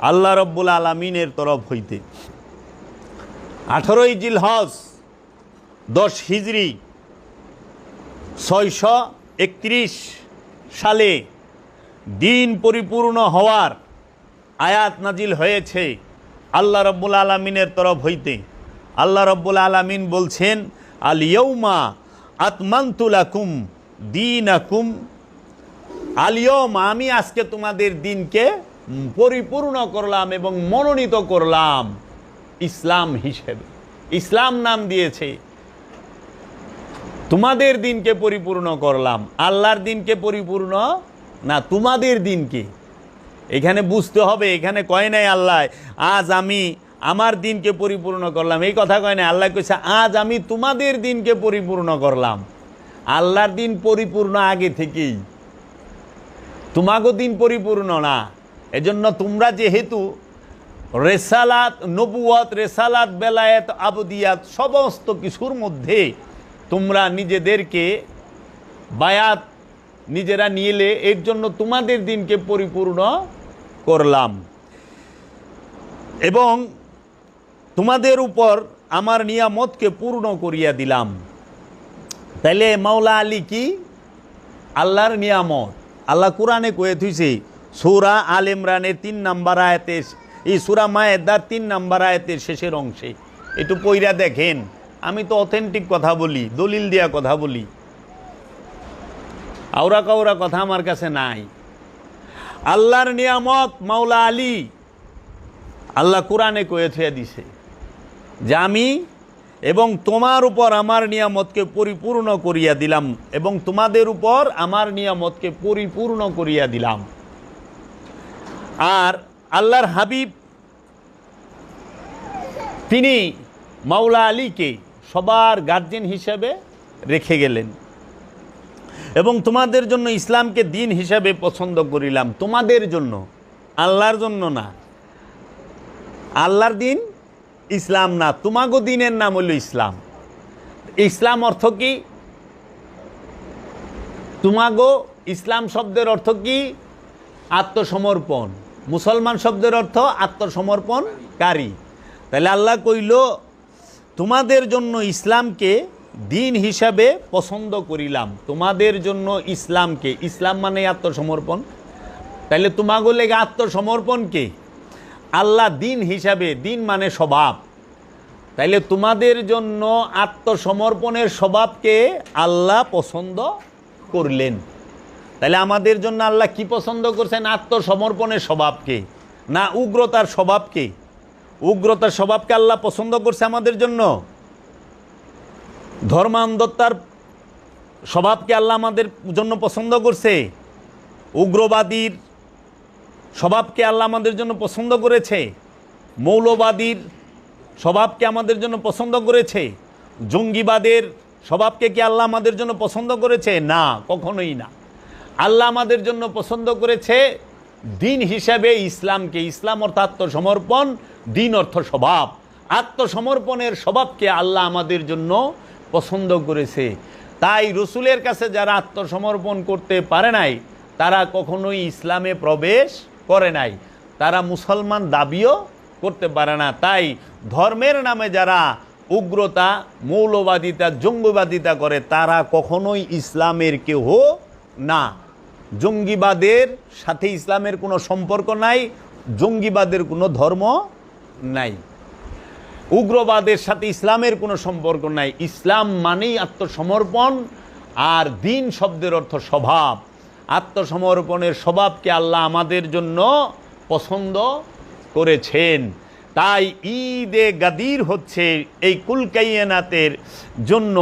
আল্লাহ রব্বুল আলামিনের তরফ হইতে। 18ই জিলহজ 10 হিজরি 631 সালে দিন পরিপূর্ণ হওয়ার আয়াত নাজিল হয়েছে আল্লাহ রব্বুল আলামিনের তরফ হইতে। আল্লাহ রব্বুল আলামিন বলছেন, আল ইয়াউমা আতমামতু লাকুম দীনাকুম, আল ইয়াউমা, আমি আজকে তোমাদের দিনকে পরিপূর্ণ করলাম এবং মনোনীত করলাম ইসলাম হিসেবে। ইসলাম নাম দিয়েছে, তোমাদের দিনকে পরিপূর্ণ করলাম। আল্লাহর দিনকে পরিপূর্ণ না, তোমাদের দিনকে। এখানে বুঝতে হবে, এখানে কয় নাই আল্লাহ আজ আমি আমার দিনকে পরিপূর্ণ করলাম, এই কথা কয় নাই। আল্লাহ কইছে আজ আমি তোমাদের দিনকে পরিপূর্ণ করলাম। আল্লাহর দিন পরিপূর্ণ আগে থেকেই, তোমাগো দিন পরিপূর্ণ না। এজন্য তোমরা যেহেতু রেসালাত, নবুয়ত, রেসালাত, বেলায়েত, আবদিয়াত সমস্ত কিছুর মধ্যে তোমরা নিজেদেরকে বায়াত নিজেরা নিলে, এর জন্য তোমাদের দিনকে পরিপূর্ণ করলাম। এবং তোমাদের উপর আমার নিয়ামতকে পূর্ণ করিয়া দিলাম। তাইলে মাওলা আলী কি? আল্লাহর নিয়ামত। আল্লাহ কোরআনে কয়ে থুইছে সূরা আল ইমরানের 3 নম্বর আয়াতে, এই সূরা মায়েদার 3 নম্বর আয়াতের শেষের অংশে। একটু পইরা দেখেন। আমি তো অথেন্টিক কথা বলি, দলিল দিয়া কথা বলি, আওরা কাউরা কথা আমার কাছে নাই। আল্লাহর নিয়ামত মাওলা আলী আল্লাহ কোরআনে কয়ে থুয়ে দিছে যে আমি এবং তোমার উপর আমার নিয়ামতকে পরিপূর্ণ করিয়া দিলাম, এবং তোমাদের উপর আমার নিয়ামতকে পরিপূর্ণ করিয়া দিলাম। আর আল্লাহর হাবিব তিনি মাওলা আলীকে সবার গার্জিয়ান হিসেবে রেখে গেলেন, এবং তোমাদের জন্য ইসলামকে দিন হিসাবে পছন্দ করিলাম। তোমাদের জন্য, আল্লাহর জন্য না। আল্লাহর দিন ইসলাম না, তোমাগো দিনের নাম হইল ইসলাম। ইসলাম অর্থ কি? তোমাগো ইসলাম শব্দের অর্থ কি? আত্মসমর্পণ। মুসলমান শব্দের অর্থ আত্মসমর্পণকারী। তাহলে আল্লাহ কইল তোমাদের জন্য ইসলামকে দিন হিসাবে পছন্দ করিলাম। তোমাদের জন্য ইসলামকে, ইসলাম মানে আত্মসমর্পণ। তাহলে তোমাগো লেগে আত্মসমর্পণকে আল্লাহ দিন হিসাবে, দিন মানে স্বভাব, তাইলে তোমাদের জন্য আত্মসমর্পণের স্বভাবকে আল্লাহ পছন্দ করলেন। তাহলে আমাদের জন্য আল্লাহ কি পছন্দ করছেন? আত্মসমর্পণের স্বভাবকে, না উগ্রতার স্বভাবকে? উগ্রতার স্বভাবকে আল্লাহ পছন্দ করছে আমাদের জন্য। ধর্মান্ধতার স্বভাবকে আল্লাহ আমাদের জন্য পছন্দ করছে। উগ্রবাদীর স্বভাবকে আল্লাহ আমাদের জন্য পছন্দ করেছে। মৌলবাদীর স্বভাবকে আমাদের জন্য পছন্দ করেছে। জঙ্গিবাদের স্বভাবকে কি আল্লাহ আমাদের জন্য পছন্দ করেছে? না, কখনোই না। আল্লাহ আমাদের জন্য পছন্দ করেছে দিন হিসাবে ইসলামকে। ইসলাম অর্থ আত্মসমর্পণ, দিন অর্থ স্বভাব। আত্মসমর্পণের স্বভাবকে আল্লাহ আমাদের জন্য পছন্দ করেছে। তাই রসুলের কাছে যারা আত্মসমর্পণ করতে পারে নাই তারা কখনোই ইসলামে প্রবেশ করে নাই, তারা মুসলমান দাবিও করতে পারে না। তাই ধর্মের নামে যারা উগ্রতা, মৌলবাদিতা, জঙ্গিবাদিতা করে তারা কখনোই ইসলামের কেহ না। জঙ্গিবাদের সাথে ইসলামের কোনো সম্পর্ক নাই, জঙ্গিবাদের কোনো ধর্ম নাই, উগ্রবাদের সাথে ইসলামের কোনো সম্পর্ক নাই। ইসলাম মানেই আত্মসমর্পণ, আর দিন শব্দের অর্থ স্বভাব। আত্মসমর্পণের স্বভাবকে আল্লাহ আমাদের জন্য পছন্দ করেছেন। তাই ঈদে গাদির হচ্ছে এই কুল কায়নাতের জন্য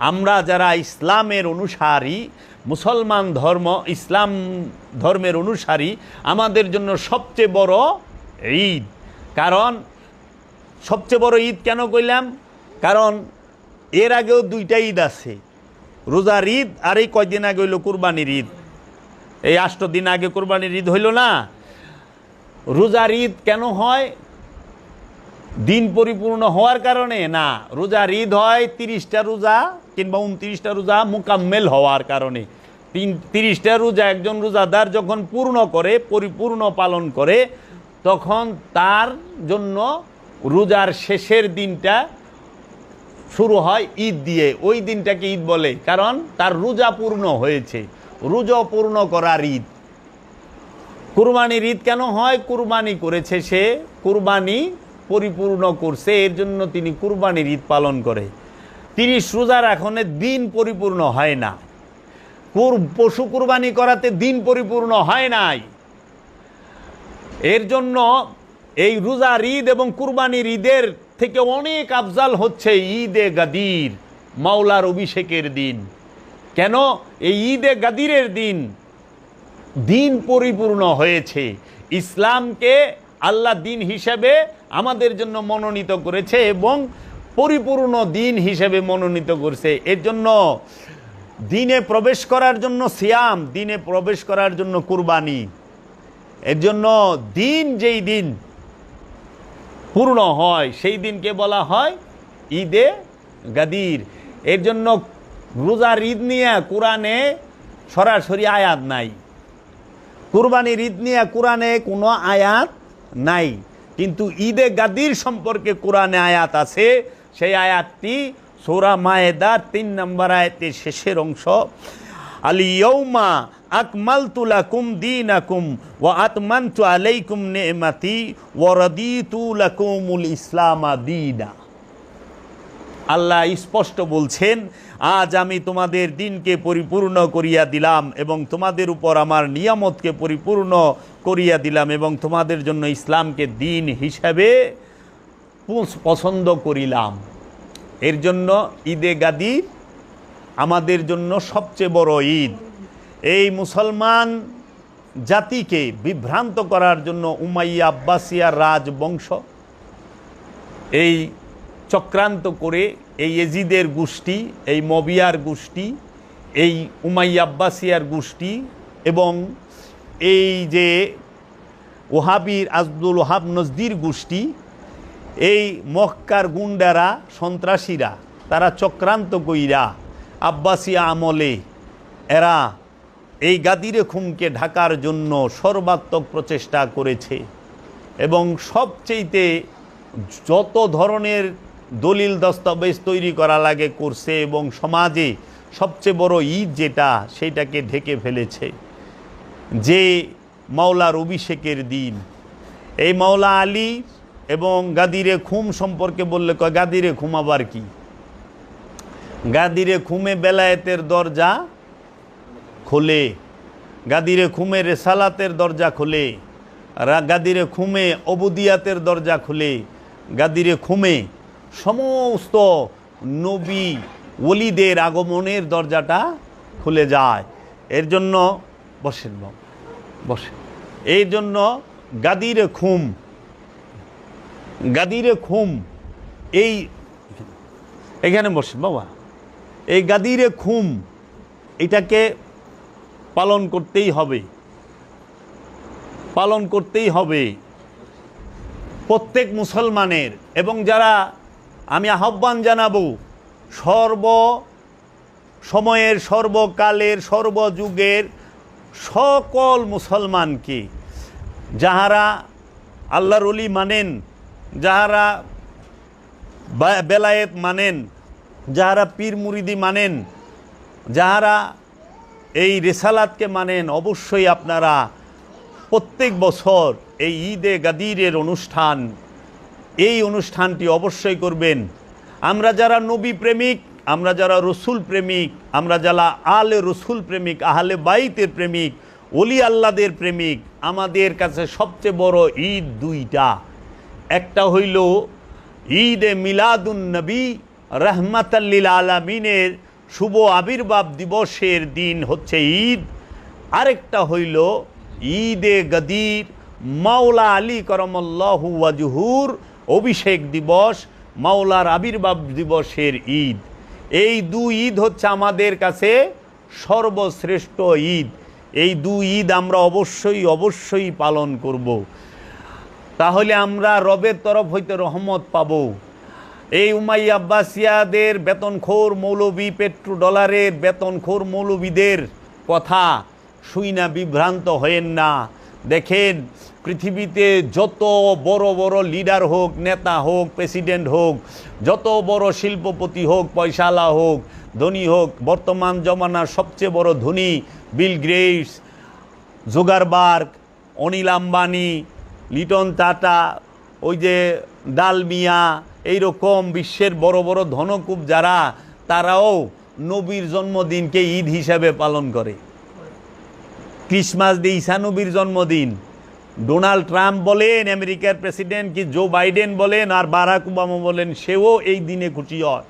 আমরা যারা ইসলামের অনুসারী, মুসলমান ধর্ম, ইসলাম ধর্মের অনুসারী, আমাদের জন্য সবচেয়ে বড় ঈদ। কারণ সবচেয়ে বড় ঈদ কেন কইলাম? কারণ এর আগেও 2টা ঈদ আছে, রোজার ঈদ আর এই কয়দিন আগে হইল কুরবানির ঈদ। এই 8 দিন আগে কুরবানির ঈদ হইল না? রোজার ঈদ কেন হয়? দিন পরিপূর্ণ হওয়ার কারণে না, রোজার ঈদ হয় 30টা রোজা কিংবা 29টা রোজা মুকাম্মেল হওয়ার কারণে। 30টা রোজা একজন রোজাদার যখন পূর্ণ করে, পরিপূর্ণ পালন করে, তখন তার জন্য রোজার শেষের দিনটা শুরু হয় ঈদ দিয়ে। ওই দিনটাকে ঈদ বলে, কারণ তার রোজা পূর্ণ হয়েছে। রোজা পূর্ণ করার ঈদ। কুরবানির ঈদ কেন হয়? কুরবানি করেছে সে, কুরবানি পরিপূর্ণ করছে, এর জন্য তিনি কুরবানির ঈদ পালন করে। 30 রোজা রাখনে দিন পরিপূর্ণ হয় না। পশু কুরবানি করাতে দিন পরিপূর্ণ হয় নাই। এর জন্য এই রোজার ঈদ এবং কুরবানির ঈদের থেকে অনেক আফজাল হচ্ছে ঈদে গাদির, মাওলার অভিষেকের দিন। কেন? এই ঈদে গাদিরের দিন দিন পরিপূর্ণ হয়েছে। ইসলামকে আল্লাহ দিন হিসেবে আমাদের জন্য মনোনীত করেছে এবং পরিপূর্ণ দিন হিসেবে মনোনীত করেছে। এর জন্য দিনে প্রবেশ করার জন্য সিয়াম, দিনে প্রবেশ করার জন্য কুরবানি। এর জন্য দিন যেই দিন পূর্ণ হয় সেই দিনকে বলা হয় ঈদে গাদির। এর জন্য রোজার ঈদ নিয়ে কোরআনে সরাসরি আয়াত নাই, কুরবানির ঈদ নিয়ে কোরআনে কোনো আয়াত নাই। কিন্তু ঈদে গাদির সম্পর্কে কোরআনে আয়াত আছে, সেই আয়াতটি সূরা মায়েদার ৩ নম্বর আয়াতের শেষের অংশ, আল-ইয়াউমা আকমালতু লাকুম দীনাকুম ওয়া আতমামতু আলাইকুম নি'মাতি ওয়া রাদিতু লাকুমুল ইসলামা দীনা। আল্লাহ স্পষ্ট বলছেন, আজ আমি তোমাদের দিনকে পরিপূর্ণ করিয়া দিলাম এবং তোমাদের উপর আমার নিয়ামতকে পরিপূর্ণ করিয়া দিলাম এবং তোমাদের জন্য ইসলামকে দিন হিসাবে পছন্দ করিলাম। এর জন্য ঈদে গাদির আমাদের জন্য সবচেয়ে বড় ঈদ। এই মুসলমান জাতিকে বিভ্রান্ত করার জন্য উমাইয়া আব্বাসিয়ার রাজবংশ এই চক্রান্ত করে এই এজিদের গোষ্ঠী, এই মবিয়ার গোষ্ঠী, এই উমাইয়া আব্বাসিয়ার গোষ্ঠী এবং এই যে ওহাবির আব্দুল ওহাব নজদির গোষ্ঠী, এই মক্কার গুন্ডারা, সন্ত্রাসীরা, তারা চক্রান্ত কইরা আব্বাসিয়া আমলে এরা এই গাদিরে খুমকে ঢাকার জন্য সর্বাত্মক প্রচেষ্টা করেছে এবং সবচেয়েতে যত ধরনের দলিল দস্তাবেজ তৈরি করা লাগে করছে এবং সমাজে সবচেয়ে বড় ঈদ যেটা, সেইটাকে ঢেকে ফেলেছে। যে মাওলার অভিষেকের দিন, এই মাওলা আলী এবং গাদিরে খুম সম্পর্কে বললে কয় গাদিরে খুম আবার কি? গাদিরে খুমে বেলায়েতের দরজা খোলে, গাদিরে খুমে রেসালাতের দরজা খোলে, গাদিরে খুমে অবুদিয়াতের দরজা খুলে, গাদিরে খুমে সমস্ত নবী ওলিদের আগমনের দরজাটা খুলে যায়। এর জন্য বসেন বাবা, বসেন। এই জন্য গাদিরে খুম, গাদিরে খুম, এই এখানে বসেন বাবা, এই গাদিরে খুম এটাকে পালন করতেই হবে, পালন করতেই হবে প্রত্যেক মুসলমানের। এবং যারা, আমি আহ্বান জানাবো সর্ব সময়ের, সর্বকালের, সর্বযুগের সকল মুসলমানকে, যাহারা আল্লাহর ওলি মানেন, যাহারা বেলায়েত মানেন, যাহারা পীর মুরিদি মানেন, যাহারা এই রেসালাতকে মানেন, অবশ্যই আপনারা প্রত্যেক বছর এই ঈদে গাদিরের অনুষ্ঠান, এই অনুষ্ঠানটি অবশ্যই করবেন। আমরা যারা নবী প্রেমিক, আমরা যারা রসুল প্রেমিক, আমরা যারা আলে রসুল প্রেমিক, আহলে বাইতের প্রেমিক, ওলি আল্লাদের প্রেমিক, আমাদের কাছে সবচেয়ে বড় ঈদ দুইটা। একটা হইল ঈদে মিলাদুন নবী রহমাতাল লিল আলামিনের শুভ আবির্ভাব দিবসের দিন হচ্ছে ঈদ। আরেকটা হইল ঈদে গদির মাওলা আলী করমল্লাহু ওয়াজহুর অভিষেক দিবস, মাওলার আবির্ভাব দিবসের ঈদ। এই দুই ঈদ হচ্ছে আমাদের কাছে সর্বশ্রেষ্ঠ ঈদ। এই দুই ঈদ আমরা অবশ্যই পালন করব। তাহলে আমরা রবের তরফ হইতে রহমত পাব। এই উমাইয়া আব্বাসিয়াদের বেতনখোর মৌলবী, পেট্রো ডলারের বেতনখোর মৌলবীদের কথা শুইনা বিভ্রান্ত হয়েন না। দেখেন, পৃথিবীতে যত বড় বড় লিডার হোক, নেতা হোক, প্রেসিডেন্ট হোক, যত বড় শিল্পপতি হোক, পয়সালা হোক, ধনী হোক, বর্তমান জমানার সবচেয়ে বড় ধনী Bill Gates, Zuckerberg, Anil Ambani, Liton Tata, ওই যে ডালমিয়া, এইরকম বিশ্বের বড় বড় ধনকুব যারা, তারাও নবীর জন্মদিনকে ঈদ হিসাবে পালন করে। ক্রিসমাস ডে ঈসা নবীর জন্মদিন। ডোনাল্ড ট্রাম্প বলেন, আমেরিকার প্রেসিডেন্ট কি জো বাইডেন বলেন, আর বারাক ওবামা বলেন, সেও এই দিনে খুশি হয়।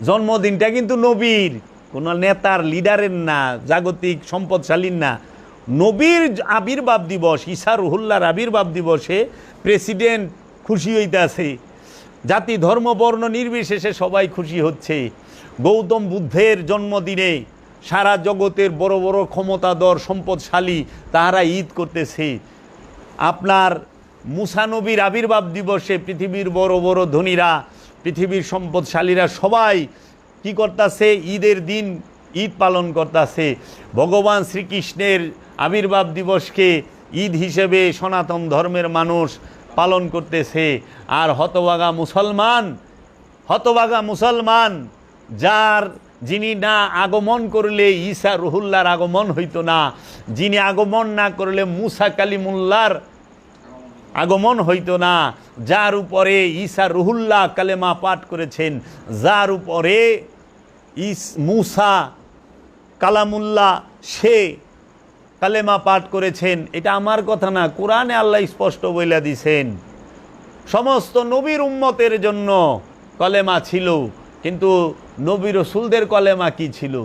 জন্মদিনটা কিন্তু নবীর, কোনো নেতার, লিডারের না, জাগতিক সম্পদশালীর না। নবীর আবির্ভাব দিবস, ঈসা রুহুল্লাহর আবির্ভাব দিবসে প্রেসিডেন্ট খুশি হইতেছে। জাতি ধর্ম বর্ণ নির্বিশেষে সবাই খুশি হচ্ছে। গৌতম বুদ্ধের জন্মদিনে সারা জগতের বড় বড় ক্ষমতাধর সম্পদশালী তাহারা ঈদ করতেছে। আপনার মুসা নবীর আবির্ভাব দিবসে পৃথিবীর বড় বড় ধনীরা, পৃথিবীর সম্পদশালীরা সবাই কি করতেছে? ঈদের দিন ঈদ পালন করতেছে। ভগবান শ্রীকৃষ্ণের আবির্ভাব দিবসকে ঈদ হিসেবে সনাতন ধর্মের মানুষ পালন করতেছে। আর হতভাগা মুসলমান যিনি না আগমন করলে ঈসা রুহুল্লাহর আগমন হইতো না, যিনি আগমন না করলে মুসা কালিমুল্লাহর আগমন হইতো না, যার উপরে ঈসা রুহুল্লাহ কালেমা পাঠ করেছেন, যার উপরে মুসা কালামুল্লাহ সে কালেমা পাঠ করেছেন, এটা আমার কথা না, কোরআনে আল্লাহ স্পষ্ট বইলা দিছেন। সমস্ত নবীর উম্মতের জন্য কলেমা ছিল, কিন্তু নবী রসুলদের কলেমা কি ছিল?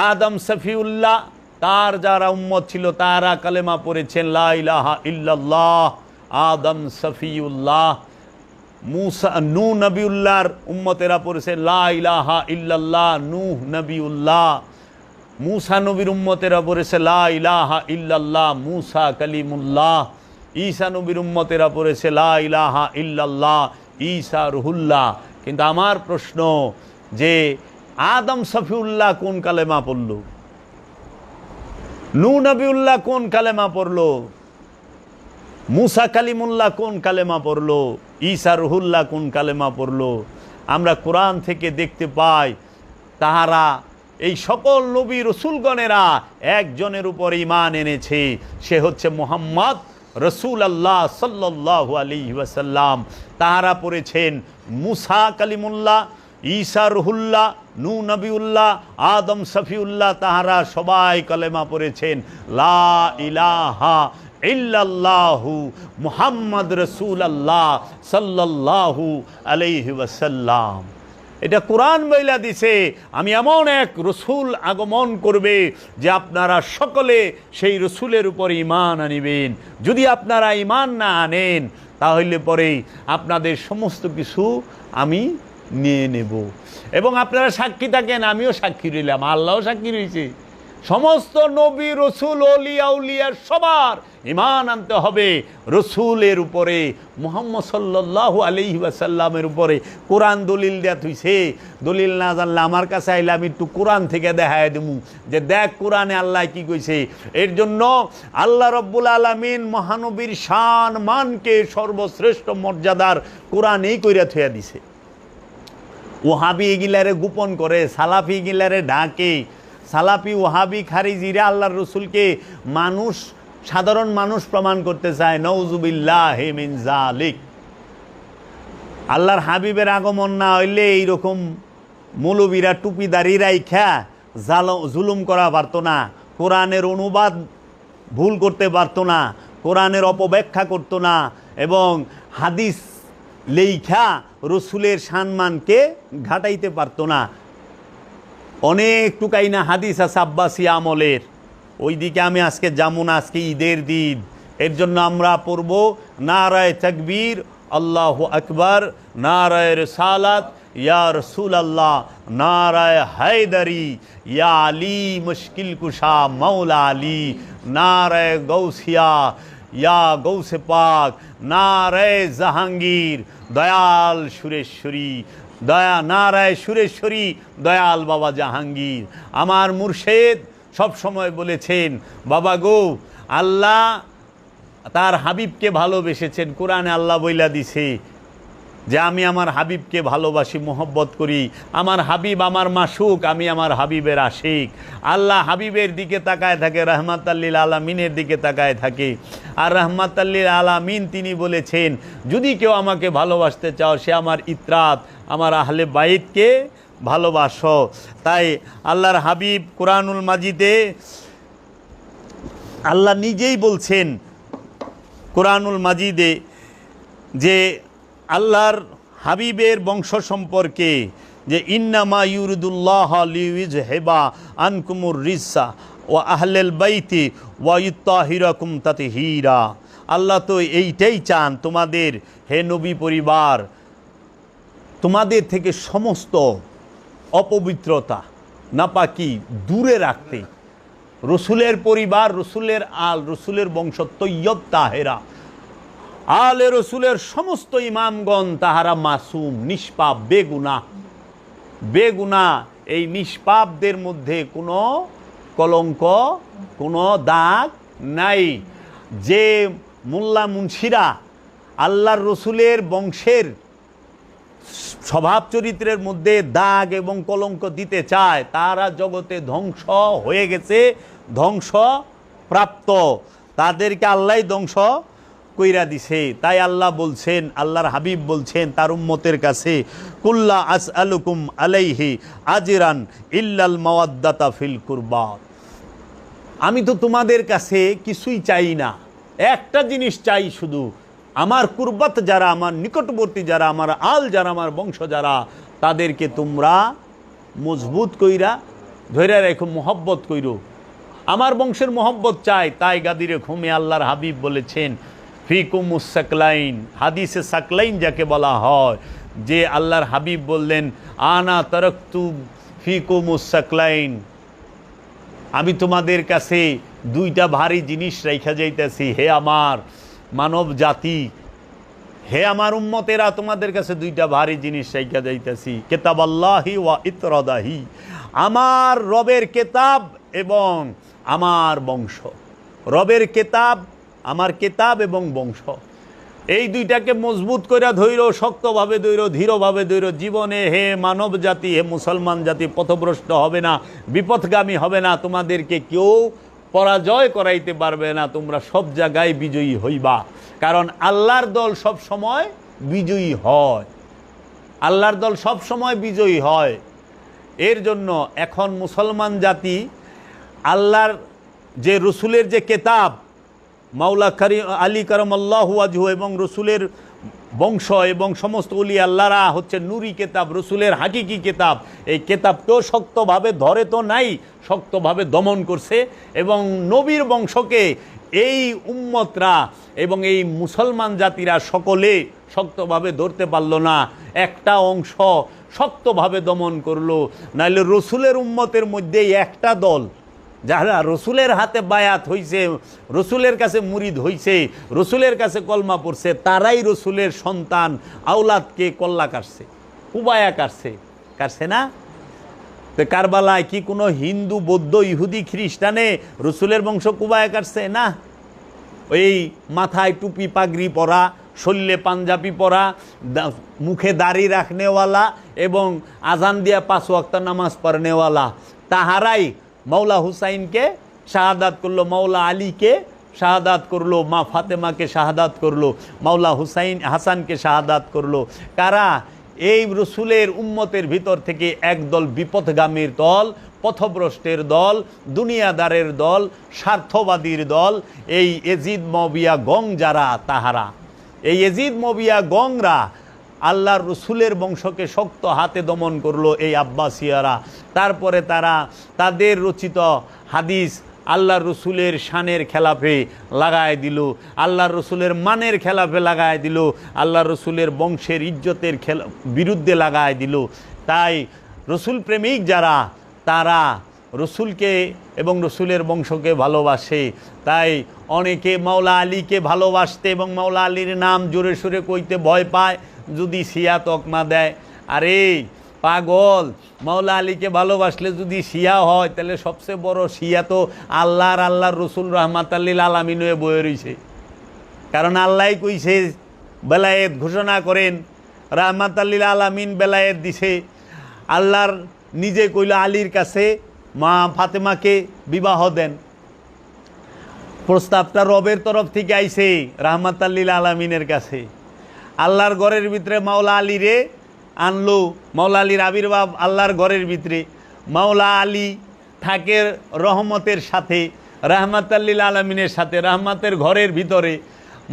আদম সফিউল্লাহ তার যারা উম্মত ছিল তারা কালেমা পড়েছেন লা ইলাহা ইল্লাল্লাহ, আদম সফিউল্লাহ। নূহ নবিউল্লাহর উম্মতেরা পড়েছে লা ইলাহা ইল্লাল্লাহ, নূহ নবিউল্লাহ। মুসা নবীর উম্মতেরা পড়েছে লা ইলাহা ইল্লাল্লাহ, মুসা কালিমুল্লাহ। ঈসা নবীর উম্মতেরা পড়েছে লা ইলাহা ইল্লাল্লাহ, ঈসা রুহুল্লাহ। কিন্তু আমার প্রশ্ন যে আদম সফিউল্লাহ কোন কালেমা পড়ল? নূহ নবিউল্লাহ কোন কালেমা পড়ল? মুসা কালিমুল্লাহ কোন কালেমা পড়ল? ঈসা রুহুল্লাহ কোন কালেমা পড়ল? আমরা কোরআন থেকে দেখতে পাই তাহারা এই সকল নবী রসুলগণেরা একজনের উপর ঈমান এনেছে, সে হচ্ছে মুহাম্মদ রাসূলুল্লাহ সাল্লাল্লাহু আলাইহি ওয়াসাল্লাম। তাহারা পড়েছেন মুসা কালিমুল্লাহ, ঈসা রুহুল্লাহ, নূহ নবিউল্লাহ, আদম সফিউল্লাহ, তাহারা সবাই কালেমা পড়েছেন লা ইলাহা ইল্লাল্লাহু মুহাম্মদ রাসূলুল্লাহ সাল্লাল্লাহু আলাইহি ওয়াসাল্লাম। এটা কোরআন বইলা দিছে আমি এমন এক রসুল আগমন করবে যে আপনারা সকলে সেই রসুলের উপর ঈমান আনিবেন। যদি আপনারা ঈমান না আনেন তাহলে পরে আপনাদের সমস্ত কিছু আমি নিয়ে নেব। এবং আপনারা সাক্ষী থাকেন, আমিও সাক্ষী রইলাম, আল্লাহও সাক্ষী রয়েছে। সমস্ত নবী রসুল ওলিয়া উলিয়ার সবার ঈমান আনতে হবে রসুলের উপরে, মুহাম্মদ সাল্লাল্লাহু আলাইহি ওয়াসাল্লামের উপরে। কোরআন দলিল দেয়া থইছে, দলিল না জানলে আমার কাছে আইলে আমি একটু কোরআন থেকে দেখায় দেবো যে দেখ কোরআনে আল্লাহ কি কইছে। এর জন্য আল্লাহ রব্বুল আলামিন মহানবীর শান মানকে সর্বশ্রেষ্ঠ মর্যাদার কোরআনেই কইরা থইয়া দিছে। ওহাবি এগিলারে গোপন করে, সালাফি এগিলারে ঢাকে। সালাফি ওহাবি খারিজিরা আল্লাহর রসুলকে সাধারণ মানুষ প্রমাণ করতে চায়। নাউজুবিল্লাহি মিন যালিক। আল্লাহর হাবিবের আগমন না হইলে এইরকম মৌলবীরা টুপি দাড়ি রাইখা জুলুম করা পারতো না, কোরআনের অনুবাদ ভুল করতে পারতো না, কোরআনের অপব্যাখ্যা করতো না, এবং হাদিস লেখা রসুলের সম্মানকে ঘাটাইতে পারতো না। অনেক টুকাইনা হাদিস আছে আব্বাসী আমলের, ওই দিকে আমি আজকে যাবো না, আজকে ঈদের দিন। এর জন্য আমরা পড়ব নারায়ে তাকবীর, আল্লাহু আকবার, নারায়ে রিসালাত, ইয়া রাসূলুল্লাহ, নারায়ে হায়দারি, ইয়া আলী মুশকিল কুশা মাওলা আলী, নারায়ে গৌসিয়া, ইয়া গৌসে পাক, নারায়ে জাহাঙ্গীর, দয়াল সুরেশ্বরী, নারায়ে সুরেশ্বরী, দয়াল বাবা জাহাঙ্গীর। আমার মুর্শেদ সব সময় বলেছেন, বাবা গো, আল্লাহ তার হাবিবকে ভালোবেসেছেন। কোরআনে আল্লাহ বইলা দিছে যে আমি আমার হাবিবকে ভালোবাসি, মোহব্বত করি। আমার হাবিব আমার মাসুক, আমি আমার হাবিবের আশিক। আল্লাহ হাবিবের দিকে তাকায় থাকে, রাহমাতাল্লিল আলামিনের দিকে তাকায় থাকে। আর রাহমাতাল্লিল আলামিন তিনি বলেছেন, যদি কেউ আমাকে ভালোবাসতে চাও সে আমার ইত্রাত, আমার আহলে বাইতকে ভালোবাসো। তাই আল্লাহর হাবিব কোরআনুল মাজিদে আল্লাহ নিজেই বলছেন কোরআনুল মাজিদে যে আল্লাহর হাবিবের বংশ সম্পর্কে যে ইন্নামা ইউরিদুল্লাহ লিইয়ুযহিবা আনকুমুর রিজসা ওয়া আহলাল বাইতি ওয়া ইউতাহিরাকুম তাতহীরা। আল্লাহ তো এইটাই চান তোমাদের, হে নবী পরিবার, তোমাদের থেকে সমস্ত অপবিত্রতা নাপাকি দূরে রাখতে। রসুলের পরিবার, রসুলের রসুলের বংশ তৈয়ব তাহেরা, আলে রসুলের সমস্ত ইমামগণ তাহারা মাসুম, নিষ্পাপ, বেগুনা। এই নিষ্পাপদের মধ্যে কোনো কলঙ্ক, কোনো দাগ নাই। যে মোল্লা মুন্সিরা আল্লাহর রসুলের বংশের স্বভাব চরিত্রের মধ্যে দাগ এবং কলঙ্ক দিতে চায়, তারা জগতে ধ্বংস হয়ে গেছে, ধ্বংস প্রাপ্ত, তাদেরকে আল্লাহ ধ্বংস কইরা দিছে। তাই আল্লাহ বলছেন, আল্লাহর হাবিব বলছেন তার উম্মতের কাছে, কুল্লা আসআলুকুম আলাইহি আজরান ইল্লাল মাওয়াদ্দাতা ফিল কুরবা, আমি তো তোমাদের কাছে কিছুই চাই না, একটা জিনিস চাই শুধু, আমার কুরবাত যারা, আমার নিকটবর্তী যারা, আমার আল যারা, আমার বংশ যারা, তাদেরকে তোমরা মজবুত কইরা ধরে রেখো, মোহব্বত কইরো, আমার বংশের মোহব্বত চাই। তাই গাদিরে ঘুমে আল্লাহর হাবিব বলেছেন ফিকুমুস সাকলাইন, হাদিসে সাকলাইন যাকে বলা হয়, যে আল্লাহর হাবিব বললেন আনা তারাকতু ফিকুমুস সাকলাইন, আমি তোমাদের কাছে দুইটা ভারী জিনিস রাইখা যাইতেছি, হে আমার মানব জাতি, হে আমার উম্মতেরা, তোমাদের কাছে দুইটা ভারী জিনিস রাইখা যাইতেছি, কিতাব আল্লাহি ওয়া ইতরাদাহি, আমার রবের কেতাব এবং আমার বংশ, রবের কেতাব, আমার কেতাব এবং বংশ, এই দুইটাকে মজবুত করে ধৈর্য, শক্তভাবে ধৈর্য, ধীরভাবে ধৈর্য, জীবনে হে মানব জাতি, হে মুসলমান জাতি পথভ্রষ্ট হবে না, বিপথগামী হবে না, তোমাদেরকে কেউ পরাজয় করাইতে পারবে না, তোমরা সব জায়গায় বিজয়ী হইবা, কারণ আল্লাহর দল সব সময় বিজয়ী হয়, আল্লাহর দল সব সময় বিজয়ী হয়। এর জন্য এখন মুসলমান জাতি আল্লাহর যে রসুলের যে কেতাব, মাওলা আলী কারামাল্লাহু ওয়াজহু এবং রসুলের বংশ এবং সমস্ত ওলি আল্লাহরা হচ্ছে নুরি কেতাব, রসুলের হাকিকি কেতাব, এই কেতাবকেও শক্তভাবে ধরে তো নাই, শক্তভাবে দমন করছে, এবং নবীর বংশকে এই উম্মতরা এবং এই মুসলমান জাতিরা সকলে শক্তভাবে ধরতে পারল না, একটা অংশ শক্তভাবে দমন করলো। নাইলে রসুলের উম্মতের মধ্যেই একটা দল যারা রসুলের হাতে বায়াত হইছে, রসুলের কাছে মুরিদ হইছে, রসুলের কাছে কলমা পড়ছে, তারাই রসুলের সন্তান আওলাদকে কল্লা কাটছে, কুবায়া কাটছে, কাটছে না? তো কারবালায় কি কোনো হিন্দু, বৌদ্ধ, ইহুদি, খ্রিস্টানে রসুলের বংশ কুবায়া কাটছে? না। ওই মাথায় টুপি পাগড়ি পরা, শরীরে পাঞ্জাবি পরা, মুখে দাড়ি রাখনেওয়ালা এবং আজান দিয়া 5 ওয়াক্ত নামাজ পড়নেওয়ালা, তাহারাই মৌলা হুসাইনকে শাহাদাত করলো, মৌলা আলীকে শাহাদাত করলো, মা ফাতেমাকে শাহাদাত করলো, মৌলা হুসাইন হাসানকে শাহাদাত করলো। কারা? এই রসুলের উম্মতের ভিতর থেকে একদল বিপথগামীর দল, পথভ্রষ্টের দল, দুনিয়াদারের দল, স্বার্থবাদীর দল, এই এজিদ মবিয়া গং যারা, তাহারা, এই এজিদ মবিয়া গংরা আল্লাহর রসুলের বংশকে শক্ত হাতে দমন করলো, এই আব্বাসিয়ারা। তারপরে তারা তাদের রচিত হাদিস আল্লাহর রসুলের শানের খেলাফে লাগায় দিল, আল্লাহর রসুলের মানের খেলাফে লাগায় দিল, আল্লাহর রসুলের বংশের ইজ্জতের বিরুদ্ধে লাগায় দিল। তাই রসুল প্রেমিক যারা, তারা রসুলকে এবং রসুলের বংশকে ভালোবাসে। তাই অনেকে মাওলা আলীকে ভালোবাসতে এবং মাওলা আলীর নাম জোরে সোরে কইতে ভয় পায়, যদি শিয়া তকমা দেয়। আরে পাগল, মাওলা আলীকে ভালোবাসলে যদি শিয়া হয়, তাহলে সবচেয়ে বড় শিয়া তো আল্লাহর রসুল রহমাতাল্লিল আলামিন হয়ে বয়ে রয়েছে। কারণ আল্লাহ কইছে, বেলায়েত ঘোষণা করেন, রহমাতাল্লিল আলামিন বেলায়েত দিছে। আল্লাহর নিজে কইল আলীর কাছে মা ফাতেমাকে বিবাহ দেন, প্রস্তাবটা রবের তরফ থেকে আইছে রহমাতাল্লিল আলামিনের কাছে। আল্লাহর ঘরের ভিতরে মাওলা আলীরে আনলো, মাওলা আলীর আবির্ভাব আল্লাহর ঘরের ভিতরে। মাওলা আলী থাকে রহমতের সাথে, রহমাতাল্লিল আলামিনের সাথে, রহমতের ঘরের ভিতরে।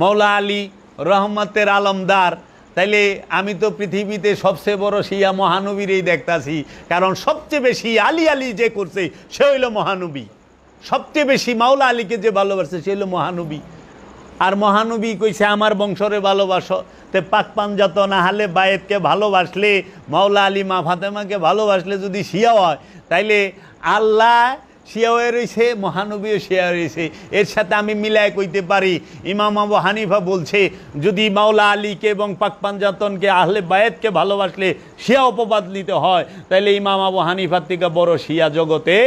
মাওলা আলী রহমতের আলমদার। তাইলে আমি তো পৃথিবীতে সবচেয়ে বড় শিয়া মহানবীরই দেখতাছি, কারণ সবচেয়ে বেশি আলী আলী যে করছে সে হইল মহানবী। সবচেয়ে বেশি মাওলা আলীকে যে ভালোবাসছে সে হইল মহানবী। আর মহানবী কইছে আমার বংশরে ভালোবাসো। তে পাক পাঞ্জাত না হলে বায়েতকে ভালোবাসলে, মাওলা আলী মা ফাতেমাকে ভালোবাসলে যদি শিয়া হয়, তাইলে আল্লাহ শিয়া হয়ে রয়েছে, মহানবীও শিয়া রয়েছে। এর সাথে আমি মিলায় কইতে পারি, ইমাম আবু হানিফা বলছে যদি মাওলা আলীকে এবং পাক পাঞ্জাতনকে আহলে বায়েতকে ভালোবাসলে শিয়া অপবাদ নিতে হয়, তাইলে ইমাম আবু হানিফার থেকে বড় শিয়া জগতে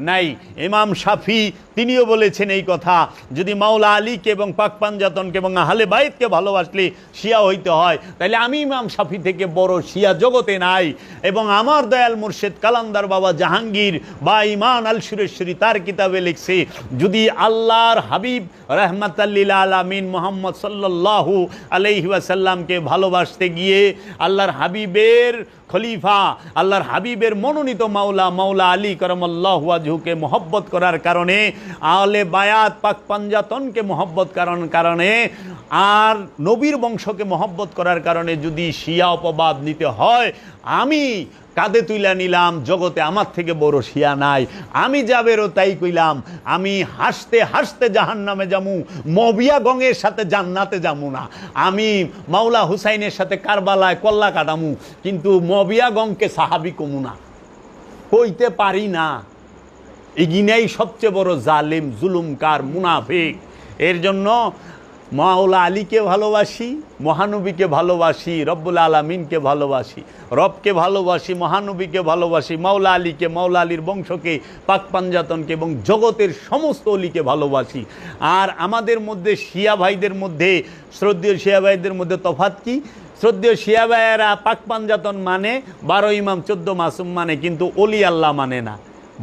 নাই। ইমাম শাফি তিনিও বলেছেন এই কথা, যদি মাওলা আলীকে এবং পাক পাঞ্জাতনকে এবং আহলে বাইতকে ভালোবাসলে শিয়া হইতে হয়, তাহলে আমি ইমাম শাফি থেকে বড় শিয়া জগতে নাই। এবং আমার দয়াল মুর্শিদ কালান্দার বাবা জাহাঙ্গীর বা ইমান আল সুরেশ্বরী তার কিতাবে লিখছে, যদি আল্লাহর হাবিব রহমাতাল্লিল আলামিন মুহাম্মদ সাল্লাল্লাহু আলাইহি ওয়াসাল্লামকে ভালোবাসতে গিয়ে আল্লাহর হাবিবের খলিফা, আল্লাহর হাবিবের মনোনীত মাওলা আলী করমাল্লাহু ওয়াজহুকে মহব্বত করার কারণে, আহলে বায়াত পাক পাঞ্জাতনকে মহব্বত করার কারণে, আর নবীর বংশকে মহব্বত করার কারণে যদি শিয়া অপবাদ নিতে হয়, আমি কাঁধে তুইলা নিলাম, জগতে আমার থেকে বড় শিয়া নাই। আমি যাবেরও তাই কইলাম, আমি হাসতে হাসতে জাহান্নামে যামু, মবিয়া গঙের সাথে জান্নাতে যামু না। আমি মাওলা হুসাইনের সাথে কারবালায় কল্লা কাটামু, কিন্তু মবিয়া গংকে সাহাবি কমু না, কইতে পারি না। এগিনাই সবচেয়ে বড় জালেম, জুলুমকার, মুনাফিক। এর জন্য মাওলা আলীকে ভালোবাসি, মহানবীকে ভালোবাসি, রব্বুল আলামিনকে ভালোবাসি, রবকে ভালোবাসি, মহানবীকে ভালোবাসি, মাওলা আলীকে, মাওলা আলীর বংশকে, পাক পাঞ্জাতনকে এবং জগতের সমস্ত অলিকে ভালোবাসি। আর আমাদের মধ্যে শিয়া ভাইদের মধ্যে, শ্রদ্ধেয় শিয়া ভাইদের মধ্যে তফাৎ কি? শ্রদ্ধেয় শিয়া ভাইয়েরা পাক পাঞ্জাতন মানে, 12 ইমাম 14 মাসুম মানে, কিন্তু অলি আল্লাহ মানে না,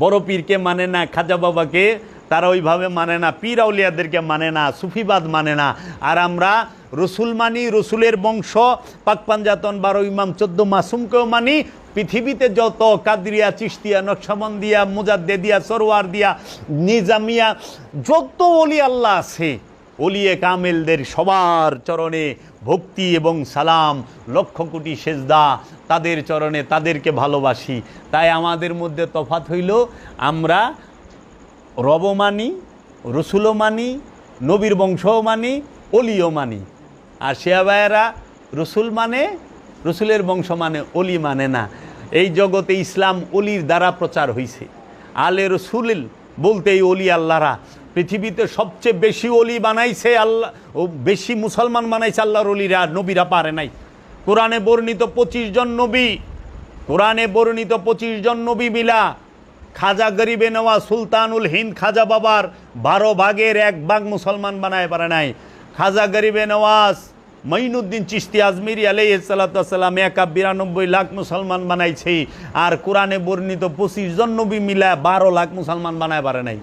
বড় পীরকে মানে না, খাজা বাবাকে তারা ওইভাবে মানে না, পীর আউলিয়াদেরকে মানে না, সুফিবাদ মানে না। আর আমরা রসুল মানি, রসুলের বংশ, পাক পাঞ্জাতন, 12 ইমাম 14 মাসুমকেও মানি। পৃথিবীতে যত কাদরিয়া, চিশতিয়া, নকশবন্দিয়া, মুজাদ্দেদিয়া, সরওয়ার দিয়া, নিজামিয়া, যত অলি আল্লাহ আছে, অলিয়ে কামেলদের সবার চরণে ভক্তি এবং সালাম, লক্ষ কোটি সেজদা তাদের চরণে, তাদেরকে ভালোবাসি। তাই আমাদের মধ্যে তফাৎ হইল, আমরা রবও মানি, রসুলও মানি, নবীর বংশও মানি, অলিও মানি। আর শিয়া ভাইয়েরা রসুল মানে, রসুলের বংশ মানে, অলি মানে না। এই জগতে ইসলাম অলির দ্বারা প্রচার হয়েছে। আলে রসুল বলতে এই অলি আল্লাহরা, পৃথিবীতে সবচেয়ে বেশি অলি বানাইছে আল্লাহ, ও বেশি মুসলমান বানাইছে আল্লাহর অলিরা, নবীরা পারে নাই। কোরআনে বর্ণিত 25 জন নবী, কোরআনে বর্ণিত 25 জন নবী মিলা খাজা গরিবে নওয়াজ সুলতানুল হিন্দ খাজা বাবার 12 ভাগের 1 ভাগ মুসলমান বানায় পারে নাই। খাজা গরিবে নওয়াজ মঈনুদ্দিন চিশতি আজমিরি আলাইহিস সালাতু ওয়াস সালাম 92 লাখ মুসলমান বানাইছে। আর কোরআনে বর্ণিত 25 জন নবী মিলা 12 লাখ মুসলমান বানায় পারে নাই।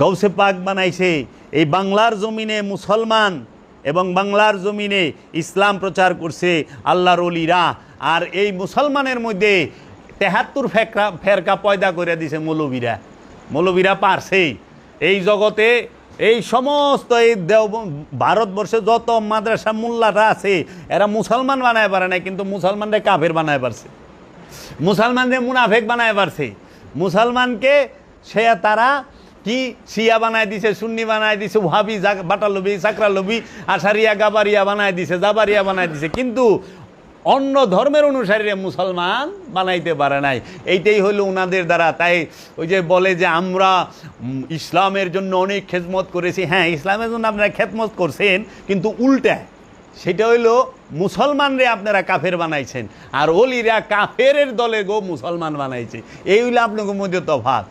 গৌসে পাক বানাইছে। এই বাংলার জমিনে মুসলমান এবং বাংলার জমিনে ইসলাম প্রচার করছে আল্লাহর ওলিরা। আর এই মুসলমানের মধ্যে 73 ফেরকা পয়দা করে দিছে মৌলবীরা। মৌলবীরা পারছে এই জগতে, এই সমস্ত এই ভারতবর্ষে যত মাদ্রাসা মোল্লারা আছে, এরা মুসলমান বানায় পারে না, কিন্তু মুসলমানদের কাফের বানায় পারছে, মুসলমানদের মুনাফেক বানায় পারছে। মুসলমানকে সে তারা কি শিয়া বানায় দিছে, সুন্নি বানায় দিছে, ওয়াহাবি, বাটালবি, সাকরালবি, আশারিয়া, গাবারিয়া বানায় দিছে, জাবারিয়া বানায় দিছে, কিন্তু অন্য ধর্মের অনুসারীরা মুসলমান বানাইতে পারে নাই। এইটাই হলো ওনাদের দ্বারা। তাই ওই যে বলে যে আমরা ইসলামের জন্য অনেক খেদমত করেছি, হ্যাঁ ইসলামের জন্য আপনারা খেদমত করছেন, কিন্তু উল্টা সেটা হইলো মুসলমানরে আপনারা কাফের বানাইছেন, আর ওলিরা কাফের দলে গো মুসলমান বানাইছে। এই হইলো আপনাদের মধ্যে তফাৎ।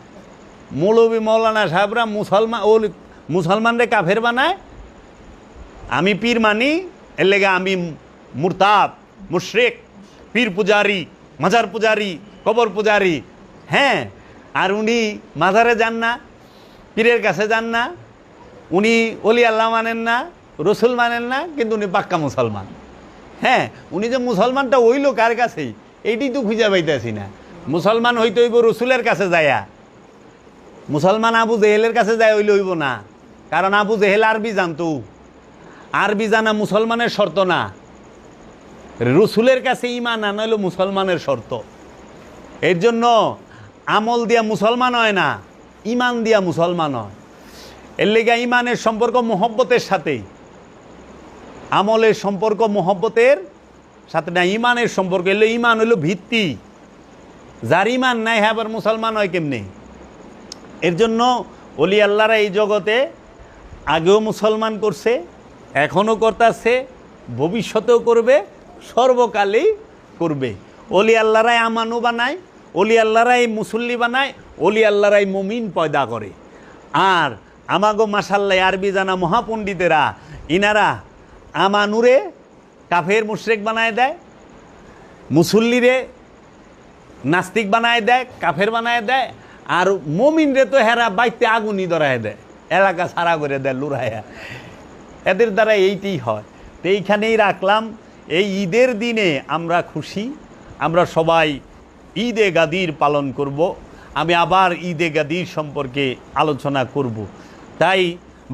মৌলবী মৌলানা সাহেবরা মুসলমানরে কাফের বানায়, আমি পীর মানি, এর লেগে আমি মুরতাদ, মুশরিক, পীর পূজারি, মাজার পূজারি, কবর পূজারি। হ্যাঁ, আর উনি মাজারে যান না, পীরের কাছে যান না, উনি ওলি আল্লাহ মানেন না, রসুল মানেন না, কিন্তু উনি পাক্কা মুসলমান। হ্যাঁ, উনি যে মুসলমানটা হইল কার কাছেই, এইটাই তো খুঁজে পাইতেছি না। মুসলমান হইতে হইব রসুলের কাছে যায়া, মুসলমান আবু জেহেলের কাছে যায় হইলে হইব না, কারণ আবু জেহেল আরবি জানতো, আরবি জানা মুসলমানের শর্ত না। রসুলের কাছে ঈমান আনা হলো মুসলমানের শর্ত। এর জন্য আমল দিয়া মুসলমান হয় না, ঈমান দিয়া মুসলমান হয়। এর লেগে ঈমানের সম্পর্ক মোহব্বতের সাথে, আমলের সম্পর্ক মোহব্বতের সাথে না, ঈমানের সম্পর্ক। এলে ঈমান হইল ভিত্তি, যার ঈমান নাই হ্যাঁ আবার মুসলমান হয় কেমনে? এর জন্য ওলি আল্লাহরা এই জগতে আগেও মুসলমান করছে, এখনও করতেছে, ভবিষ্যতেও করবে, সর্বকালেই করবে। ওলি আল্লাহরাই আমানও বানায়, অলি আল্লাহরাই মুসল্লি বানায়, অলি আল্লাহরাই মুমিন পয়দা করে। আর আমাগো মাশাল্লাহ আরবি জানা মহাপণ্ডিতেরা ইনারা আমানুরে কাফের মুশরিক বানায় দেয়, মুসল্লিরে নাস্তিক বানায় দেয়, কাফের বানায় দেয়, আর মমিনরে তো হেরা বাইতে আগুনই ধরায় দেয়, এলাকা সারা করে দেয় লুরাইয়া। এদের দ্বারা এইটাই হয়। তো এইখানেই রাখলাম। এই ঈদের দিনে আমরা খুশি, আমরা সবাই ঈদে গাদির পালন করব। আমি আবার ঈদে গাদির সম্পর্কে আলোচনা করব। তাই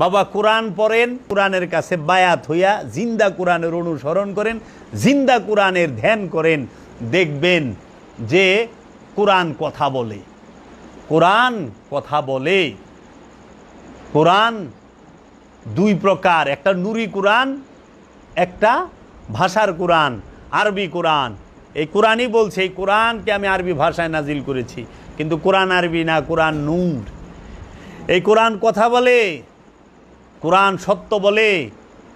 বাবা কোরআন পড়েন, কোরআনের কাছে বায়াত হইয়া জিন্দা কোরআনের অনুসরণ করেন, জিন্দা কোরআনের ধ্যান করেন, দেখবেন যে কোরআন কথা বলে। কোরআন কথা বলে। কোরআন দুই প্রকার, একটা নুরি কোরআন, একটা ভাষার কোরআন, আরবি কোরআন। এই কোরআনই বলছে এই কোরআনকে আমি আরবি ভাষায় নাজিল করেছি, কিন্তু কোরআন আরবি না, কোরআন নূর। এই কোরআন কথা বলে, কোরআন সত্য বলে,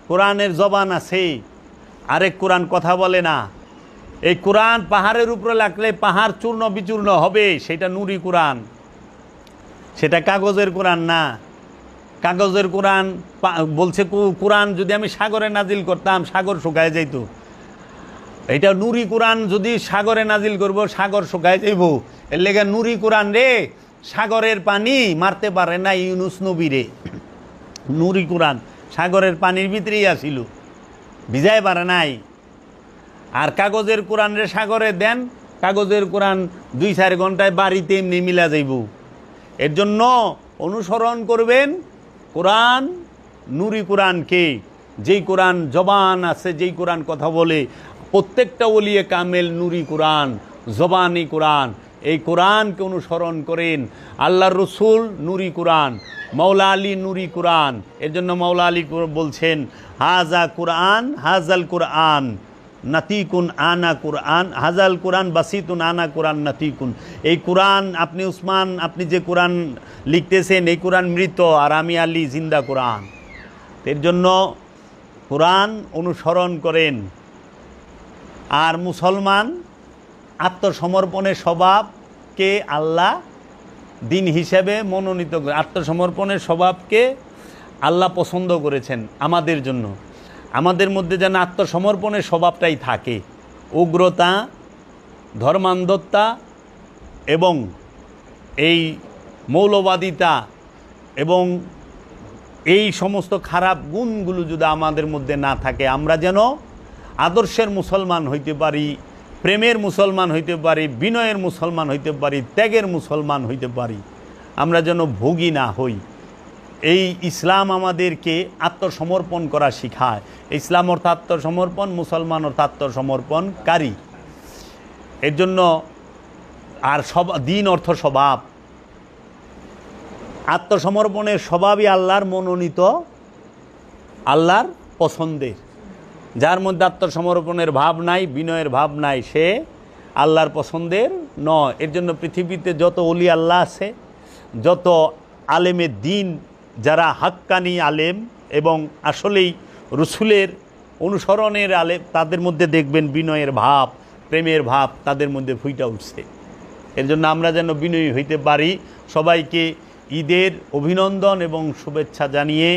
কোরআনের জবান আছে। আরেক কোরআন কথা বলে না। এই কোরআন পাহাড়ের উপরে লাগলে পাহাড় চূর্ণ বিচূর্ণ হবে, সেটা নুরি কোরআন, সেটা কাগজের কোরআন না। কাগজের কোরআন বলছে কোরআন যদি আমি সাগরে নাজিল করতাম সাগর শুকায় যাইত। এটা নুরি কোরআন যদি সাগরে নাজিল করব সাগর শুকায় যাইব। এর লেগে নুরি কোরআন রে সাগরের পানি মারতে পারে না ইউনুস নবীরে। নুরি কোরআন সাগরের পানির ভিতরেই আসিল, ভিজাই পারে নাই। আর কাগজের কোরআন রে সাগরে দেন, কাগজের কোরআন 2-4 ঘন্টায় বাড়িতে এমনি মিলা যাইব। এর জন্য অনুসরণ করবেন কোরআন, নুরি কোরআনকে, যেই কোরআন জবান আছে, যেই কোরআন কথা বলে। প্রত্যেকটা ওলিয়ে কামেল নুরি কোরআন, জবানি কোরআন। এই কোরআনকে অনুসরণ করেন। আল্লাহর রসুল নুরি কোরআন, মাওলা আলী নুরি কোরআন। এর জন্য মাওলা আলী বলছেন হাজা কোরআন, হাজাল কোরআন নাতিকুন আনা কোরআন, হাজাল কোরআন বাসিতুন আনা কোরআন নাতিকুন। এই কোরআন আপনি উসমান, আপনি যে কোরআন লিখতেছেন এই কোরআন মৃত, আর আমি আলী জিন্দা কোরআন। এর জন্য কোরআন অনুসরণ করেন। আর মুসলমান আত্মসমর্পণের স্বভাবকে আল্লাহ দিন হিসেবে মনোনীত করে। আত্মসমর্পণের স্বভাবকে আল্লাহ পছন্দ করেছেন আমাদের জন্য। আমাদের মধ্যে যেন আত্মসমর্পণের স্বভাবটাই থাকে। উগ্রতা, ধর্মান্ধতা এবং এই মৌলবাদিতা এবং এই সমস্ত খারাপ গুণগুলো যদি আমাদের মধ্যে না থাকে, আমরা যেন আদর্শের মুসলমান হইতে পারি, প্রেমের মুসলমান হইতে পারি, বিনয়ের মুসলমান হইতে পারি, ত্যাগের মুসলমান হইতে পারি। আমরা যেন ভোগী না হই। এই ইসলাম আমাদেরকে আত্মসমর্পণ করা শিখায়। ইসলাম অর্থ আত্মসমর্পণ, মুসলমান অর্থ আত্মসমর্পণকারী। এর জন্য আর দিন অর্থ স্বভাব। আত্মসমর্পণের স্বভাবই আল্লাহর মনোনীত, আল্লাহর পছন্দের। যার মধ্যে আত্মসমর্পণের ভাব নাই, বিনয়ের ভাব নাই, সে আল্লাহর পছন্দের নয়। এর জন্য পৃথিবীতে যত ওলি আল্লাহ আছে, যত আলেমের দিন, যারা হাক্কানি আলেম এবং আসলেই রসুলের অনুসরণের আলেম, তাদের মধ্যে দেখবেন বিনয়ের ভাব, প্রেমের ভাব তাদের মধ্যে ফুইটা উঠছে। এর জন্য আমরা যেন বিনয়ী হইতে পারি। সবাইকে ঈদের অভিনন্দন এবং শুভেচ্ছা জানিয়ে